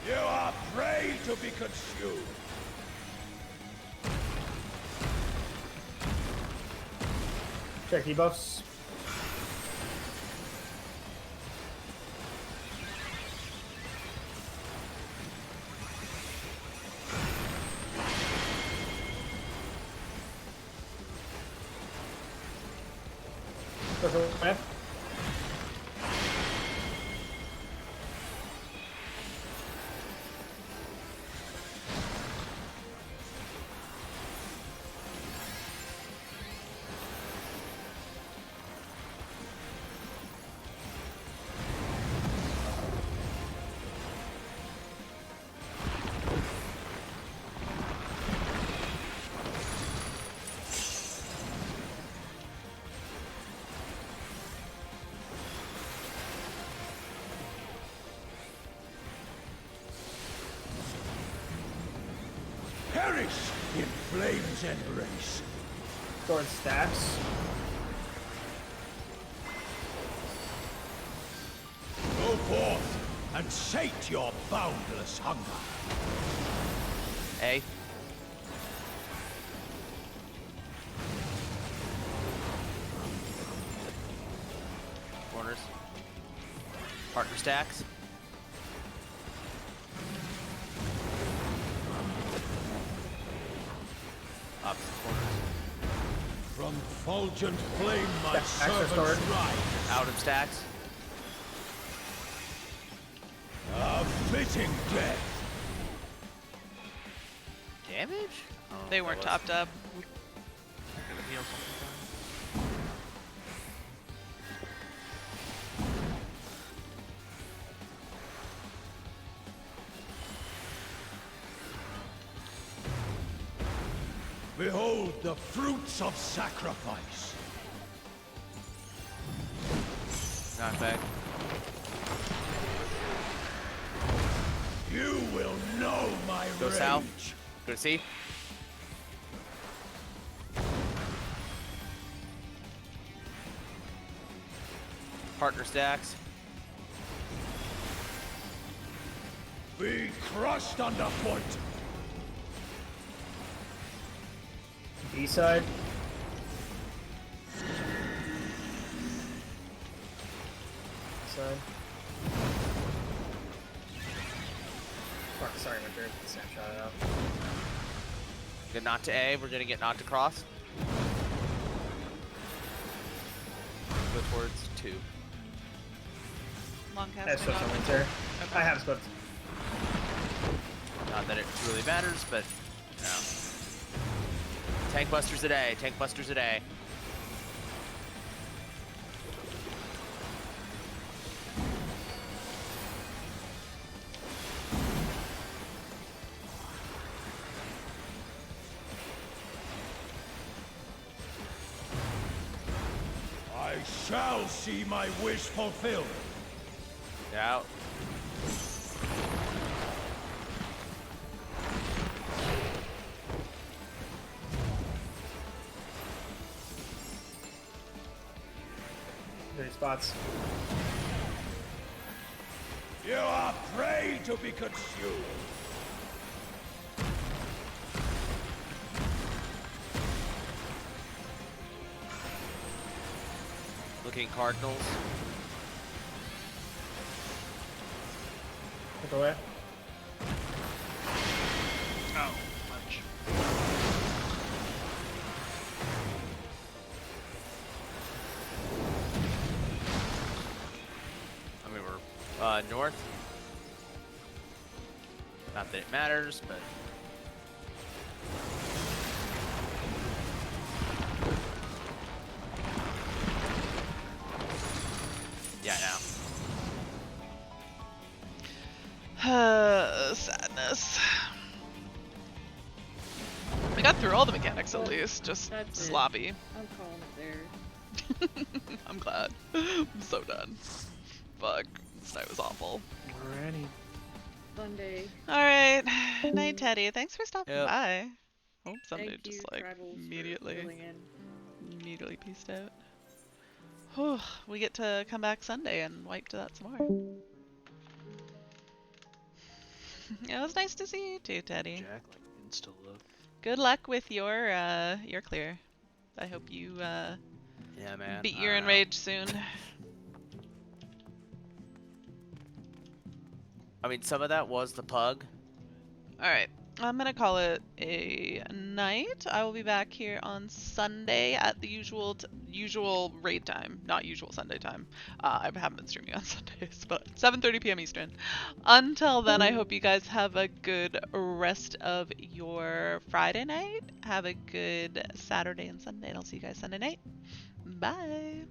You are prey to be consumed. Check debuffs. Okay. Perish in flame's embrace. Sword stacks. Go forth and sate your boundless hunger. A. Corners. Partner stacks. Opposite corners. From fulgent flame my Extra servants sword. rise. Out of stacks. A fitting death. Damage? Oh, They that weren't was- topped up. I could heal something. Behold the fruits of sacrifice. Knockback. You will know my Go rage. south. Go to C. Partner stacks. Be crushed underfoot. B side. Side. Fuck, sorry, Winter. Snapshot it out. Get knocked to A. We're gonna get knocked to cross. Go towards 2. Long cast. I switched on Winter. I have slipped. Not that it really matters, but no. Tank busters a day. Tank busters a day. I shall see my wish fulfilled. Get out. Dirty spots. You are prey to be consumed. Looking Cardinals. Look away. Oh, much. I mean, we're north. Not that it matters, but yeah, now. Sadness. We got through all the mechanics at least, just That's it. sloppy. I'm calling it there. I'm glad. I'm so done. Fuck. This night was awful. Alrighty. Sunday. Alright. Night, Teddy. Thanks for stopping Yep. by. Hope somebody Thank just you, like Tribals, for immediately filling in. peaced out. Whew. We get to come back Sunday and wipe to that some more. It was nice to see you too, Teddy. Jack, like insta love. Good luck with your clear. I hope you Yeah, man. beat I your don't know. enrage soon. I mean, some of that was the pug. Alright, I'm gonna call it a night. I will be back here on Sunday at the usual raid time, not usual Sunday time. I haven't been streaming on Sundays, but 7:30 p.m. Eastern. Until then, I hope you guys have a good rest of your Friday night. Have a good Saturday and Sunday, and I'll see you guys Sunday night. Bye!